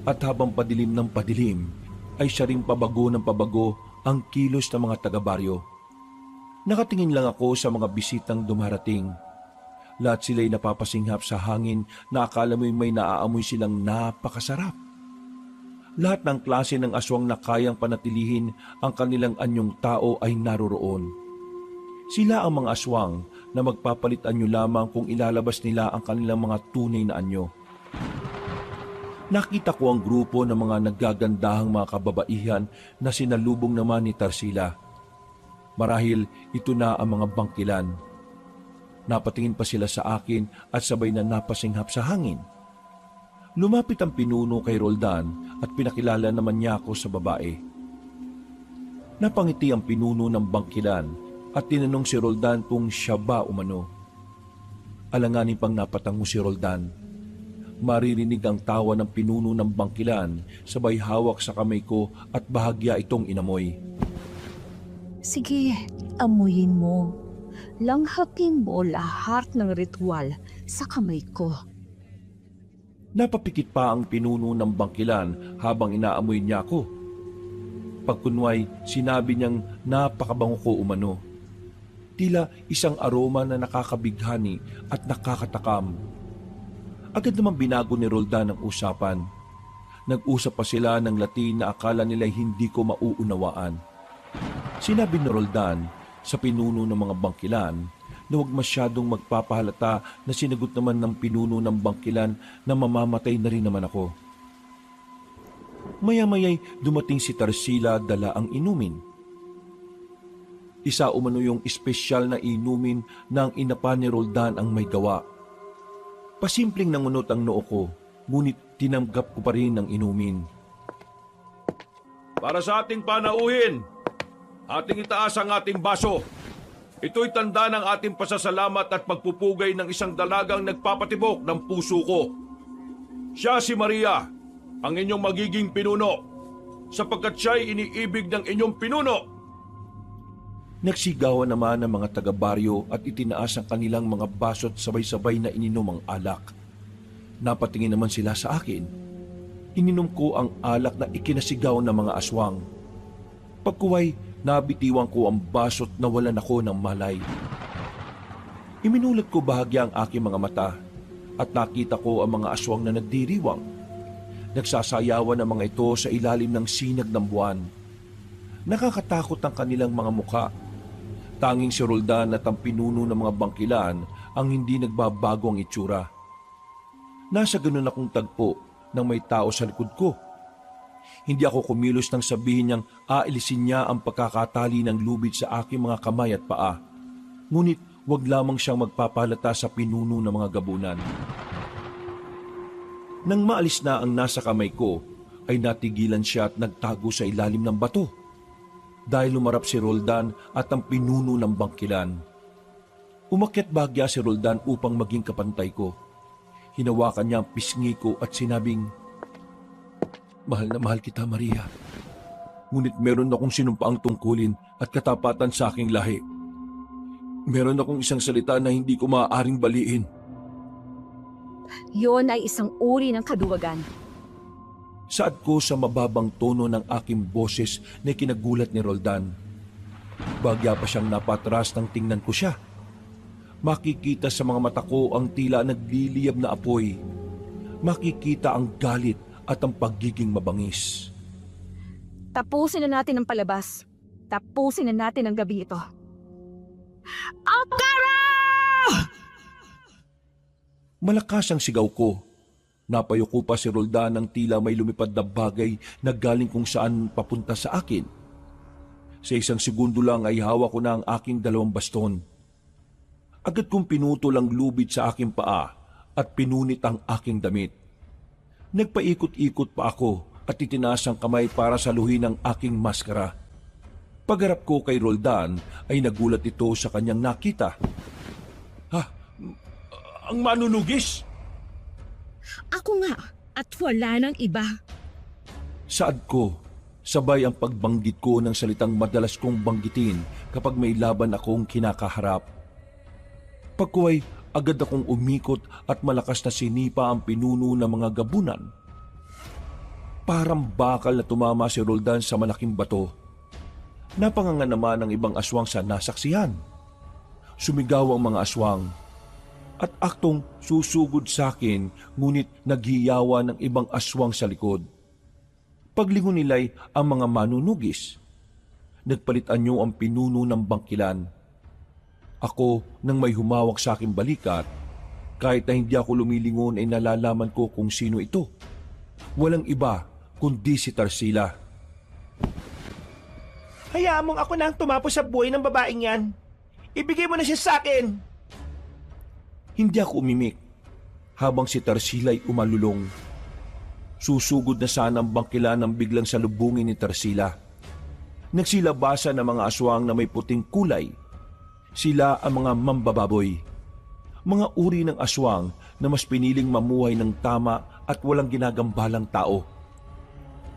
At habang padilim ng padilim, ay siya ring pabago ng pabago ang kilos ng mga taga-baryo. Nakatingin lang ako sa mga bisitang dumarating. Lahat sila'y napapasinghap sa hangin na akala mo'y may naaamoy silang napakasarap. Lahat ng klase ng aswang na kayang panatilihin ang kanilang anyong tao ay naroroon. Sila ang mga aswang na magpapalit anyo lamang kung ilalabas nila ang kanilang mga tunay na anyo. Nakita ko ang grupo ng mga naggagandahang mga kababaihan na sinalubong naman ni Tarsila. Marahil ito na ang mga bangkilan. Napatingin pa sila sa akin at sabay na napasinghap sa hangin. Lumapit ang pinuno kay Roldan at pinakilala naman niya ako sa babae. Napangiti ang pinuno ng bangkilan at tinanong si Roldan kung siya ba umano. Alanganin pang napatango si Roldan. Maririnig ang tawa ng pinuno ng bangkilan sabay hawak sa kamay ko at bahagya itong inamoy. Sige, amuyin mo. Langhapin mo lahat ng ritual sa kamay ko. Napapikit pa ang pinuno ng bangkilan habang inaamoy niya ako. Pagkunway, sinabi niyang napakabango ko umano. Tila isang aroma na nakakabighani at nakakatakam. Agad naman binago ni Roldan ang usapan. Nag-usap pa sila ng Latin na akala nila hindi ko mauunawaan. Sinabi ni Roldan sa pinuno ng mga bangkilan na huwag masyadong magpapahalata na sinagot naman ng pinuno ng bangkilan na mamamatay na rin naman ako. Maya-maya'y dumating si Tarsila dala ang inumin. Isa umano yung espesyal na inumin na ang inapa ni Roldan ang may gawa. Pasimpleng nangunot ang noo ko, ngunit tinanggap ko pa rin ang inumin. Para sa ating panauhin, ating itaas ang ating baso. Ito'y tanda ng ating pasasalamat at pagpupugay ng isang dalagang nagpapatibok ng puso ko. Siya si Maria, ang inyong magiging pinuno, sapagkat siya'y iniibig ng inyong pinuno. Nagsigawan naman ang mga taga-baryo at itinaas ang kanilang mga baso't sabay-sabay na ininom ang alak. Napatingin naman sila sa akin. Ininom ko ang alak na ikinasigaw ng mga aswang. Pagkuway, nabitiwan ko ang baso't nawalan ako ng malay. Iminulat ko bahagya ang aking mga mata at nakita ko ang mga aswang na nagdiriwang. Nagsasayawan ang mga ito sa ilalim ng sinag ng buwan. Nakakatakot ang kanilang mga mukha. Tanging si Roldan at ang pinuno ng mga bangkilan ang hindi nagbabago ang itsura. Nasa ganun akong tagpo nang may tao sa likod ko. Hindi ako kumilos nang sabihin niyang aalisin niya ang pagkakatali ng lubid sa aking mga kamay at paa. Ngunit wag lamang siyang magpapalata sa pinuno ng mga gabunan. Nang maalis na ang nasa kamay ko, ay natigilan siya at nagtago sa ilalim ng bato. Dahil lumarap si Roldan at ang pinuno ng bangkilan. Umakyat bahagya si Roldan upang maging kapantay ko. Hinawakan niya ang pisngi ko at sinabing, "Mahal na mahal kita, Maria. Ngunit meron akong sinumpaang tungkulin at katapatan sa aking lahi. Meron akong isang salita na hindi ko maaaring baliin." Yon ay isang uri ng kaduwagan. Saad ko sa mababang tono ng aking boses na kinagulat ni Roldan. Bagya pa siyang napatras nang tingnan ko siya. Makikita sa mga mata ko ang tila nagliliyab na apoy. Makikita ang galit at ang pagiging mabangis. Tapusin na natin ang palabas. Tapusin na natin ang gabi ito. Malakas ang sigaw ko. Napayuko pa si Roldan ng tila may lumipad na bagay na galing kung saan papunta sa akin. Sa isang segundo lang ay hawak ko na ang aking dalawang baston. Agad kong pinutol ang lubid sa aking paa at pinunit ang aking damit. Nagpaikot-ikot pa ako at itinaas ang kamay para saluhin ang aking maskara. Pagharap ko kay Roldan ay nagulat ito sa kanyang nakita. Ha? Ang manunugis? Ako nga, at wala nang iba. Saad ko, sabay ang pagbanggit ko ng salitang madalas kong banggitin kapag may laban akong kinakaharap. Pagkuway, agad akong umikot at malakas na sinipa ang pinuno ng mga gabunan. Parang bakal na tumama si Roldan sa malaking bato. Napanganga naman ang ibang aswang sa nasaksihan. Sumigaw ang mga aswang. At aktong susugod sa akin, ngunit naghiyawa ng ibang aswang sa likod. Paglingon nila'y ang mga manunugis. Nagpalitan niyo ang pinuno ng bangkilan. Ako, nang may humawak sa aking balikat, kahit na hindi ako lumilingon ay nalalaman ko kung sino ito. Walang iba kundi si Tarsila. Hayaan mong ako na ang tumapos sa buhay ng babaeng yan. Ibigay mo na siya sa akin. Hindi ako umimik habang si Tarsila'y umalulong. Susugod na sana ang bangkilan nang biglang salubungin ni Tarsila. Nagsilabasan ang mga aswang na may puting kulay. Sila ang mga mambababoy. Mga uri ng aswang na mas piniling mamuhay ng tama at walang ginagambalang tao.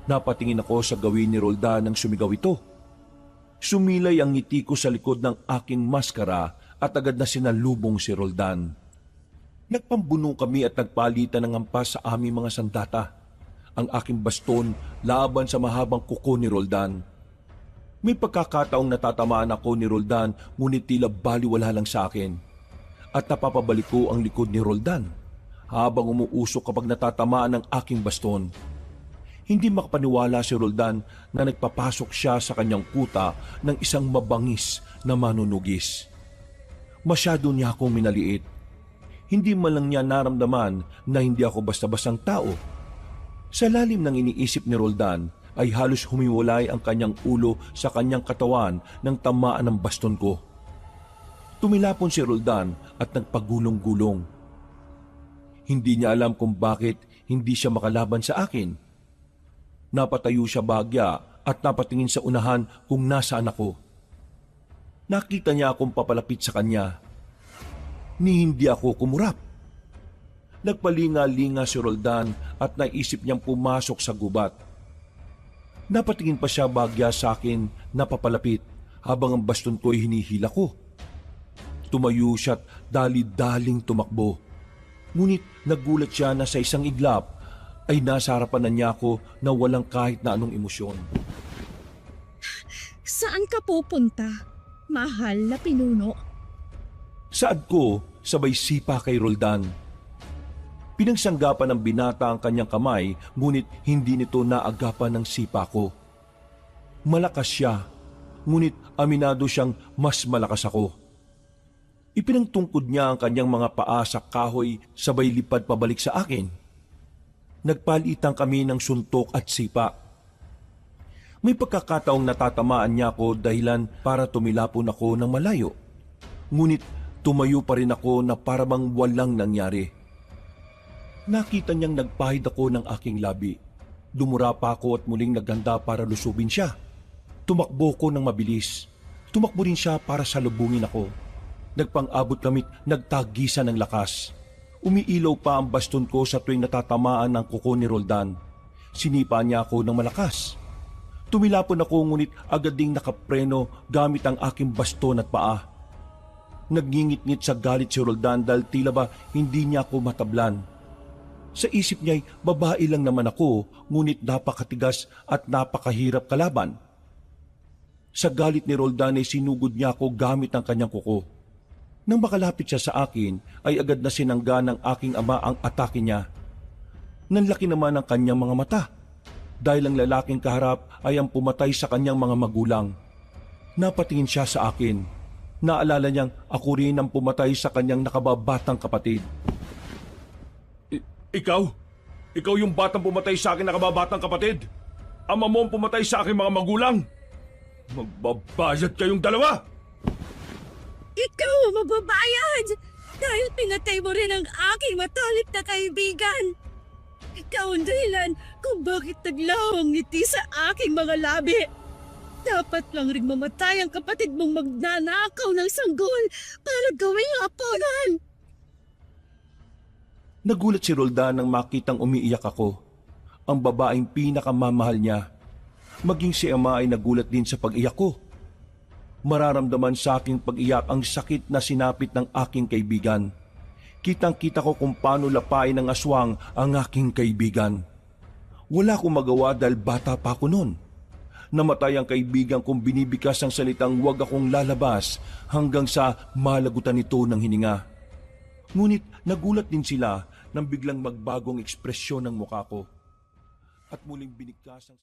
Napatingin ako sa gawin ni Roldan nang sumigaw ito. Sumilay ang ngiti ko sa likod ng aking maskara at agad na sinalubong si Roldan. Nagpambuno kami at nagpalitan ng hampas sa aming mga sandata. Ang aking baston laban sa mahabang kuko ni Roldan. May pagkakataong natatamaan ako ni Roldan ngunit tila baliwala lang sa akin. At napapabalik ko ang likod ni Roldan habang umuusok kapag natatamaan ng aking baston. Hindi makapaniwala si Roldan na nagpapasok siya sa kanyang kuta ng isang mabangis na manunugis. Masyado niya akong minaliit. Hindi man lang niya naramdaman na hindi ako basta-bastang tao. Sa lalim ng iniisip ni Roldan ay halos humiwalay ang kanyang ulo sa kanyang katawan nang tamaan ng baston ko. Tumilapon si Roldan at nagpagulong-gulong. Hindi niya alam kung bakit hindi siya makalaban sa akin. Napatayo siya bagya at napatingin sa unahan kung nasaan ako. Nakita niya akong papalapit sa kanya. Ni hindi ako kumurap. Nagpalinga-linga si Roldan at naisip niyang pumasok sa gubat. Napatingin pa siya bagya sa akin na papalapit habang ang baston ko ay hinihila ko. Tumayo siya at dali-daling tumakbo. Ngunit nagulat siya na sa isang iglap ay nasa harapan na niya ako na walang kahit na anong emosyon. Saan ka pupunta, mahal na pinuno? Saad ko sabay sipa kay Roldan. Pinagsanggapan ng binata ang kanyang kamay ngunit hindi nito naagapan ng sipa ko. Malakas siya, ngunit aminado siyang mas malakas ako. Ipinangtungkod niya ang kanyang mga paa sa kahoy sabay lipad pabalik sa akin. Nagpalitan kami ng suntok at sipa. May pagkakataong natatamaan niya ako dahilan para tumilapon ako ng malayo. Ngunit tumayo pa rin ako na parabang walang nangyari. Nakita niyang nagpahid ako ng aking labi. Dumura pa ako at muling naghanda para lusubin siya. Tumakbo ko ng mabilis. Tumakbo rin siya para salubungin ako. Nagpang-abot kami't nagtagisan ng lakas. Umiilaw pa ang baston ko sa tuwing natatamaan ng kuko ni Roldan. Sinipa niya ako ng malakas. Tumilapon ako ngunit agad ding nakapreno gamit ang aking baston at paa. Nagngingit-ngit sa galit si Roldan dahil tila ba hindi niya ako matablan. Sa isip niya'y babae lang naman ako ngunit napakatigas at napakahirap kalaban. Sa galit ni Roldan ay sinugod niya ako gamit ang kanyang kuko. Nang makalapit siya sa akin ay agad na sinangga ng aking ama ang atake niya. Nanlaki naman ang kanyang mga mata dahil ang lalaking kaharap ay ang pumatay sa kanyang mga magulang. Napatingin siya sa akin. Naalala niyang ako rin ang pumatay sa kanyang nakababatang kapatid. Ikaw? Ikaw yung batang pumatay sa akin nakababatang kapatid? Ama mo ang pumatay sa aking mga magulang? Magbabayad kayong dalawa! Ikaw ang mababayad! Dahil pinatay mo rin ang aking matalik na kaibigan! Ikaw ang dahilan kung bakit naglaho ang ngiti sa aking mga labi! Dapat lang rin mamatay ang kapatid mong magnanakaw ng sanggol para gawing aponan! Nagulat si Roldan nang makitang umiiyak ako. Ang babaeng pinakamamahal niya. Maging si ama ay nagulat din sa pag-iyak ko. Mararamdaman sa aking pag-iyak ang sakit na sinapit ng aking kaibigan. Kitang-kita ko kung paano lapain ng aswang ang aking kaibigan. Wala akong magawa dahil bata pa ako noon. Namatay ang kaibigan kong binibikas ang salitang huwag akong lalabas hanggang sa malagutan nito ng hininga. Ngunit nagulat din sila nang biglang magbagong ekspresyon ng mukha ko. At muling binigkas ang